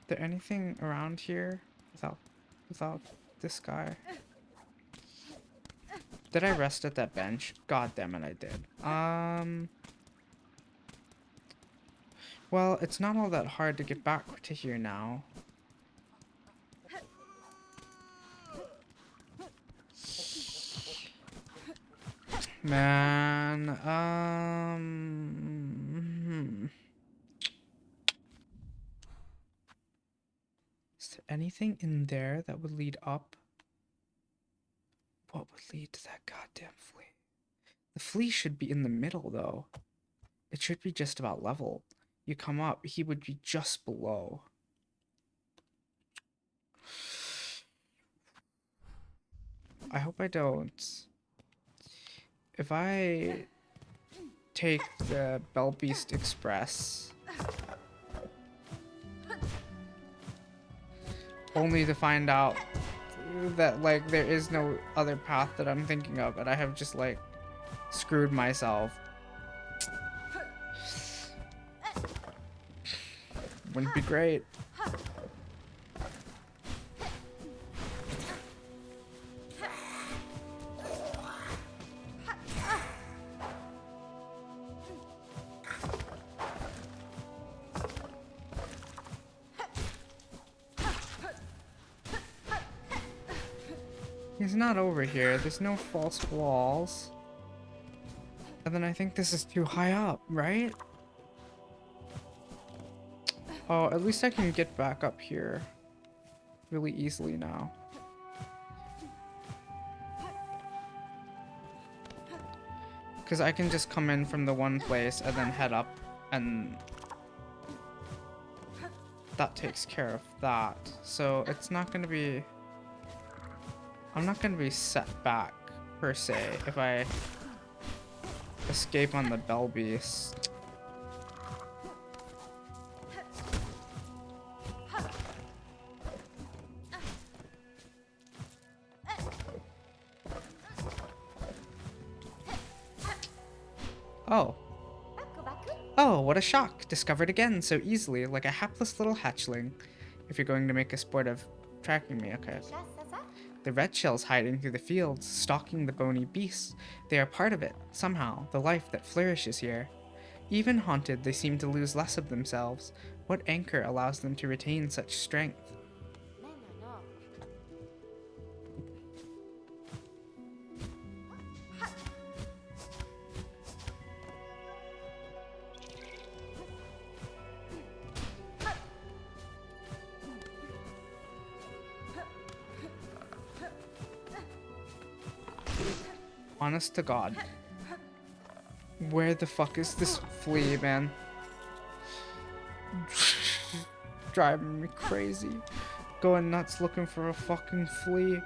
there anything around here without this guy? Did I rest at that bench? God damn it, I did. Well, it's not all that hard to get back to here now. Man, Is there anything in there that would lead up? What would lead to that goddamn flea? The flea should be in the middle, though. It should be just about level. You come up, he would be just below. I hope I don't. If I take the Bell Beast Express, only to find out that, like, there is no other path that I'm thinking of, and I have just, like, screwed myself. Wouldn't be great. He's not over here. There's no false walls. And then I think this is too high up, right? Oh, at least I can get back up here really easily now. Because I can just come in from the one place and then head up, and that takes care of that. So it's not going to be... I'm not going to be set back, per se, if I escape on the Bell Beast. Oh. Oh, what a shock. Discovered again so easily, like a hapless little hatchling. If you're going to make a sport of tracking me, okay. The red shells hiding through the fields, stalking the bony beasts. They are part of it, somehow, the life that flourishes here. Even haunted, they seem to lose less of themselves. What anchor allows them to retain such strength? Honest to God. Where the fuck is this flea, man? Driving me crazy. Going nuts looking for a fucking flea.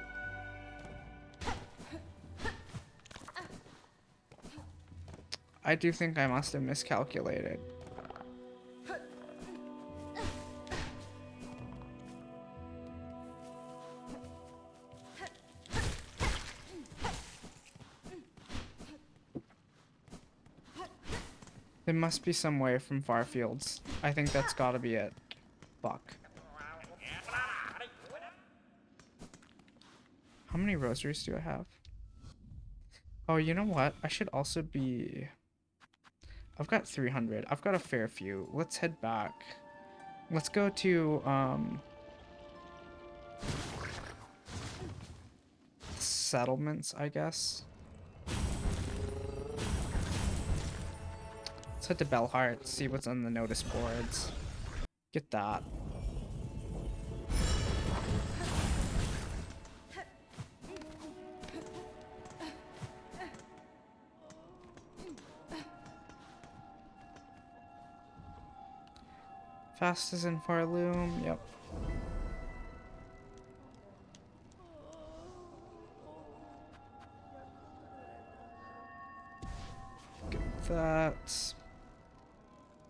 I do think I must have miscalculated. There must be some way from Farfields. I think that's gotta be it. Fuck. How many rosaries do I have? Oh, you know what? I should also be... I've got 300. I've got a fair few. Let's head back. Let's go to, settlements, I guess. Let's head to Bellheart, see what's on the notice boards. Get that. Fastest in Farloom, yep. Get that.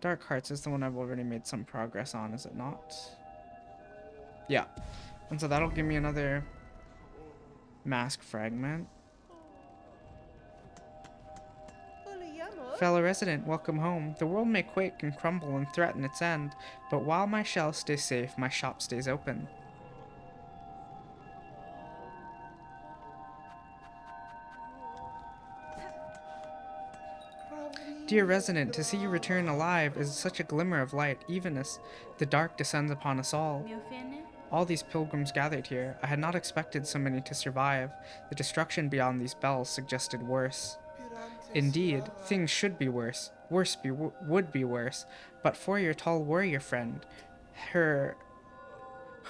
Dark Hearts is the one I've already made some progress on, is it not? Yeah. And so that'll give me another mask fragment. Fellow resident, welcome home. The world may quake and crumble and threaten its end, but while my shell stays safe, my shop stays open. Dear resident, to see you return alive is such a glimmer of light, even as the dark descends upon us all. All these pilgrims gathered here. I had not expected so many to survive. The destruction beyond these bells suggested worse. Indeed, things should be worse. Would be worse. But for your tall warrior friend, her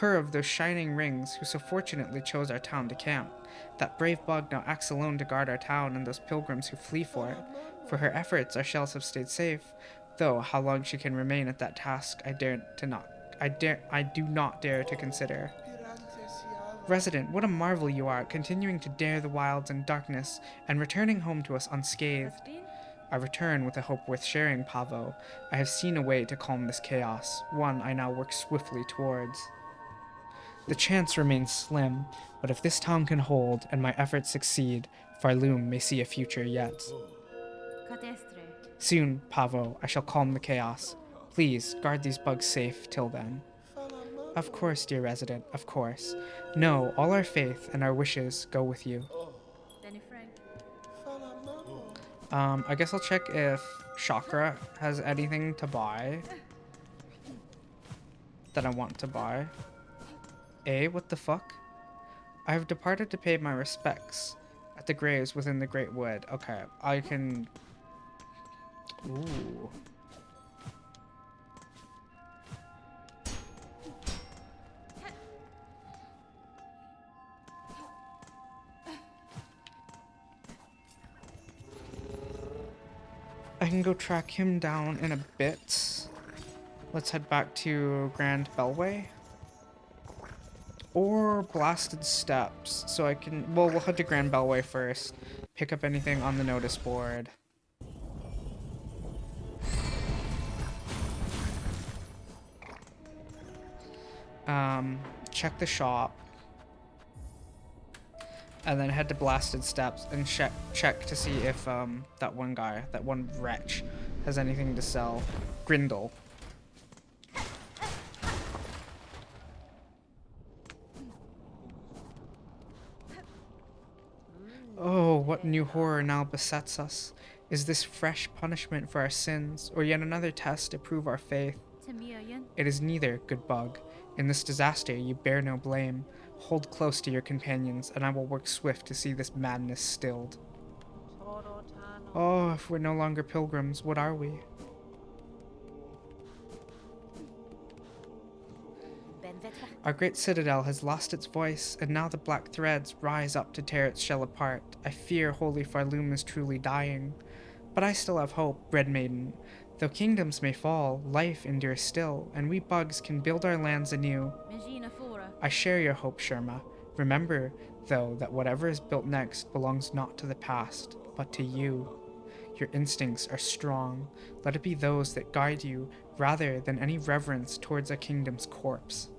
of those shining rings, who so fortunately chose our town to camp. That brave bug now acts alone to guard our town and those pilgrims who flee for it. For her efforts, our shells have stayed safe. Though how long she can remain at that task, I do not dare to consider. Resident, what a marvel you are, continuing to dare the wilds and darkness, and returning home to us unscathed. I return with a hope worth sharing, Pavo. I have seen a way to calm this chaos, one I now work swiftly towards. The chance remains slim, but if this town can hold and my efforts succeed, Farloom may see a future yet. Soon, Pavo, I shall calm the chaos. Please, guard these bugs safe till then. Of course, dear resident, of course. No, all our faith and our wishes go with you. I guess I'll check if Chakra has anything to buy that I want to buy. What the fuck? I have departed to pay my respects at the graves within the Great Wood. Okay, I can... Ooh. I can go track him down in a bit. Let's head back to Grand Bellway. Or Blasted Steps. So I can... Well, we'll head to Grand Bellway first. Pick up anything on the notice board. Check the shop. And then head to Blasted Steps and check to see if that one wretch, has anything to sell. Grindle. Oh, what new horror now besets us? Is this fresh punishment for our sins, or yet another test to prove our faith? It is neither, good bug. In this disaster you bear no blame. Hold close to your companions, and I will work swift to see this madness stilled. Oh, if we're no longer pilgrims, what are we? Our great citadel has lost its voice, and now the black threads rise up to tear its shell apart. I fear holy Farloom is truly dying. But I still have hope, Red Maiden. Though kingdoms may fall, life endures still, and we bugs can build our lands anew. I share your hope, Sherma. Remember, though, that whatever is built next belongs not to the past, but to you. Your instincts are strong. Let it be those that guide you, rather than any reverence towards a kingdom's corpse.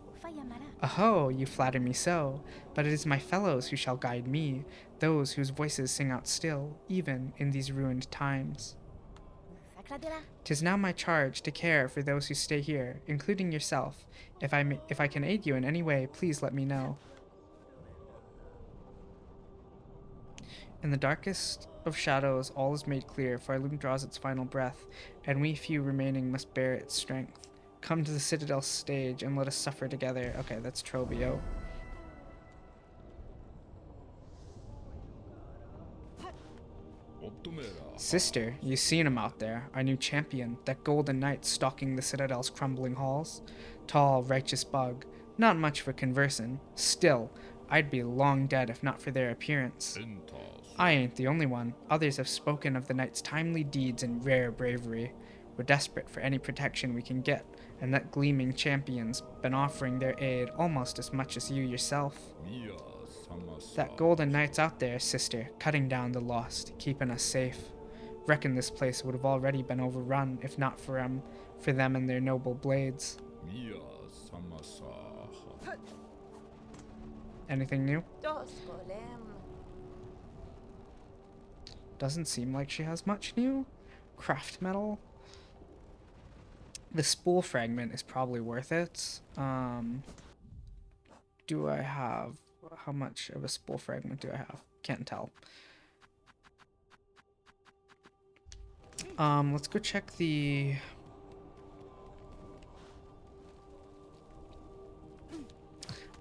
Aho, you flatter me so, but it is my fellows who shall guide me, those whose voices sing out still, even in these ruined times. 'Tis now my charge to care for those who stay here, including yourself. If I can aid you in any way, please let me know. In the darkest of shadows, all is made clear, for Illume draws its final breath, and we few remaining must bear its strength. Come to the Citadel stage, and let us suffer together. Okay, that's Trovio. Sister, you seen him out there, our new champion, that golden knight stalking the Citadel's crumbling halls? Tall, righteous bug, not much for conversing. Still, I'd be long dead if not for their appearance. I ain't the only one. Others have spoken of the knight's timely deeds and rare bravery. We're desperate for any protection we can get, and that gleaming champion's been offering their aid almost as much as you yourself. That golden knight's out there, sister, cutting down the lost, keeping us safe. Reckon this place would have already been overrun if not for them and their noble blades. Anything new? Doesn't seem like she has much new. Craft metal. The spool fragment is probably worth it. Do I have... How much of a spool fragment do I have? Can't tell. Let's go check the...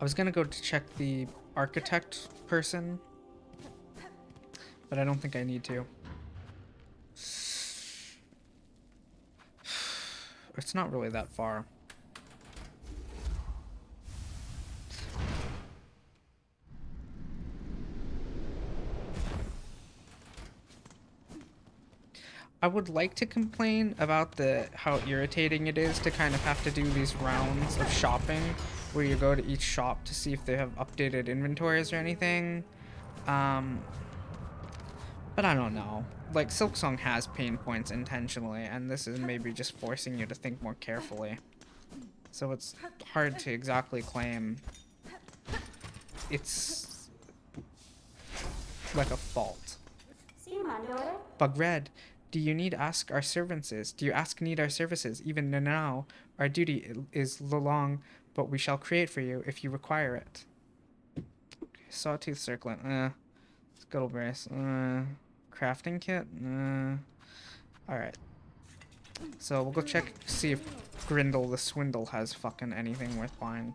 I was gonna go to check the architect person, but I don't think I need to. It's not really that far. I would like to complain about how irritating it is to kind of have to do these rounds of shopping where you go to each shop to see if they have updated inventories or anything. But I don't know. Like, Silksong has pain points intentionally, and this is maybe just forcing you to think more carefully. So it's hard to exactly claim it's like a fault. Bug Red, do you need ask our services? Do you need our services? Even now, our duty is long, but we shall create for you if you require it. Sawtooth circlet, Scuttle brace, crafting kit, alright. So we'll go check, see if Grindle the Swindle has fucking anything worth buying.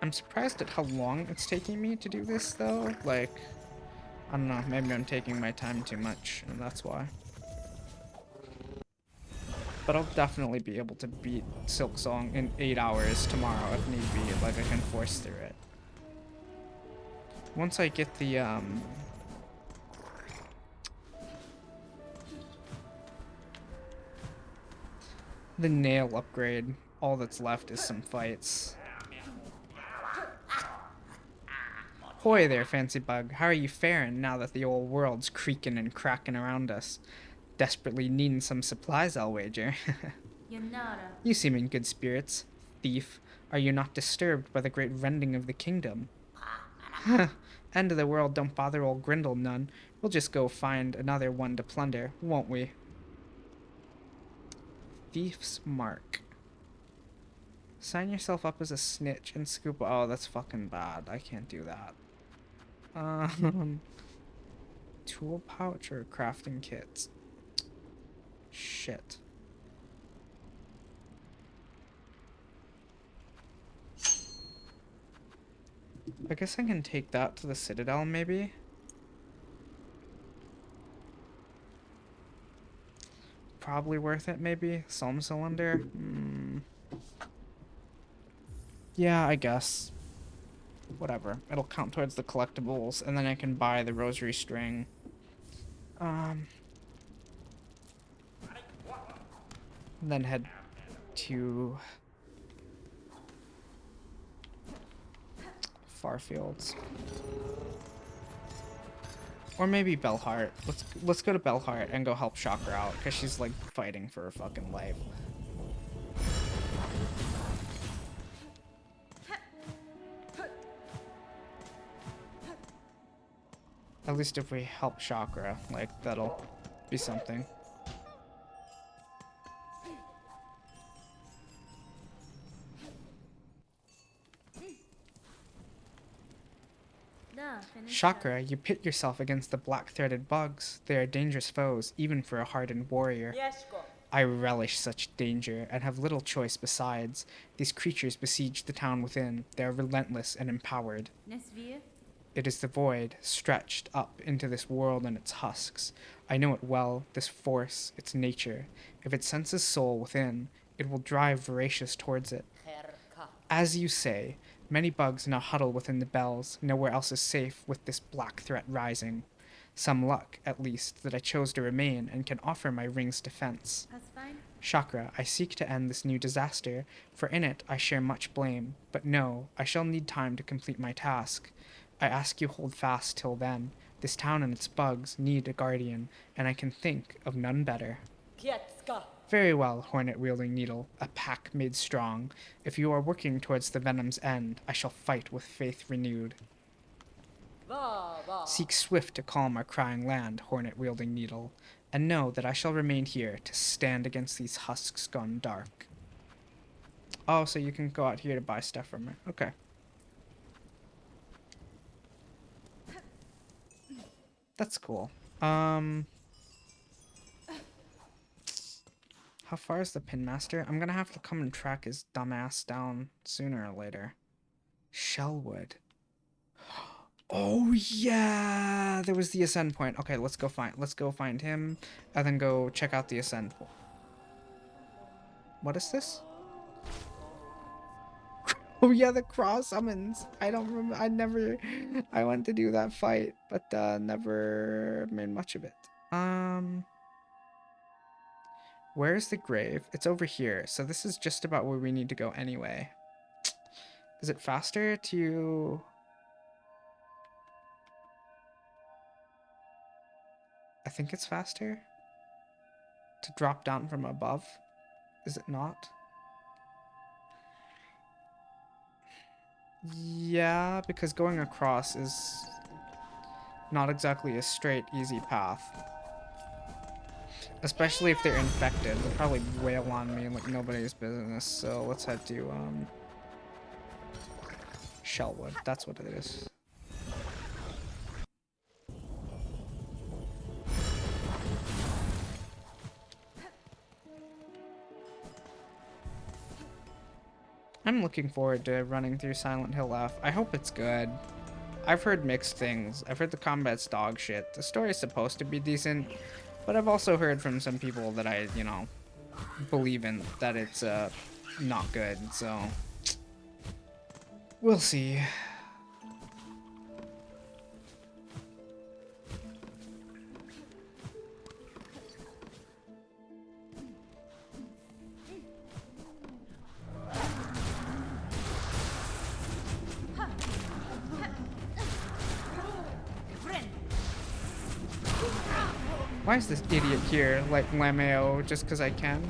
I'm surprised at how long it's taking me to do this, though. Like, I don't know, maybe I'm taking my time too much, and that's why. But I'll definitely be able to beat Silksong in 8 hours tomorrow if need be, like I can force through it. Once I get the, nail upgrade, all that's left is some fights. Hoy there, Fancy Bug. How are you faring now that the old world's creaking and cracking around us? Desperately needing some supplies, I'll wager. You seem in good spirits. Thief, are you not disturbed by the great rending of the kingdom? End of the world don't bother old Grindle none. We'll just go find another one to plunder, won't we? Thief's Mark. Sign yourself up as a snitch and scoop... Oh, that's fucking bad. I can't do that. Tool pouch or crafting kit? Shit. I guess I can take that to the Citadel, maybe? Probably worth it, maybe? Psalm cylinder? Yeah, I guess. Whatever. It'll count towards the collectibles, and then I can buy the rosary string. Then head to Farfields. Or maybe Bellheart. Let's go to Bellheart and go help Chakra out, because she's like fighting for her fucking life. At least if we help Chakra, like, that'll be something. Chakra, you pit yourself against the black-threaded bugs. They are dangerous foes, even for a hardened warrior. I relish such danger, and have little choice besides. These creatures besiege the town within. They are relentless and empowered. It is the void, stretched up into this world and its husks. I know it well, this force, its nature. If it senses soul within, it will drive voracious towards it. As you say, many bugs now huddle within the bells. Nowhere else is safe with this black threat rising. Some luck, at least, that I chose to remain and can offer my ring's defense. Chakra, I seek to end this new disaster, for in it I share much blame. But no, I shall need time to complete my task. I ask you hold fast till then. This town and its bugs need a guardian, and I can think of none better. Very well, hornet-wielding needle, a pack made strong. If you are working towards the venom's end, I shall fight with faith renewed. Seek swift to calm our crying land, hornet-wielding needle, and know that I shall remain here to stand against these husks gone dark. Oh, so you can go out here to buy stuff from her. Okay. That's cool. How far is the Pinmaster? I'm gonna have to come and track his dumbass down sooner or later. Shellwood. Oh yeah, there was the ascend point. Okay, let's go find him, and then go check out the ascend point. What is this? Oh yeah, the cross summons. I don't remember. I went to do that fight, but never made much of it. Where's the grave? It's over here. So this is just about where we need to go anyway. Is it faster to... I think it's faster to drop down from above. Is it not? Yeah, because going across is not exactly a straight, easy path. Especially if they're infected. They'll probably wail on me like nobody's business. So let's head to, Shellwood. That's what it is. I'm looking forward to running through Silent Hill F. I hope it's good. I've heard mixed things. I've heard the combat's dog shit. The story's supposed to be decent, but I've also heard from some people that I, you know, believe in that it's not good, so we'll see. Why is this idiot here, like Lameo, just because I can?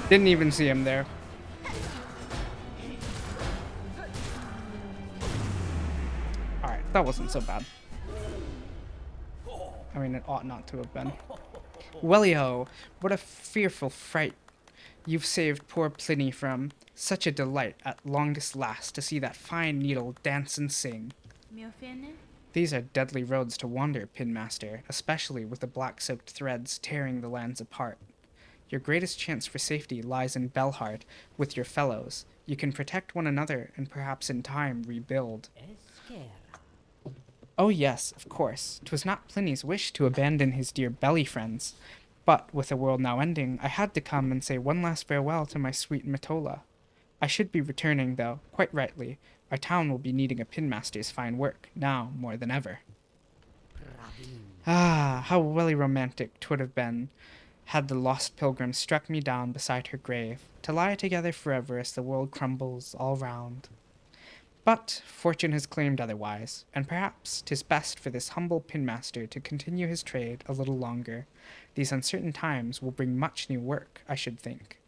Didn't even see him there. Alright, that wasn't so bad. I mean, it ought not to have been. Welly-ho, what a fearful fright you've saved poor Pliny from. Such a delight at longest last to see that fine needle dance and sing. These are deadly roads to wander, Pinmaster, especially with the black-soaked threads tearing the lands apart. Your greatest chance for safety lies in Belhart with your fellows. You can protect one another and perhaps in time rebuild. Oh yes, of course. 'Twas not Pliny's wish to abandon his dear belly friends. But, with the world now ending, I had to come and say one last farewell to my sweet Matola. I should be returning, though, quite rightly. Our town will be needing a pinmaster's fine work, now more than ever. Ah, how welly romantic 'twould have been had the lost pilgrim struck me down beside her grave, to lie together forever as the world crumbles all round. But fortune has claimed otherwise, and perhaps 'tis best for this humble pinmaster to continue his trade a little longer. These uncertain times will bring much new work, I should think.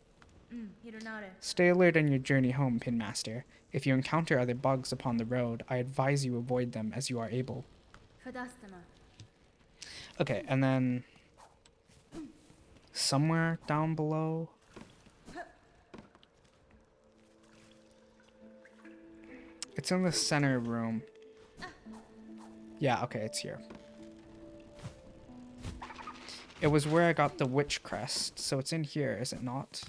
Stay alert on your journey home, pinmaster. If you encounter other bugs upon the road, I advise you avoid them as you are able. Okay, and then somewhere down below. It's in the center room. Yeah, okay, it's here. It was where I got the witch crest, so it's in here, is it not?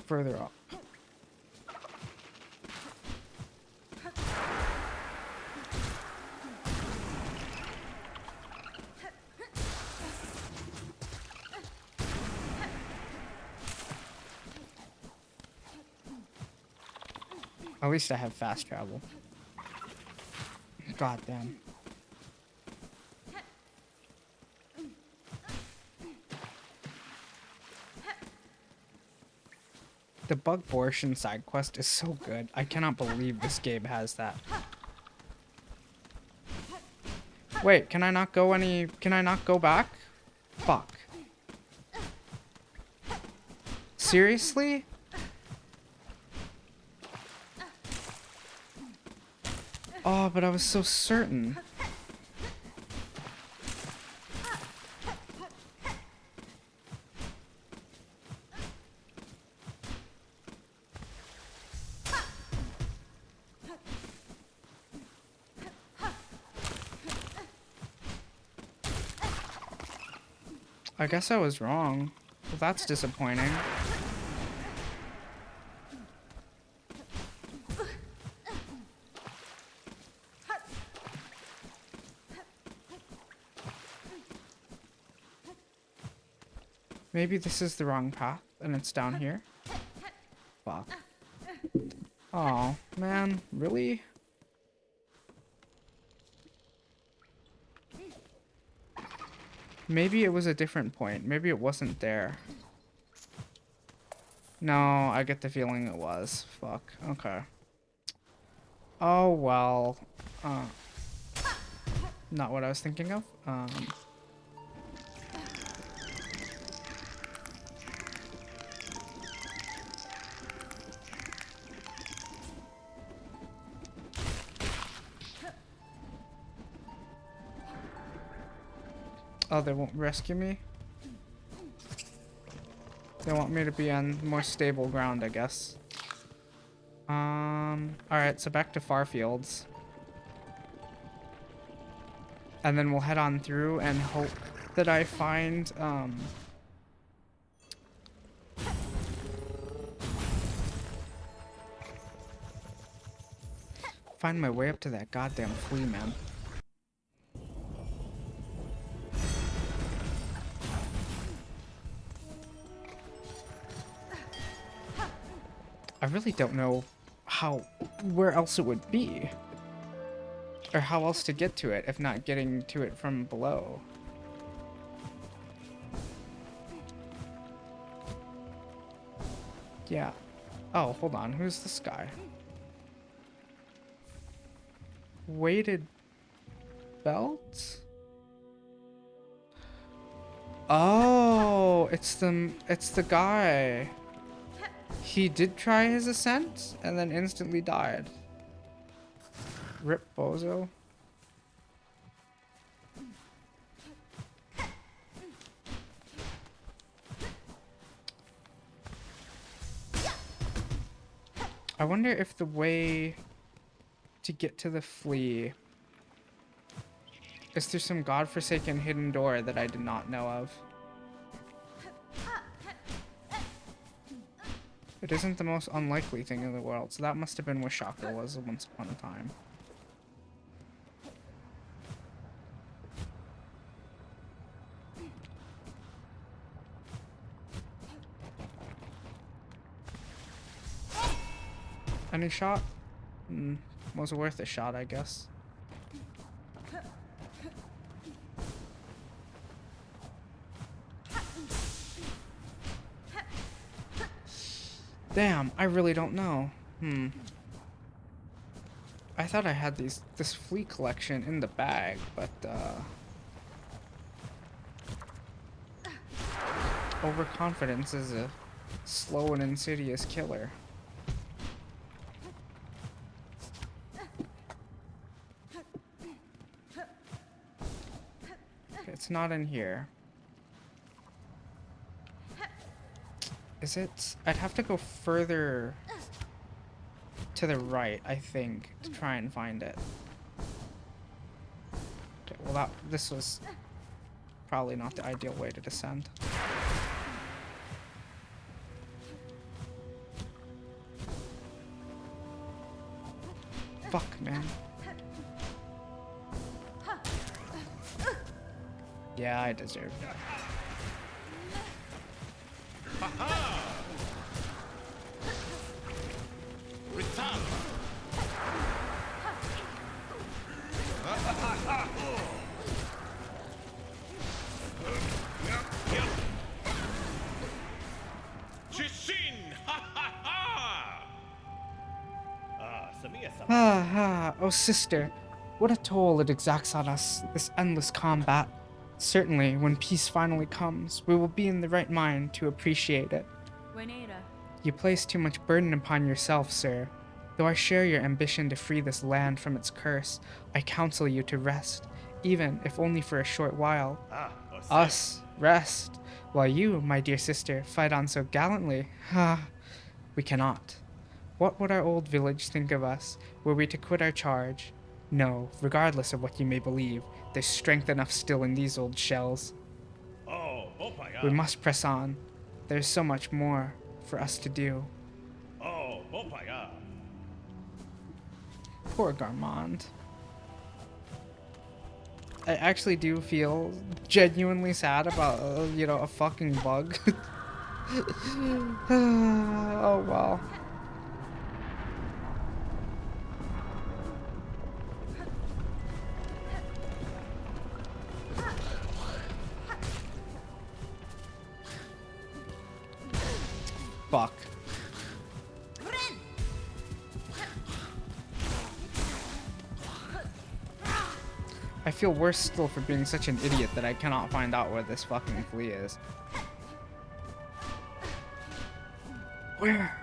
Further up. At least I have fast travel. God damn. The bug abortion side quest is so good. I cannot believe this game has that. Wait, can I not go back? Fuck. Seriously? Oh, but I was so certain. I guess I was wrong. Well, that's disappointing. Maybe this is the wrong path and it's down here. Fuck. Oh, man, really? Maybe it was a different point. Maybe it wasn't there. No, I get the feeling it was. Fuck. Okay. Oh, well. Not what I was thinking of. Oh, they won't rescue me? They want me to be on more stable ground, I guess. Alright, so back to Farfields. And then we'll head on through and hope that I find, find my way up to that goddamn flea, man. I really don't know where else it would be. Or how else to get to it, if not getting to it from below. Yeah. Oh, hold on. Who's this guy? Weighted belt? Oh, it's the guy. He did try his ascent and then instantly died. Rip Bozo. I wonder if the way to get to the flea is through some godforsaken hidden door that I did not know of. It isn't the most unlikely thing in the world, so that must have been where Chakra was once upon a time. Any shot? Was worth a shot, I guess. Damn, I really don't know. I thought I had this flea collection in the bag, but overconfidence is a slow and insidious killer. It's not in here. Is it? I'd have to go further to the right, I think, to try and find it. Okay, well, this was probably not the ideal way to descend. Fuck, man. Yeah, I deserved it. Oh sister, what a toll it exacts on us, this endless combat. Certainly, when peace finally comes, we will be in the right mind to appreciate it. You place too much burden upon yourself, sir. Though I share your ambition to free this land from its curse, I counsel you to rest, even if only for a short while. Us, rest, while you, my dear sister, fight on so gallantly. We cannot. What would our old village think of us, were we to quit our charge? No, regardless of what you may believe, there's strength enough still in these old shells. We must press on. There's so much more for us to do. Poor Garmond. I actually do feel genuinely sad about, a fucking bug. Oh, well. Fuck. I feel worse still for being such an idiot that I cannot find out where this fucking flea is. Where?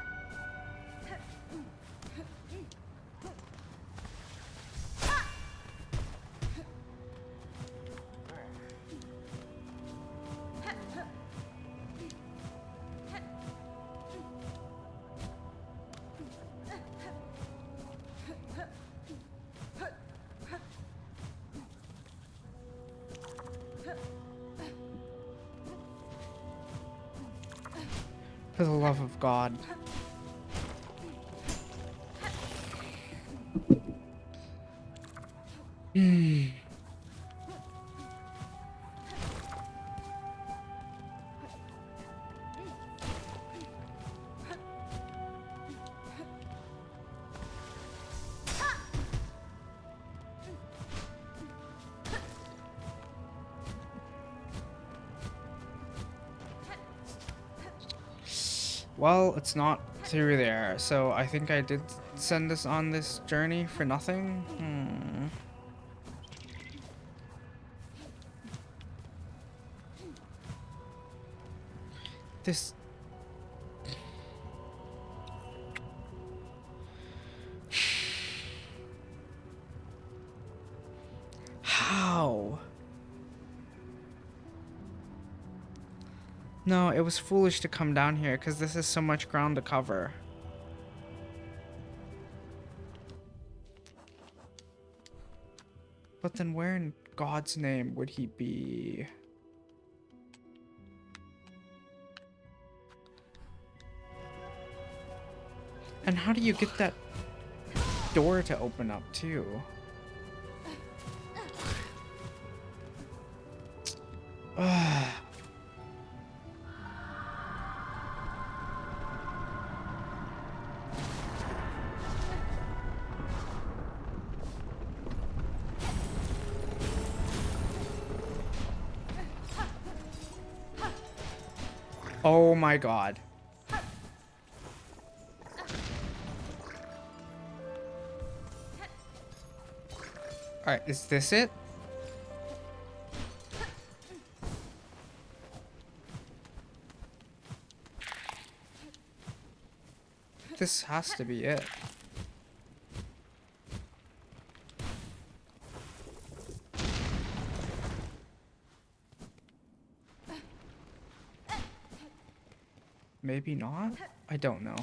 For the love of God. Well, it's not through there, so I think I did send us on this journey for nothing. This... How? No, it was foolish to come down here because this is so much ground to cover. But then where in God's name would he be? And how do you get that door to open up too? Ugh. Oh my god. Alright, is this it? This has to be it. Maybe not? I don't know.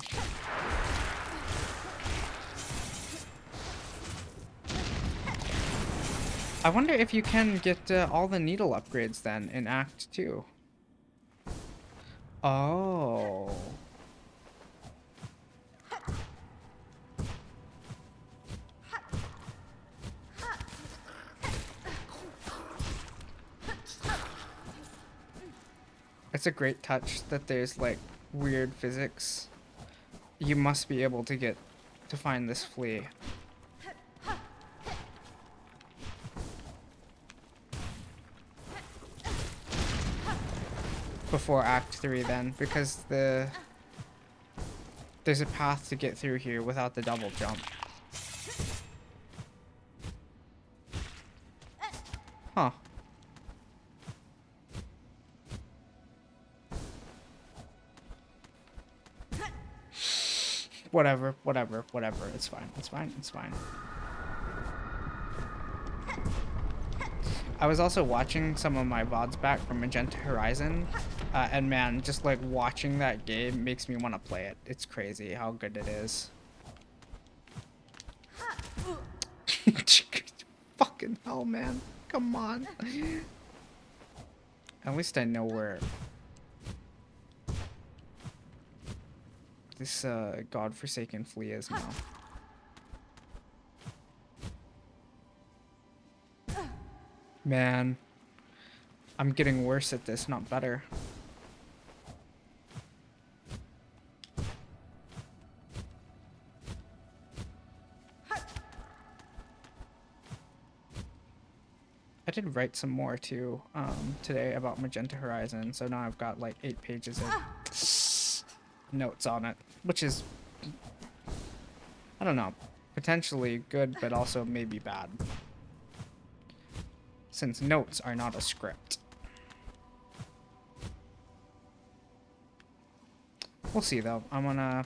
I wonder if you can get all the needle upgrades then in Act 2. Oh. It's a great touch that there's like weird physics. You must be able to find this flea. Before Act 3 then, because there's a path to get through here without the double jump. Huh. Whatever. It's fine. I was also watching some of my VODs back from Magenta Horizon, and man, just like watching that game makes me want to play it. It's crazy how good it is. Fucking hell, man. Come on. At least I know where this godforsaken flea is now. Man, I'm getting worse at this, not better. I did write some more too today about Magenta Horizon, so now I've got like 8 pages of notes on it, which is, I don't know, potentially good, but also maybe bad, since notes are not a script. We'll see though. I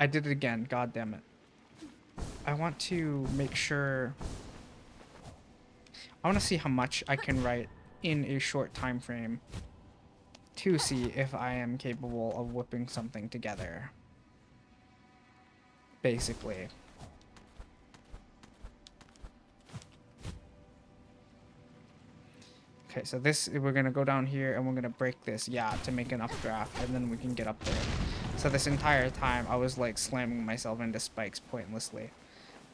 did it again, god damn it. I want to make sure, I want to see how much I can write in a short time frame to see if I am capable of whipping something together, basically. Okay, so this, we're gonna go down here and we're gonna break this, yeah, to make an updraft, and then we can get up there. So this entire time I was like slamming myself into spikes pointlessly.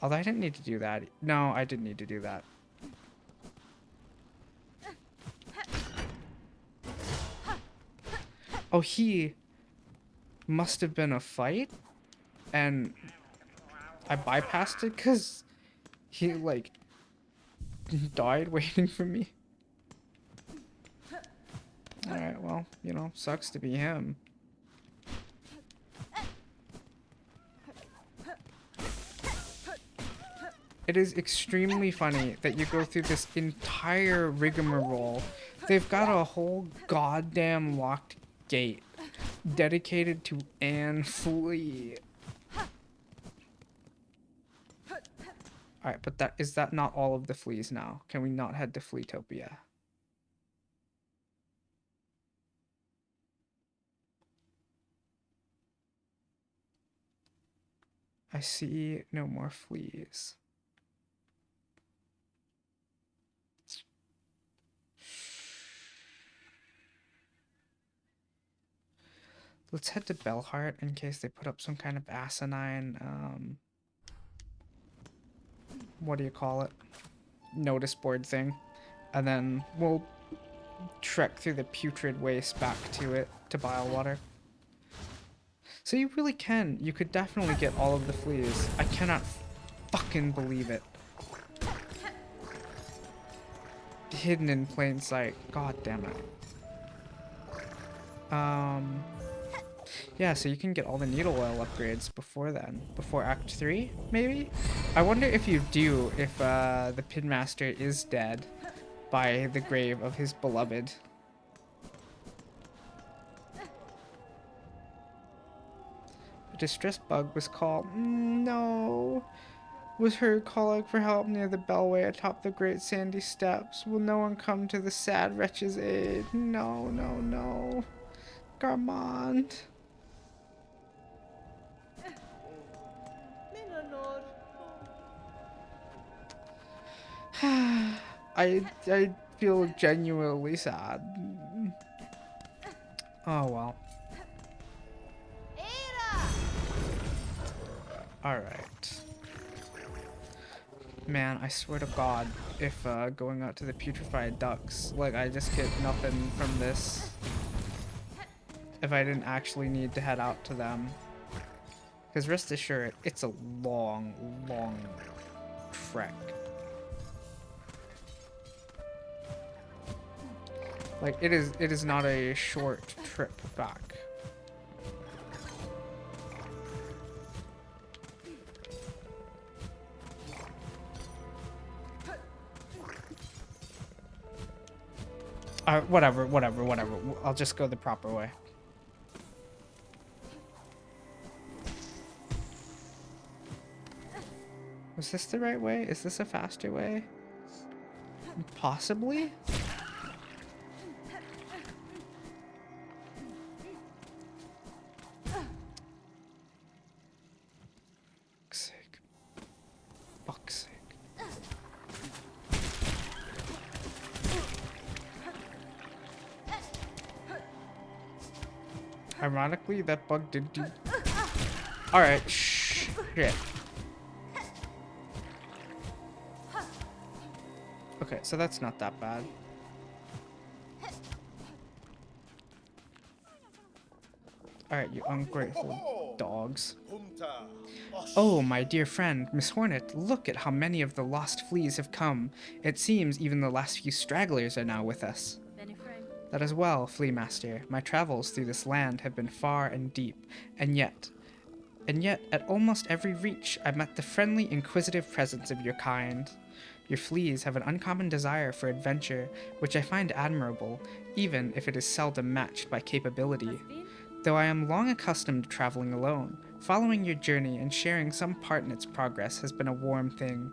Although I didn't need to do that. No, I didn't need to do that. Oh, he must have been a fight, and I bypassed it because he like died waiting for me. Alright, well, you know, sucks to be him. It is extremely funny that you go through this entire rigmarole. They've got a whole goddamn locked gate dedicated to Anne Flea. Alright, but is that not all of the fleas now? Can we not head to Fleetopia? I see no more fleas. Let's head to Bellheart in case they put up some kind of asinine, what do you call it? Notice board thing. And then we'll trek through the putrid waste back to it, to Bilewater. So you really can. You could definitely get all of the fleas. I cannot fucking believe it. hidden in plain sight. God damn it. Yeah, so you can get all the needle oil upgrades before then. Before Act 3, maybe? I wonder if you do, if the Pinmaster is dead by the grave of his beloved. A distressed bug was called. No. Was heard calling for help near the bellway atop the great sandy steps. Will no one come to the sad wretch's aid? No, no, no. Garmond. I feel genuinely sad. Oh well. Alright. Man, I swear to God, if going out to the putrefied ducks, like I just get nothing from this. If I didn't actually need to head out to them. Because rest assured, it's a long, long trek. Like it is not a short trip back. Whatever. I'll just go the proper way. Was this the right way? Is this a faster way? Possibly? Fuck's sake. Ironically, that bug did do... Alright, shit. Okay, so that's not that bad. Alright, you ungrateful dogs. Oh, my dear friend, Miss Hornet, look at how many of the lost fleas have come. It seems even the last few stragglers are now with us. That is well, Flea Master. My travels through this land have been far and deep, and yet at almost every reach I met the friendly, inquisitive presence of your kind. Your fleas have an uncommon desire for adventure, which I find admirable, even if it is seldom matched by capability. Though I am long accustomed to traveling alone, following your journey and sharing some part in its progress has been a warm thing.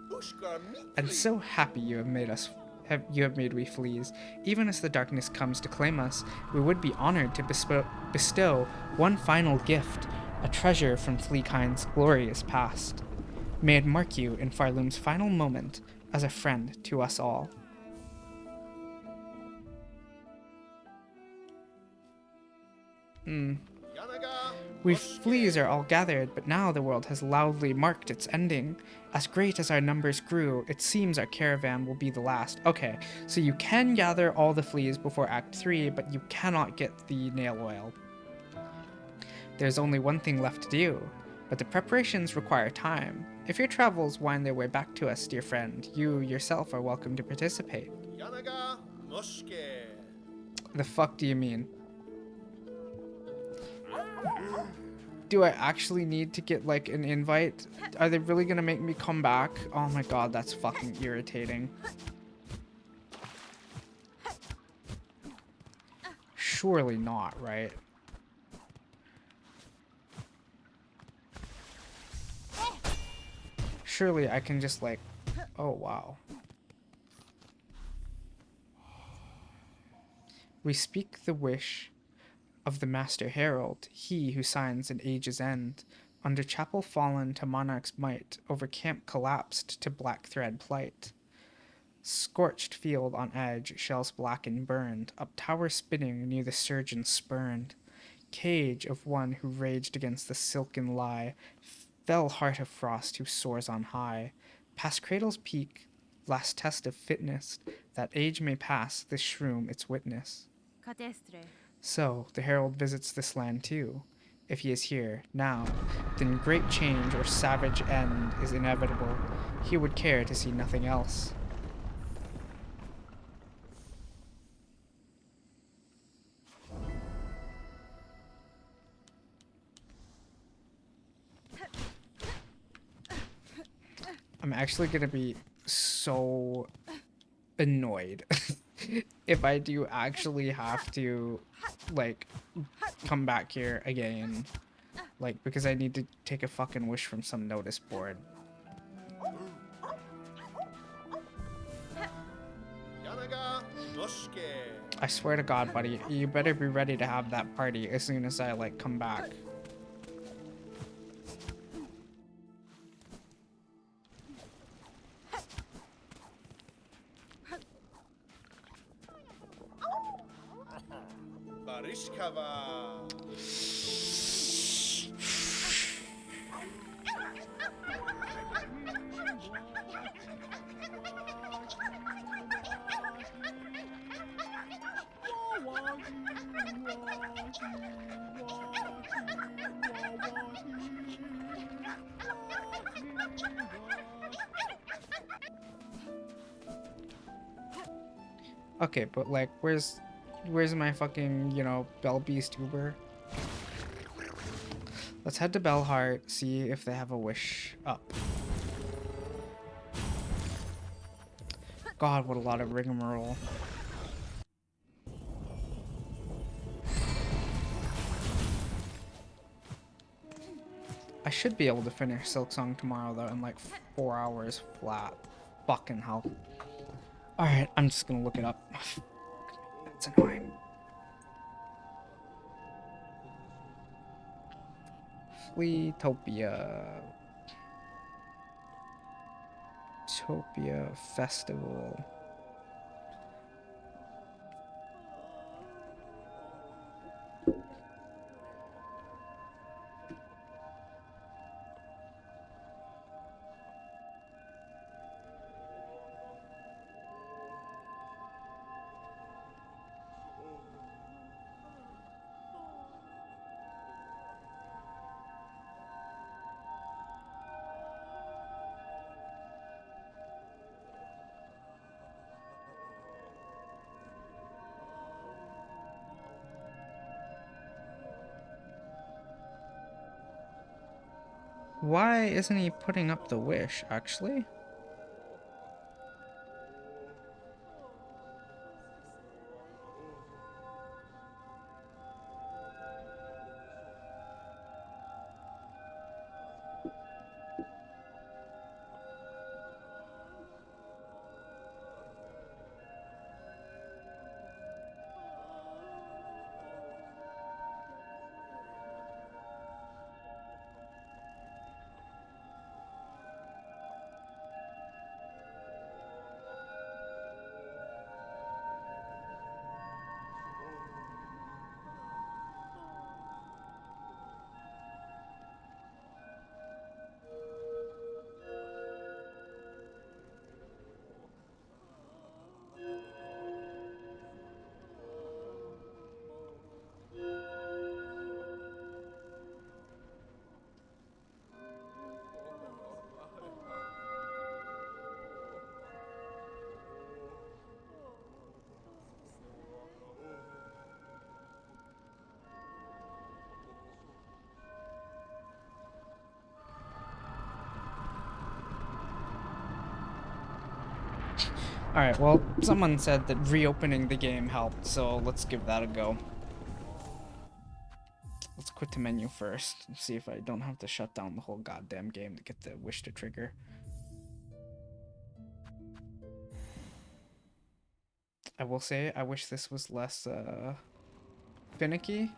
And so happy you have made we fleas. Even as the darkness comes to claim us, we would be honored to bestow one final gift, a treasure from Fleakind's glorious past. May it mark you in Farloom's final moment as a friend to us all. We fleas are all gathered, but now the world has loudly marked its ending. As great as our numbers grew, it seems our caravan will be the last. Okay, so you can gather all the fleas before Act 3, but you cannot get the nail oil. There's only one thing left to do, but the preparations require time. If your travels wind their way back to us, dear friend, you yourself are welcome to participate. The fuck do you mean? Do I actually need to get like an invite? Are they really gonna make me come back? Oh my god, that's fucking irritating. Surely not, right? Surely I can just like... Oh wow. We speak the wish of the Master Herald, he who signs an age's end. Under chapel fallen to monarch's might, over camp collapsed to black thread plight. Scorched field on edge, shells black and burned, up tower spinning near the surgeon spurned. Cage of one who raged against the silken lie, fell heart of frost who soars on high. Past cradle's peak, last test of fitness, that age may pass, this shroom its witness. So, the herald visits this land too. If he is here, now, then great change or savage end is inevitable. He would care to see nothing else. I'm actually gonna be so annoyed if I do actually have to, like, come back here again. Like, because I need to take a fucking wish from some notice board. I swear to God, buddy, you better be ready to have that party as soon as I, like, come back. Okay, but like, where's my fucking, you know, Bell Beast Uber? Let's head to Bellheart, see if they have a wish up. God, what a lot of rigmarole. I should be able to finish Silksong tomorrow though in like 4 hours flat. Fucking hell. Alright, I'm just gonna look it up. That's annoying. Fleetopia. Topia Festival. Why isn't he putting up the wish, actually? Alright, well, someone said that reopening the game helped, so let's give that a go. Let's quit the menu first and see if I don't have to shut down the whole goddamn game to get the wish to trigger. I will say, I wish this was less, finicky.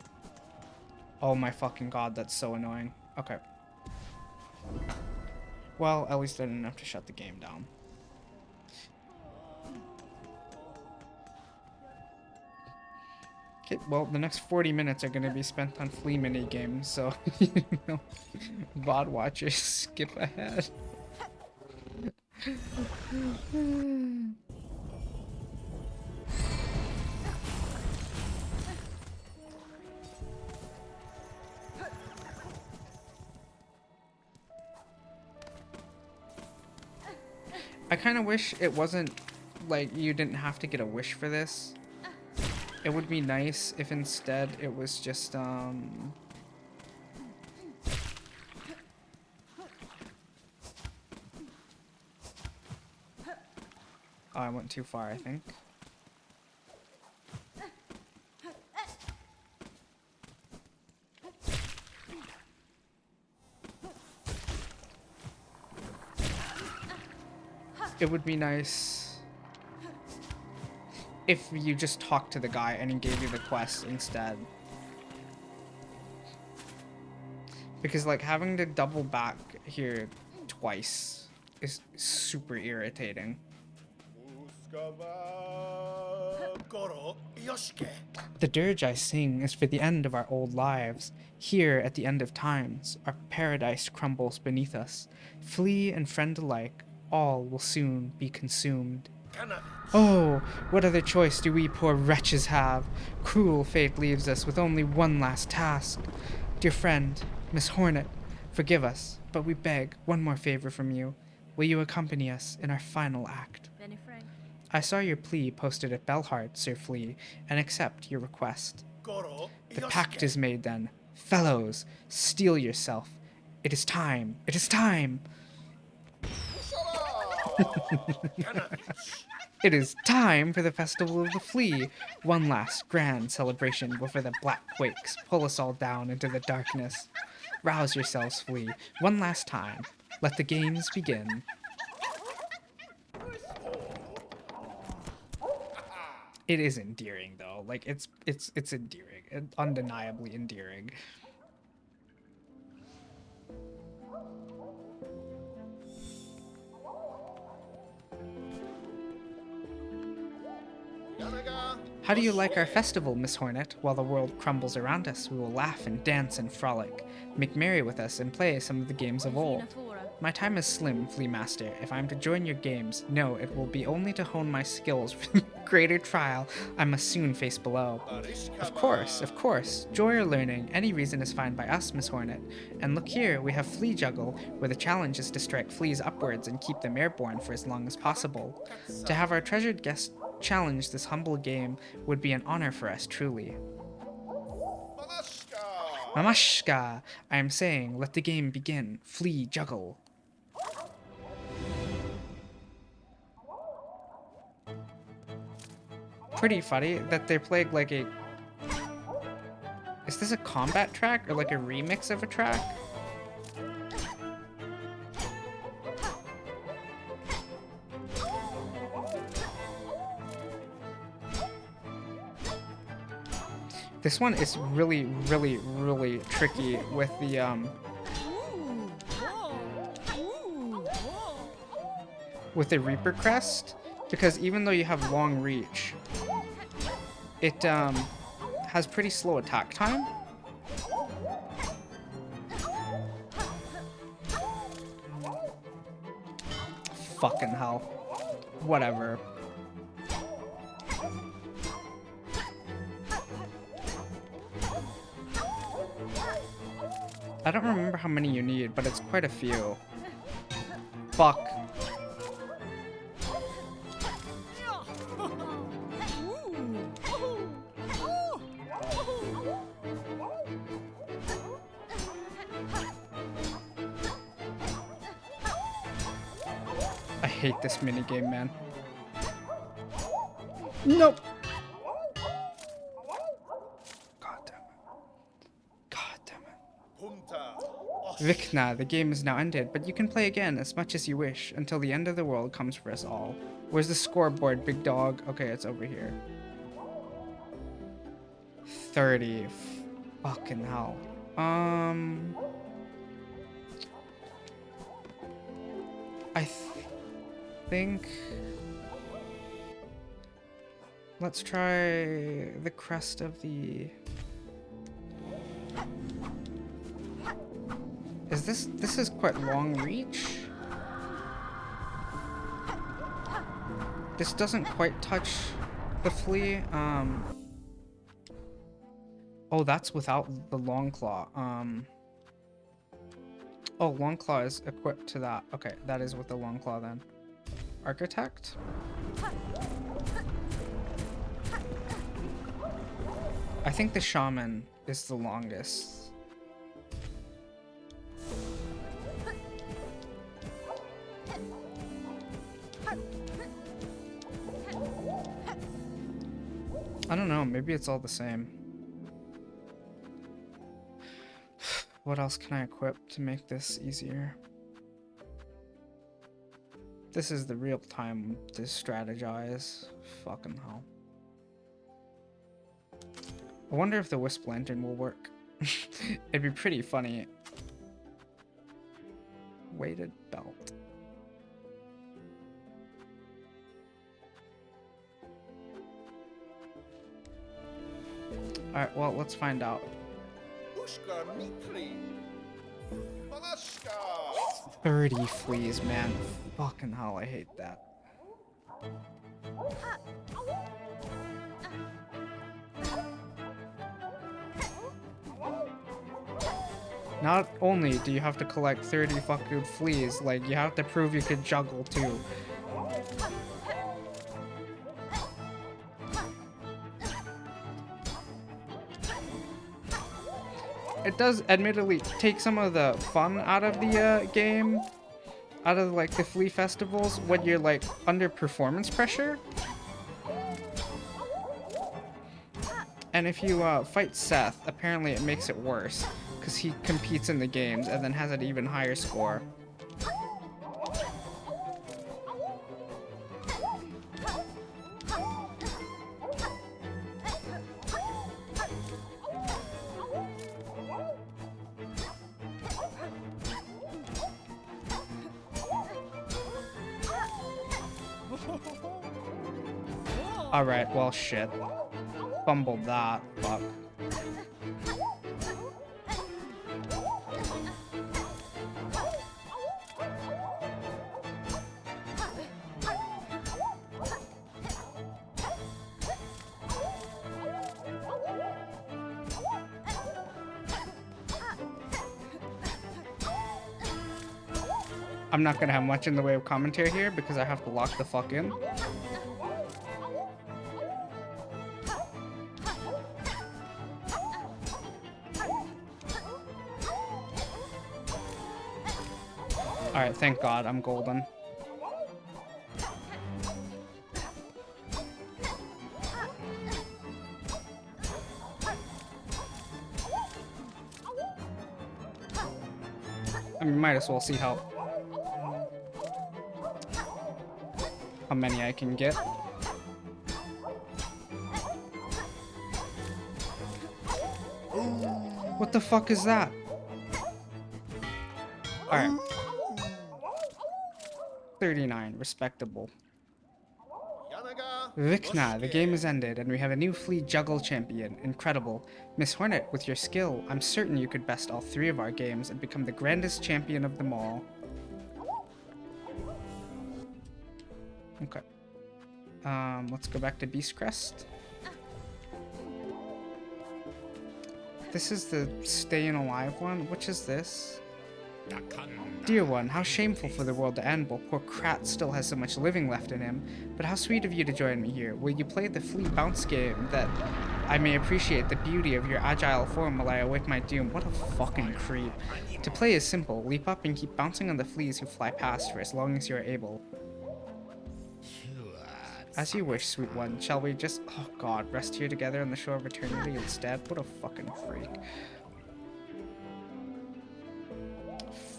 Oh my fucking god, that's so annoying. Okay. Well, at least I didn't have to shut the game down. Okay, well, the next 40 minutes are going to be spent on flea mini games, so, you know, VOD watchers, skip ahead. I kind of wish it wasn't, like, you didn't have to get a wish for this. It would be nice if instead it was just, Oh, I went too far, I think. It would be nice if you just talked to the guy and he gave you the quest instead. Because, like, having to double back here twice is super irritating. The dirge I sing is for the end of our old lives. Here, at the end of times, our paradise crumbles beneath us. Flea and friend alike, all will soon be consumed. Oh, what other choice do we poor wretches have? Cruel fate leaves us with only one last task. Dear friend, Miss Hornet, forgive us, but we beg one more favor from you. Will you accompany us in our final act? I saw your plea posted at Belhart, Sir Flea, and accept your request. The pact is made then. Fellows, steel yourself. It is time. It is time. It is time for the Festival of the Flea. One last grand celebration before the black quakes pull us all down into the darkness. Rouse yourselves, Flea. One last time. Let the games begin. It is endearing though. Like it's endearing. Undeniably endearing. How do you like our festival, Miss Hornet? While the world crumbles around us, we will laugh and dance and frolic. Make merry with us and play some of the games of old. My time is slim, Flea Master. If I am to join your games, no, it will be only to hone my skills for the greater trial I must soon face below. Of course. Joy or learning, any reason is fine by us, Miss Hornet. And look here, we have Flea Juggle, where the challenge is to strike fleas upwards and keep them airborne for as long as possible. To have our treasured guest challenge this humble game would be an honor for us, truly. Mamashka! I am saying, let the game begin. Flea Juggle. Pretty funny that they're playing like a... Is this a combat track or like a remix of a track? This one is really tricky with the Reaper Crest, because even though you have long reach, it has pretty slow attack time. Fucking hell. Whatever. I don't remember how many you need, but it's quite a few. Fuck. I hate this minigame, man. Nope. Vikna, the game is now ended, but you can play again as much as you wish until the end of the world comes for us all. Where's the scoreboard, big dog? Okay, it's over here. 30. Fucking hell. I think... Let's try the crest of the... This is quite long reach? This doesn't quite touch the flea. Oh, that's without the long claw. Oh, long claw is equipped to that. Okay, that is with the long claw then. Architect? I think the shaman is the longest. I don't know, maybe it's all the same. What else can I equip to make this easier? This is the real time to strategize. Fucking hell. I wonder if the Wisp Lantern will work. It'd be pretty funny. Weighted belt. Alright, well, let's find out. 30 fleas, man. Fucking hell, I hate that. Not only do you have to collect 30 fucking fleas, like, you have to prove you can juggle too. It does admittedly take some of the fun out of the game, out of like the flea festivals when you're like under performance pressure. And if you fight Seth, apparently it makes it worse because he competes in the games and then has an even higher score. Alright, well, shit. Fumbled that. Fuck. I'm not gonna have much in the way of commentary here because I have to lock the fuck in. Alright, thank God, I'm golden. I mean, might as well see how many I can get. What the fuck is that? Alright. 39, respectable. Vikna, the game is ended, and we have a new flea juggle champion. Incredible. Miss Hornet, with your skill, I'm certain you could best all 3 of our games and become the grandest champion of them all. Okay. Let's go back to Beast Crest. This is the staying alive one. Which is this? Dear one, how shameful for the world to end while poor Krat still has so much living left in him. But how sweet of you to join me here. Will you play the flea bounce game that I may appreciate the beauty of your agile form while I await my doom? What a fucking creep. To play is simple. Leap up and keep bouncing on the fleas who fly past for as long as you are able. As you wish, sweet one. Shall we just, oh god, rest here together on the shore of eternity instead? What a fucking freak.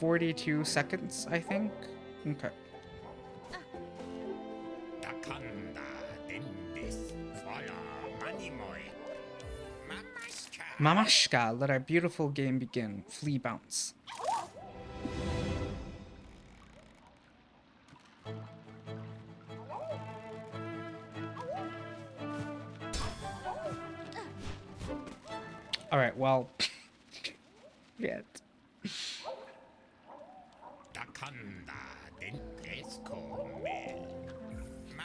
42 seconds, I think? Okay. Mamashka, let our beautiful game begin. Flea bounce. Alright, well... Shit.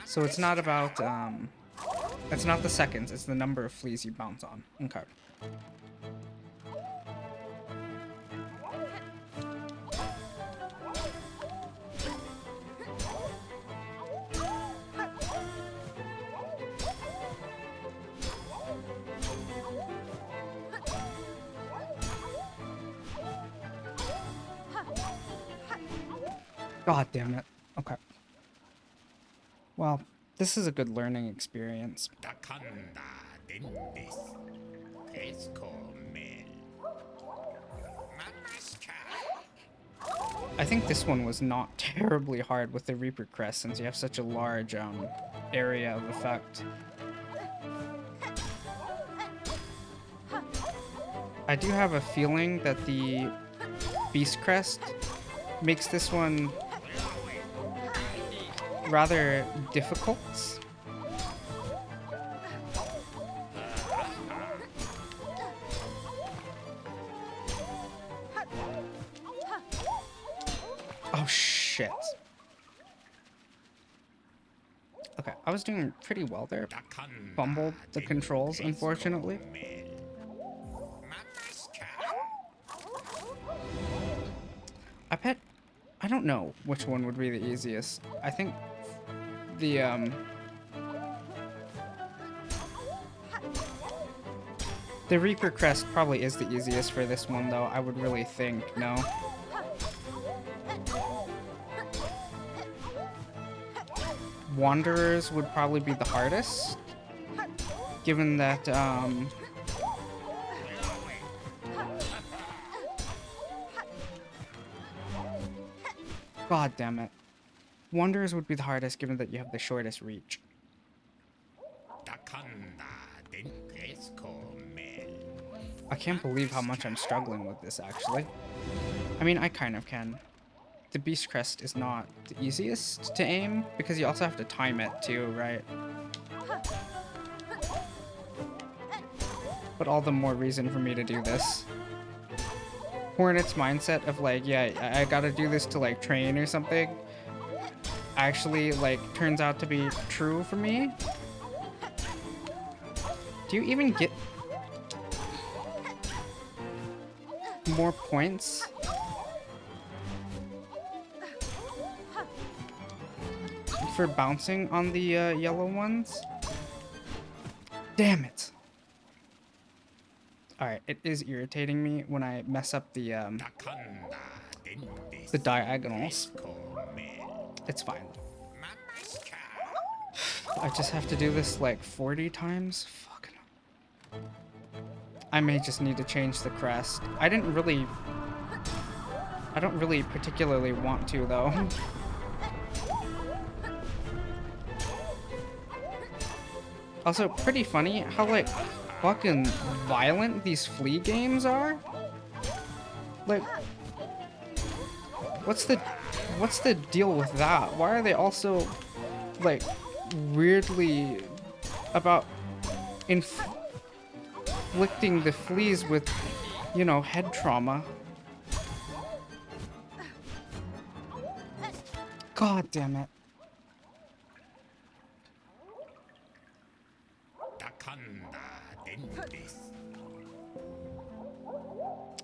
So it's not about, it's not the seconds, it's the number of fleas you bounce on. Okay. God damn it. Okay. Well, This is a good learning experience. I think this one was not terribly hard with the Reaper Crest since you have such a large area of effect. I do have a feeling that the Beast Crest makes this one rather difficult. Oh shit. Okay, I was doing pretty well there. Fumbled the controls, unfortunately. I don't know which one would be the easiest. I think the Reaper Crest probably is the easiest for this one, though. I would really think, no? Wanderers would probably be the hardest, given that, God damn it. Wanderers would be the hardest, given that you have the shortest reach. I can't believe how much I'm struggling with this, actually. I mean, I kind of can. The Beast Crest is not the easiest to aim, because you also have to time it too, right? But all the more reason for me to do this. Hornet's mindset of like, yeah, I gotta do this to like train or something, actually like turns out to be true for me. Do you even get more points for bouncing on the yellow ones? Damn it. Alright, it is irritating me when I mess up the diagonals. It's fine. I just have to do this like 40 times? Fucking. I may just need to change the crest. I don't really particularly want to, though. Also, pretty funny how, like, fucking violent these flea games are. Like, what's the deal with that? Why are they also, like, weirdly about inflicting the fleas with, you know, head trauma? God damn it.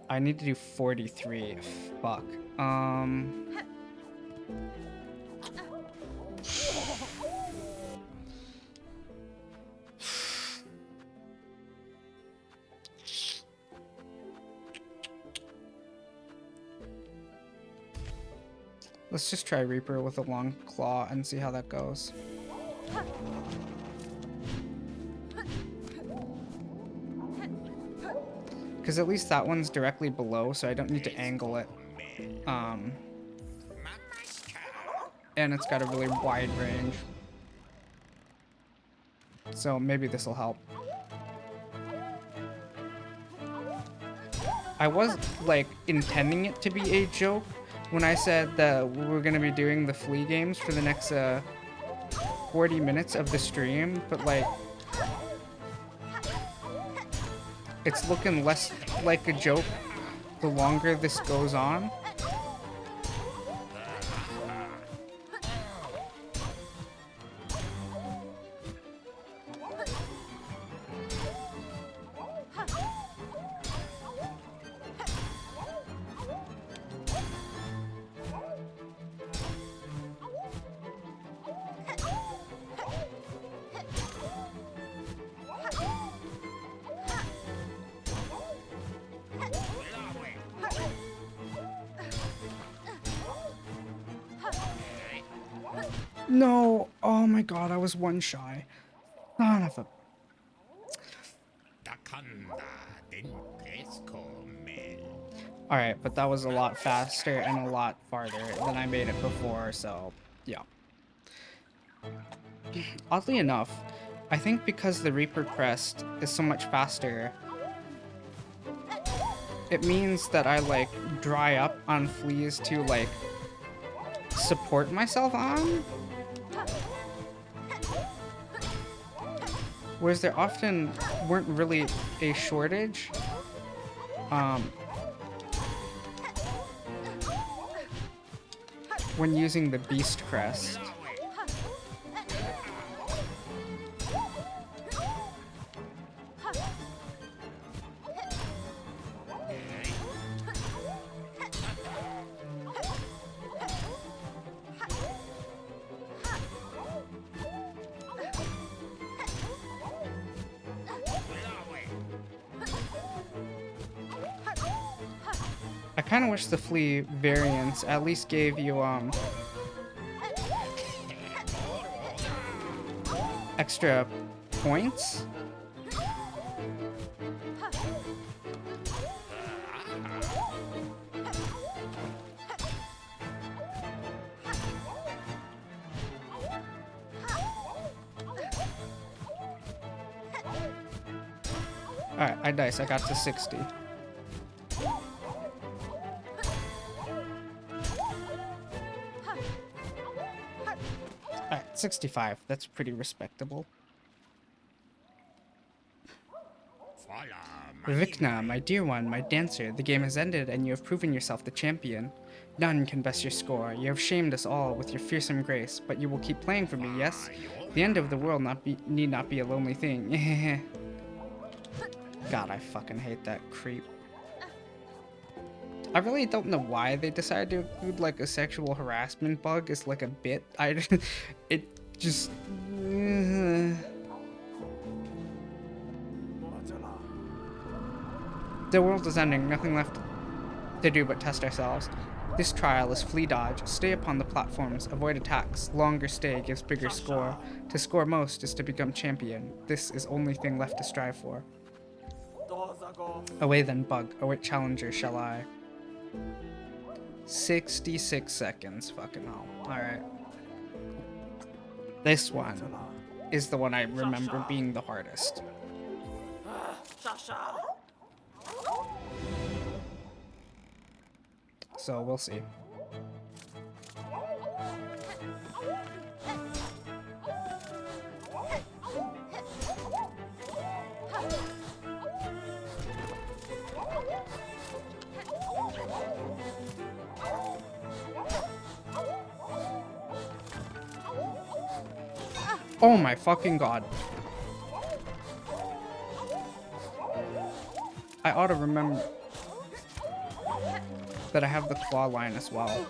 I need to do 43. Fuck. Let's just try Reaper with a long claw and see how that goes. Because at least that one's directly below, so I don't need to angle it. And it's got a really wide range. So maybe this will help. I was, like, intending it to be a joke when I said that we were going to be doing the flea games for the next 40 minutes of the stream, but, like, it's looking less like a joke the longer this goes on. No! Oh my god, I was one shy. Son of a... Alright, but that was a lot faster and a lot farther than I made it before, so yeah. Oddly enough, I think because the Reaper Crest is so much faster, it means that I like dry up on fleas to like support myself on. Whereas there often weren't really a shortage. When using the Beast Crest. I kind of wish the flea variants at least gave you extra points. Alright, I dice. I got to 60. Alright, 65. That's pretty respectable. Vikna, my dear one, my dancer, the game has ended and you have proven yourself the champion. None can best your score. You have shamed us all with your fearsome grace, but you will keep playing for me, yes? The end of the world need not be a lonely thing. God, I fucking hate that creep. I really don't know why they decided to include like a sexual harassment bug as like a bit. It just... The world is ending, nothing left to do but test ourselves. This trial is flea dodge. Stay upon the platforms, avoid attacks. Longer stay gives bigger score. To score most is to become champion. This is only thing left to strive for. Away then, bug. Await challenger shall I. 66 seconds. Fucking hell. Alright. This one is the one I remember being the hardest. So we'll see. Oh my fucking god. I ought to remember that I have the claw line as well.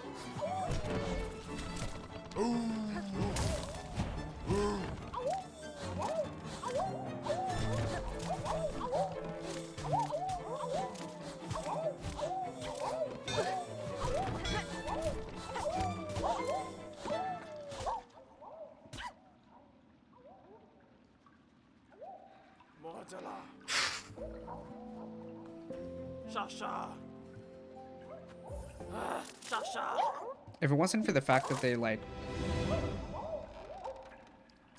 If it wasn't for the fact that they like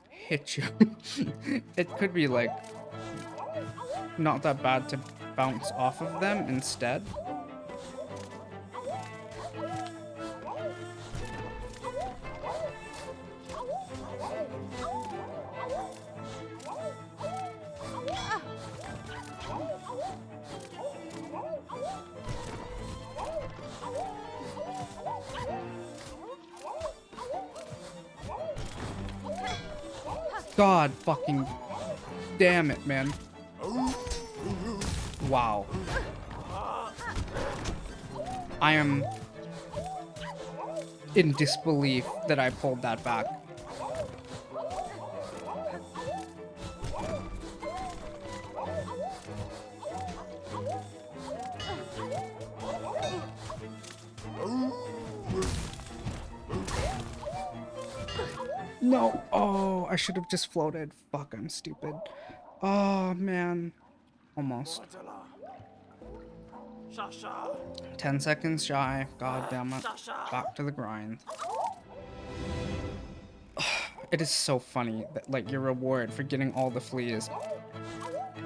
hit you, it could be like not that bad to bounce off of them instead. God fucking damn it, man. Wow. I am in disbelief that I pulled that back. No. Oh, I should have just floated. Fuck, I'm stupid. Oh, man. Almost. 10 seconds shy. God damn it. Back to the grind. It is so funny that, like, your reward for getting all the fleas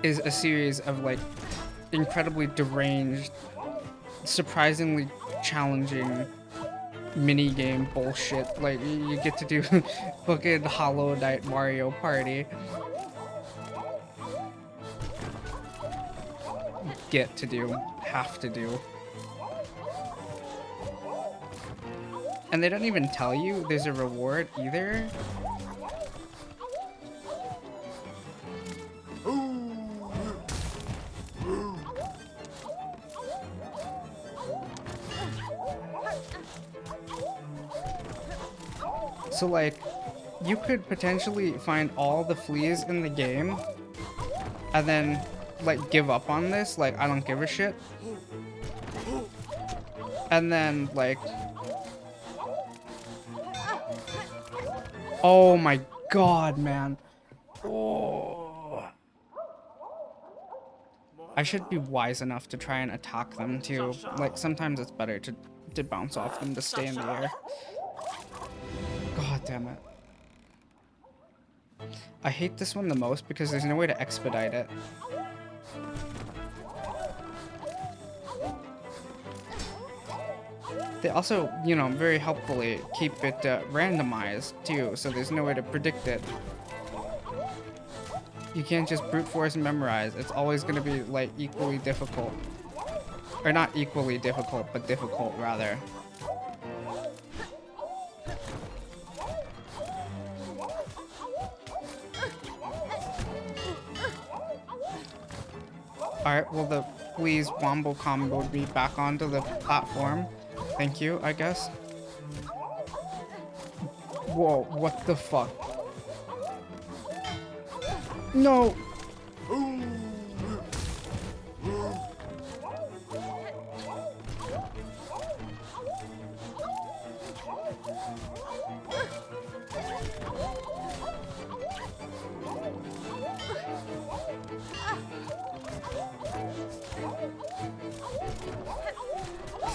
is a series of, like, incredibly deranged, surprisingly challenging mini-game bullshit. Like, you get to do fucking Hollow Knight Mario Party. Get to do. Have to do. And they don't even tell you there's a reward either. So, like, you could potentially find all the fleas in the game and then, like, give up on this. Like, I don't give a shit. And then, like... Oh my god, man. Oh. I should be wise enough to try and attack them, too. Like, sometimes it's better to bounce off them to stay in the air. God damn it. I hate this one the most because there's no way to expedite it. They also, you know, very helpfully keep it randomized too, so there's no way to predict it. You can't just brute force and memorize. It's always going to be, like, equally difficult. Or not equally difficult, but difficult rather. Alright, well, the please wombo comboed me back onto the platform. Thank you, I guess. Whoa, what the fuck? No!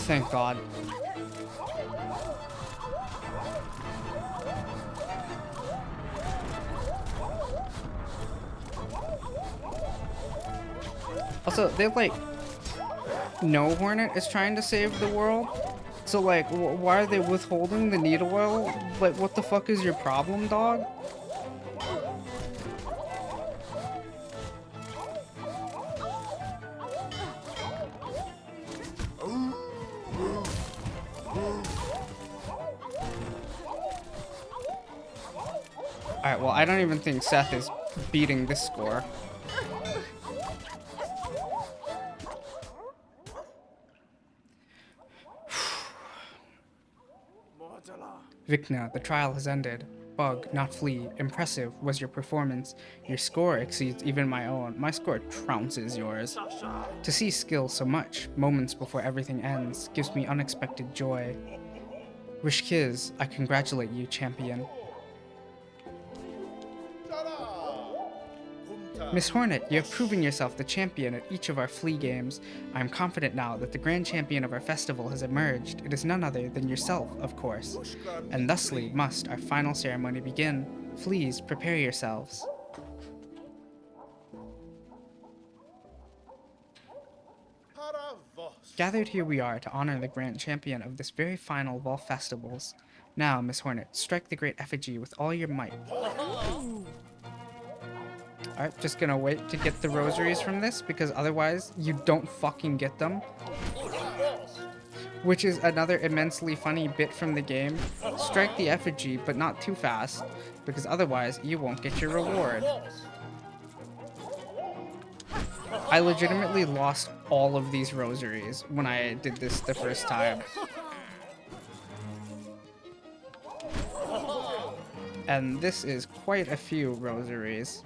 Thank God. Also, they like know Hornet is trying to save the world. So like, why are they withholding the needle oil? Like, what the fuck is your problem, dog? Alright, well, I don't even think Seth is beating this score. Vikna, the trial has ended. Bug, not flea. Impressive was your performance. Your score exceeds even my own. My score trounces yours. To see skill so much, moments before everything ends, gives me unexpected joy. Rishkiz, I congratulate you, champion. Miss Hornet, you have proven yourself the champion at each of our flea games. I am confident now that the grand champion of our festival has emerged. It is none other than yourself, of course. And thusly must our final ceremony begin. Fleas, prepare yourselves. Gathered here we are to honor the grand champion of this very final of all festivals. Now, Miss Hornet, strike the great effigy with all your might. Alright, just gonna wait to get the rosaries from this, because otherwise you don't fucking get them. Which is another immensely funny bit from the game. Strike the effigy, but not too fast, because otherwise you won't get your reward. I legitimately lost all of these rosaries when I did this the first time. And this is quite a few rosaries.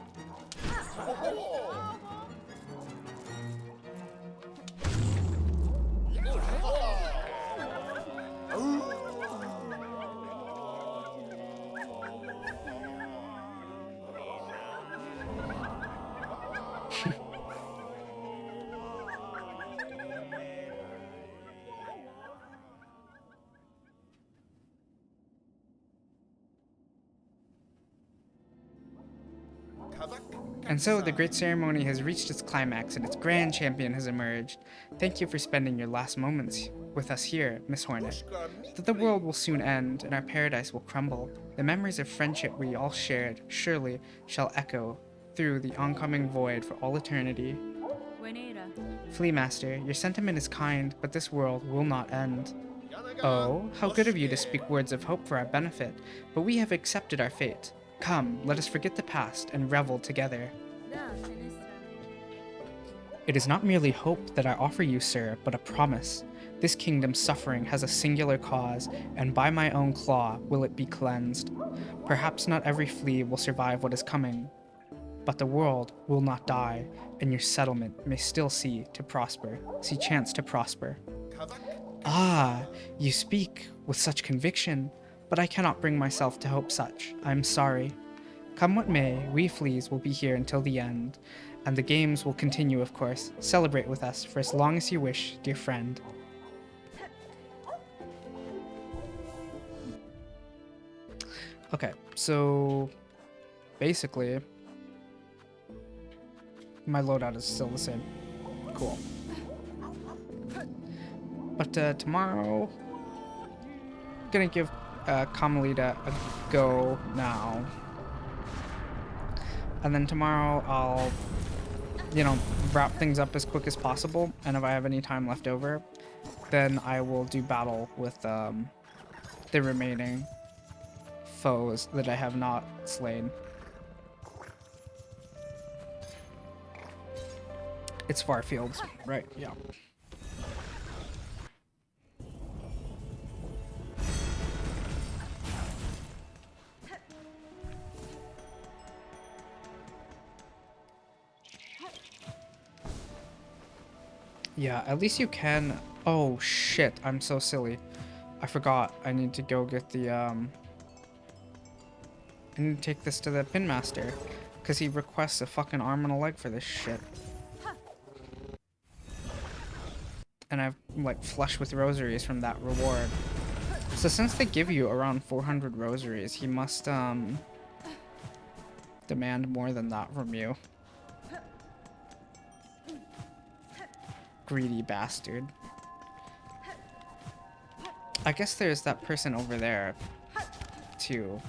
And so the great ceremony has reached its climax and its grand champion has emerged. Thank you for spending your last moments with us here, Miss Hornet. That the world will soon end and our paradise will crumble, the memories of friendship we all shared surely shall echo through the oncoming void for all eternity. Flea Master, your sentiment is kind, but this world will not end. Oh, how good of you to speak words of hope for our benefit, but we have accepted our fate. Come, let us forget the past and revel together. It is not merely hope that I offer you, sir, but a promise. This kingdom's suffering has a singular cause, and by my own claw will it be cleansed. Perhaps not every flea will survive what is coming, but the world will not die, and your settlement may still see chance to prosper. Ah, you speak with such conviction, but I cannot bring myself to hope such. I'm sorry. Come what may, we fleas will be here until the end, and the games will continue, of course. Celebrate with us for as long as you wish, dear friend. Okay, so basically, my loadout is still the same. Cool. But tomorrow, I'm gonna give Carmelita a go now. And then tomorrow I'll, wrap things up as quick as possible. And if I have any time left over, then I will do battle with the remaining foes that I have not slain. It's Farfields, right? Yeah. Yeah, at least you can... Oh, shit. I'm so silly. I forgot. I need to go get the, I need to take this to the Pin Master, because he requests a fucking arm and a leg for this shit. And I've, like, flush with rosaries from that reward. So since they give you around 400 rosaries, he must, demand more than that from you. Greedy bastard. I guess there's that person over there, too.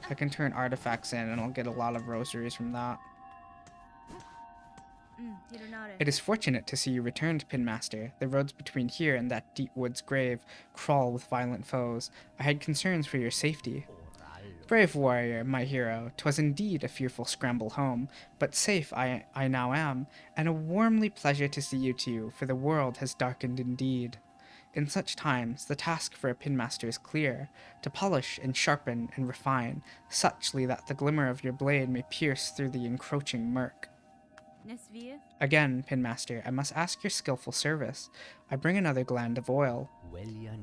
I can turn artifacts in and I'll get a lot of rosaries from that. It is fortunate to see you returned, Pinmaster. The roads between here and that deep woods grave crawl with violent foes. I had concerns for your safety. Brave warrior, my hero, 'twas indeed a fearful scramble home, but safe I now am, and a warmly pleasure to see you too, for the world has darkened indeed. In such times, the task for a pinmaster is clear, to polish and sharpen and refine, suchly that the glimmer of your blade may pierce through the encroaching murk. Again, Pinmaster, I must ask your skillful service. I bring another gland of oil.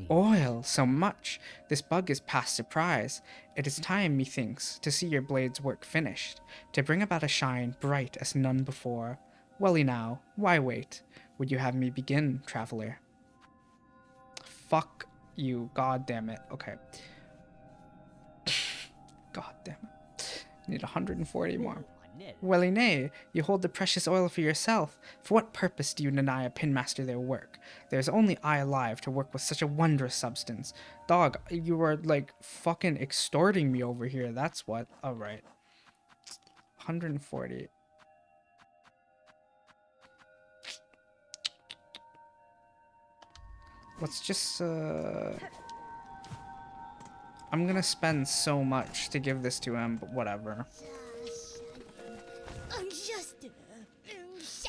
Oil, so much! This bug is past surprise. It is time, methinks, to see your blade's work finished, to bring about a shine bright as none before. Welly now, why wait? Would you have me begin, traveler? Fuck you, god damn it. Okay. God damn it. Need 140 more. Welly nay, you hold the precious oil for yourself. For what purpose do you deny a pinmaster their work? There's only I alive to work with such a wondrous substance. Dog, you are like fucking extorting me over here, that's what. Alright. 140. Let's just, I'm gonna spend so much to give this to him, but whatever.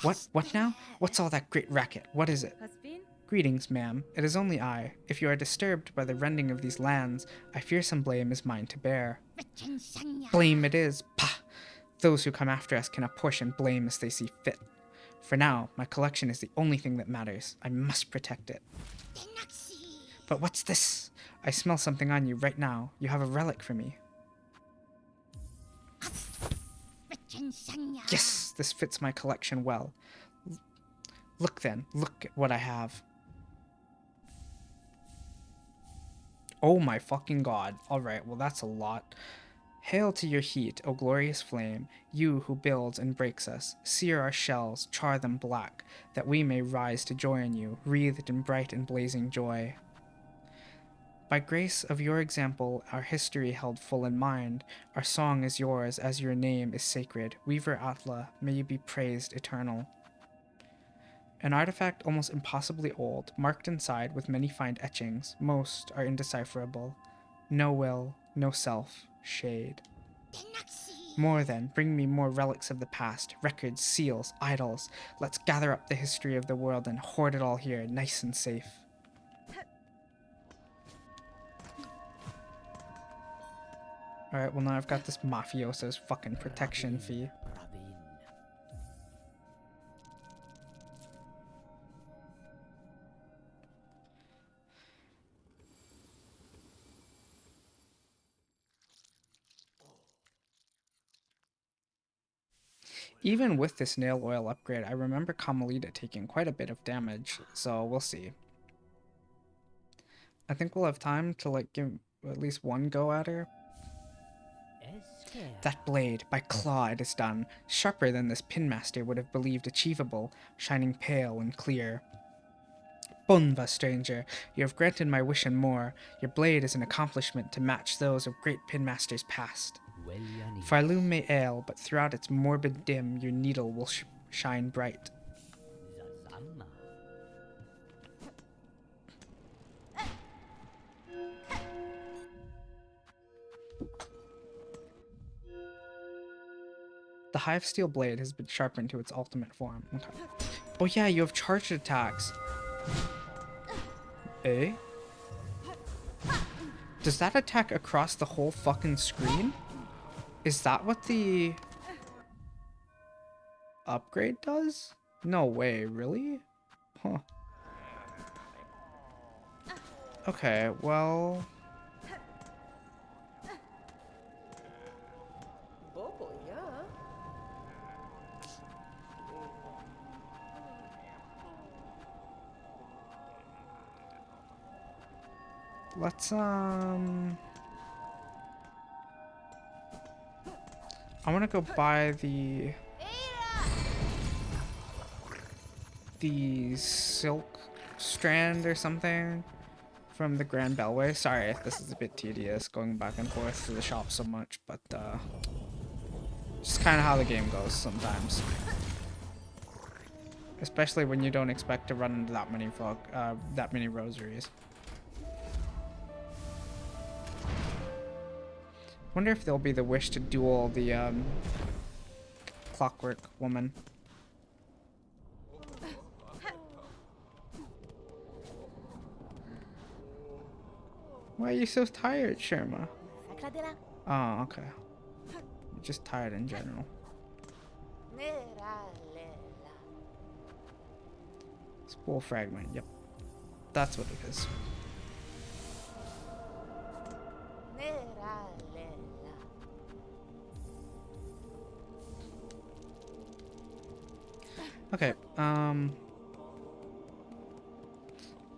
What now? What's all that great racket? What is it? Greetings, ma'am. It is only I. If you are disturbed by the rending of these lands, I fear some blame is mine to bear. Blame it is. Pah! Those who come after us can apportion blame as they see fit. For now, my collection is the only thing that matters. I must protect it. But what's this? I smell something on you right now. You have a relic for me. Yes, this fits my collection well. Look then, look at what I have. Oh my fucking god. Alright, well that's a lot. Hail to your heat, O glorious flame, you who builds and breaks us. Sear our shells, char them black, that we may rise to join you, wreathed in bright and blazing joy. By grace of your example, our history held full in mind. Our song is yours, as your name is sacred. Weaver Atla, may you be praised eternal. An artifact almost impossibly old, marked inside with many fine etchings. Most are indecipherable. No will, no self, shade. More then, bring me more relics of the past, records, seals, idols. Let's gather up the history of the world and hoard it all here, nice and safe. Alright, well now I've got this mafioso's fucking protection fee. Even with this nail oil upgrade, I remember Carmelita taking quite a bit of damage, so we'll see. I think we'll have time to like give at least one go at her. That blade, by claw it is done, sharper than this pinmaster would have believed achievable, shining pale and clear. Bunva, stranger, you have granted my wish and more. Your blade is an accomplishment to match those of great pinmasters past. Farloom may ail, but throughout its morbid dim, your needle will shine bright. The Hive Steel blade has been sharpened to its ultimate form. Okay. Oh yeah, you have charged attacks. Eh? Does that attack across the whole fucking screen? Is that what the upgrade does? No way, really? Huh. Okay, well... Let's, I want to go buy the silk strand or something from the Grand Bellway. Sorry if this is a bit tedious going back and forth to the shop so much, but just kind of how the game goes sometimes. Especially when you don't expect to run into that many rosaries. Wonder if there'll be the wish to duel the clockwork woman. Why are you so tired, Sherma? Oh, okay. You're just tired in general. Spool fragment, yep. That's what it is. Okay, I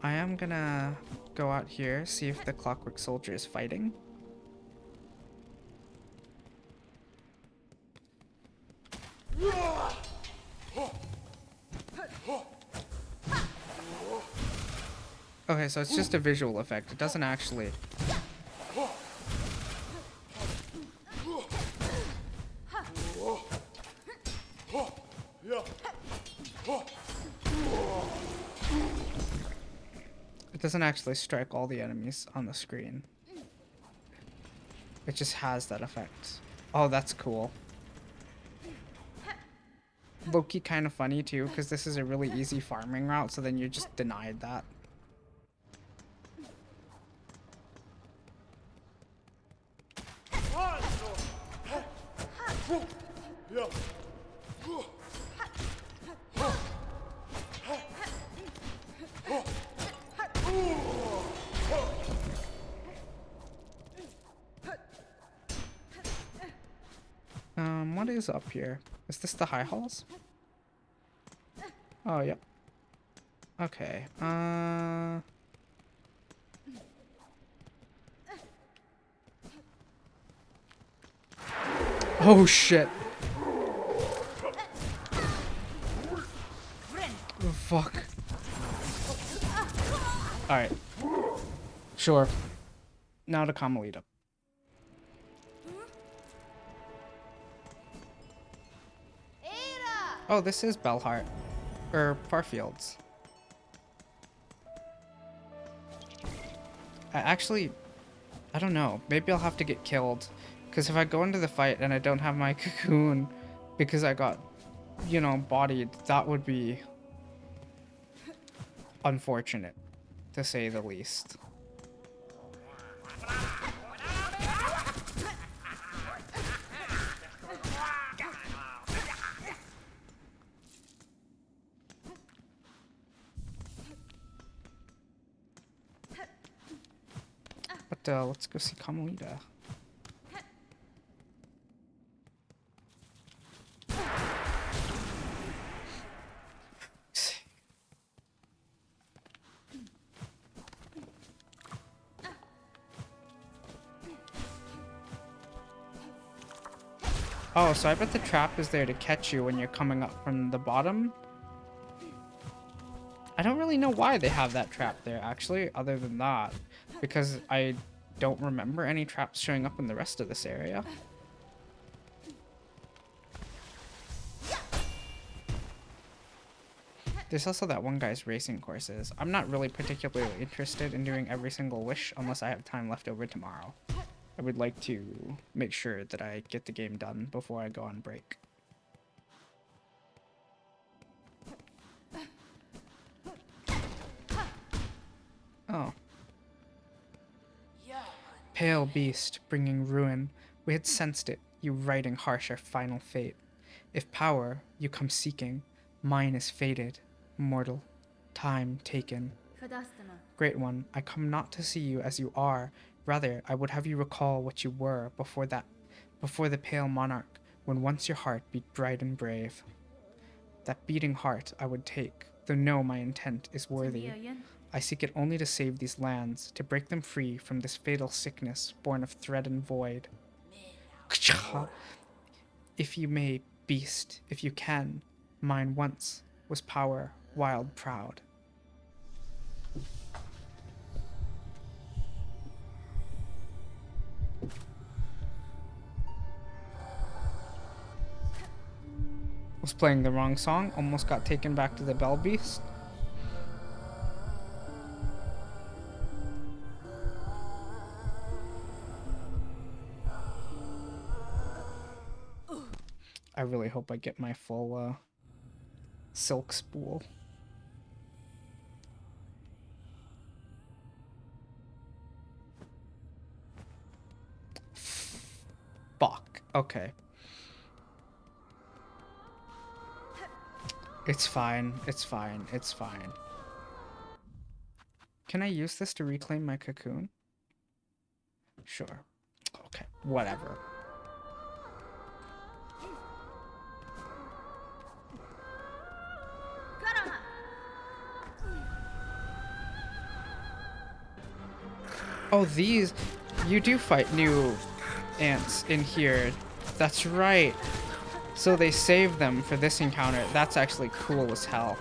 am gonna go out here, see if the clockwork soldier is fighting. Okay, so it's just a visual effect. It doesn't actually... It doesn't actually strike all the enemies on the screen. It just has that effect. Oh, that's cool. Low-key kind of funny too, because this is a really easy farming route, so then you're just denied that. What is up here? Is this the high halls? Oh, yep. Okay, Oh shit. Oh, fuck. Alright. Sure. Now to Carmelita. Oh, this is Bellheart. Or Farfields. I don't know. Maybe I'll have to get killed. Because if I go into the fight and I don't have my cocoon because I got, you know, bodied, that would be unfortunate, to say the least. But let's go see Carmelita. Oh, so I bet the trap is there to catch you when you're coming up from the bottom. I don't really know why they have that trap there, actually, other than that. Because I don't remember any traps showing up in the rest of this area. There's also that one guy's racing courses. I'm not really particularly interested in doing every single wish unless I have time left over tomorrow. I would like to make sure that I get the game done before I go on break. Oh. Pale beast, bringing ruin. We had sensed it, you writing harsh our final fate. If power you come seeking, mine is fated, mortal, time taken. Great one, I come not to see you as you are, rather I would have you recall what you were before the pale monarch, when once your heart beat bright and brave. That beating heart I would take, though know my intent is worthy. I seek it only to save these lands, to break them free from this fatal sickness born of thread and void. If you may, beast, if you can, mine once was power, wild, proud. Was playing the wrong song, almost got taken back to the Bell Beast. I really hope I get my full silk spool. Fuck. Okay. It's fine. It's fine. It's fine. Can I use this to reclaim my cocoon? Sure. Okay. Whatever. Oh, these... You do fight new ants in here. That's right. So they saved them for this encounter. That's actually cool as hell.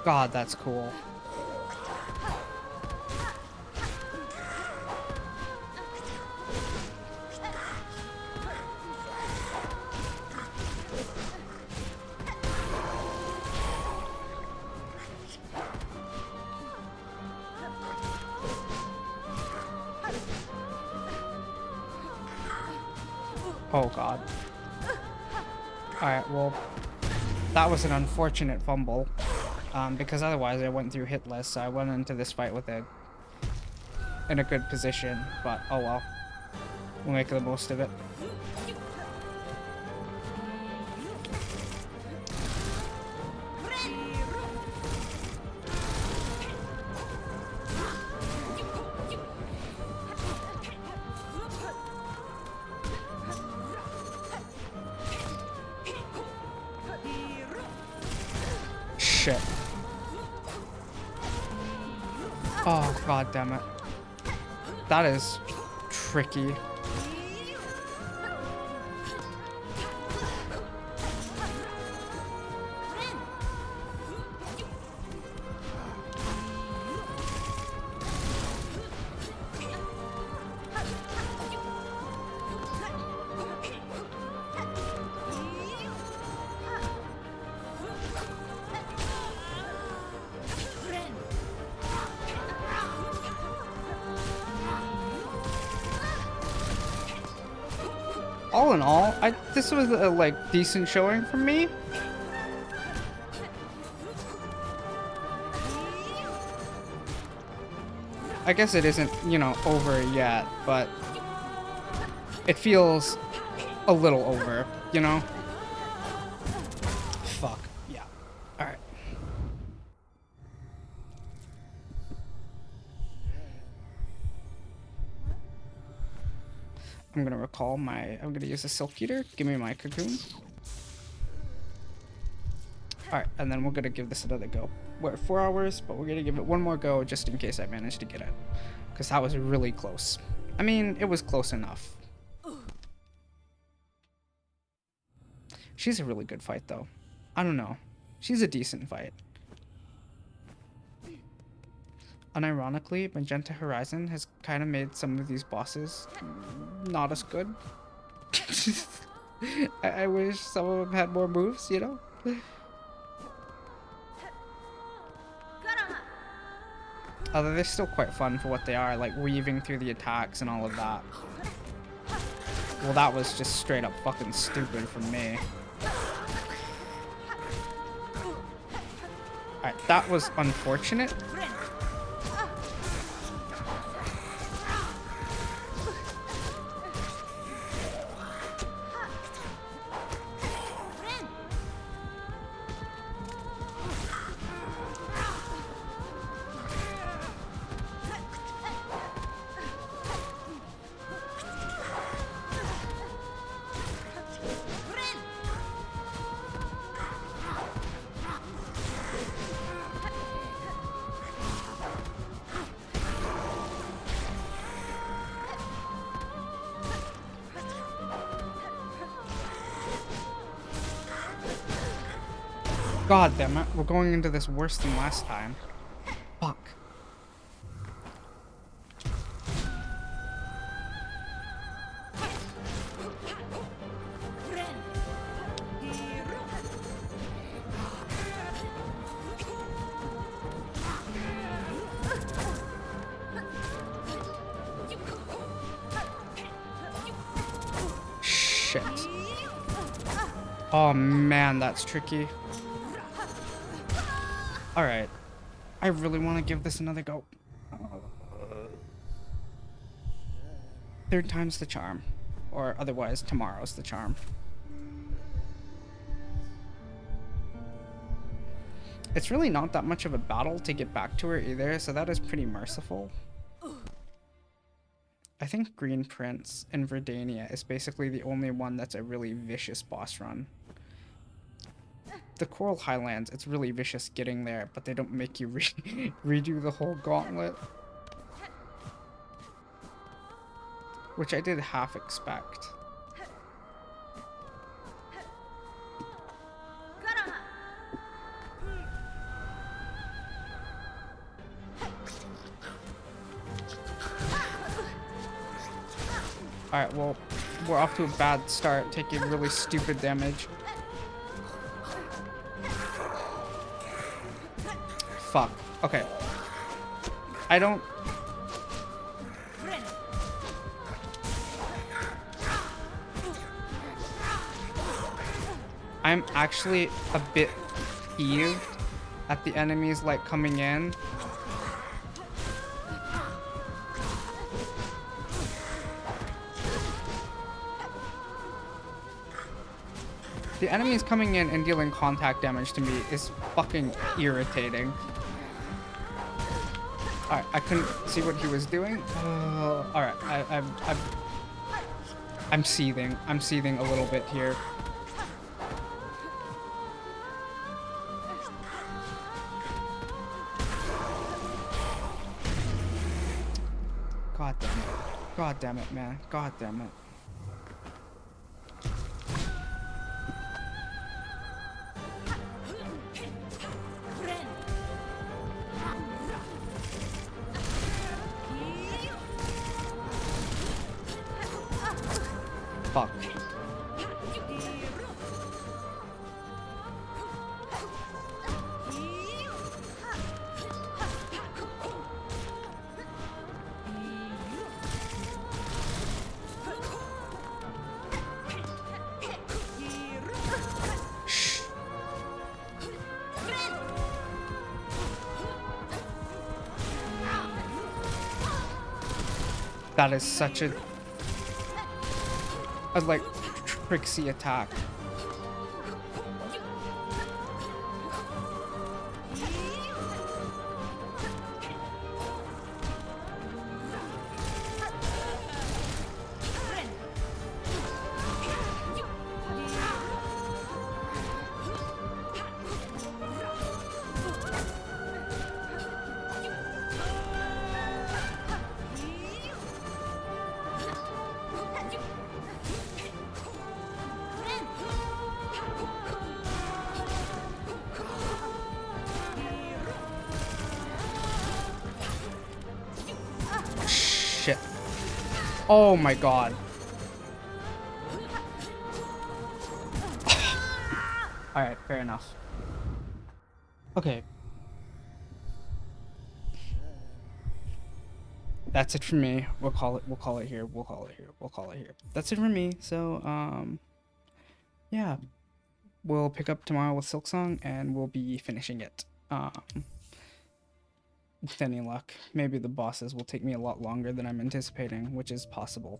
God, that's cool. Oh god. Alright, well, that was an unfortunate fumble. Because otherwise I went through hitless, so I went into this fight with it in a good position, but oh well. We'll make the most of it. shit. Oh, god damn it. That is tricky. All in all, this was a like decent showing from me. I guess it isn't, you know, over yet, but it feels a little over, you know? Fuck. Yeah. Alright. I'm gonna recall I'm gonna use a Silk Eater. Give me my cocoon. Alright, and then we're gonna give this another go. We're at 4 hours, but we're gonna give it one more go just in case I manage to get it. Because that was really close. I mean, it was close enough. She's a really good fight, though. I don't know. She's a decent fight. Unironically, Magenta Horizon has kind of made some of these bosses not as good. I wish some of them had more moves, you know? Although they're still quite fun for what they are, like weaving through the attacks and all of that. Well, that was just straight up fucking stupid from me. Alright, that was unfortunate. God damn it, we're going into this worse than last time. Fuck. Shit. Oh man, that's tricky. Alright. I really want to give this another go. Third time's the charm. Or otherwise, tomorrow's the charm. It's really not that much of a battle to get back to her either, so that is pretty merciful. I think Green Prince in Verdania is basically the only one that's a really vicious boss run. The Coral Highlands, it's really vicious getting there, but they don't make you redo the whole gauntlet. Which I did half expect. Alright, well, we're off to a bad start, taking really stupid damage. Fuck. Okay. I'm actually a bit peeved at the enemies like coming in. The enemies coming in and dealing contact damage to me is fucking irritating. Alright, I couldn't see what he was doing. Alright, I'm seething. I'm seething a little bit here. God damn it. God damn it, man. God damn it. Fuck. Shh. That is such a like tricksy attack. Shit. Oh my god. Alright, fair enough. Okay. That's it for me. We'll call it here. We'll call it here. That's it for me. So, yeah. We'll pick up tomorrow with Silksong and we'll be finishing it. With any luck. Maybe the bosses will take me a lot longer than I'm anticipating, which is possible.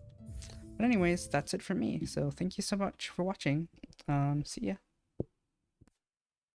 But anyways, that's it for me. So thank you so much for watching. See ya.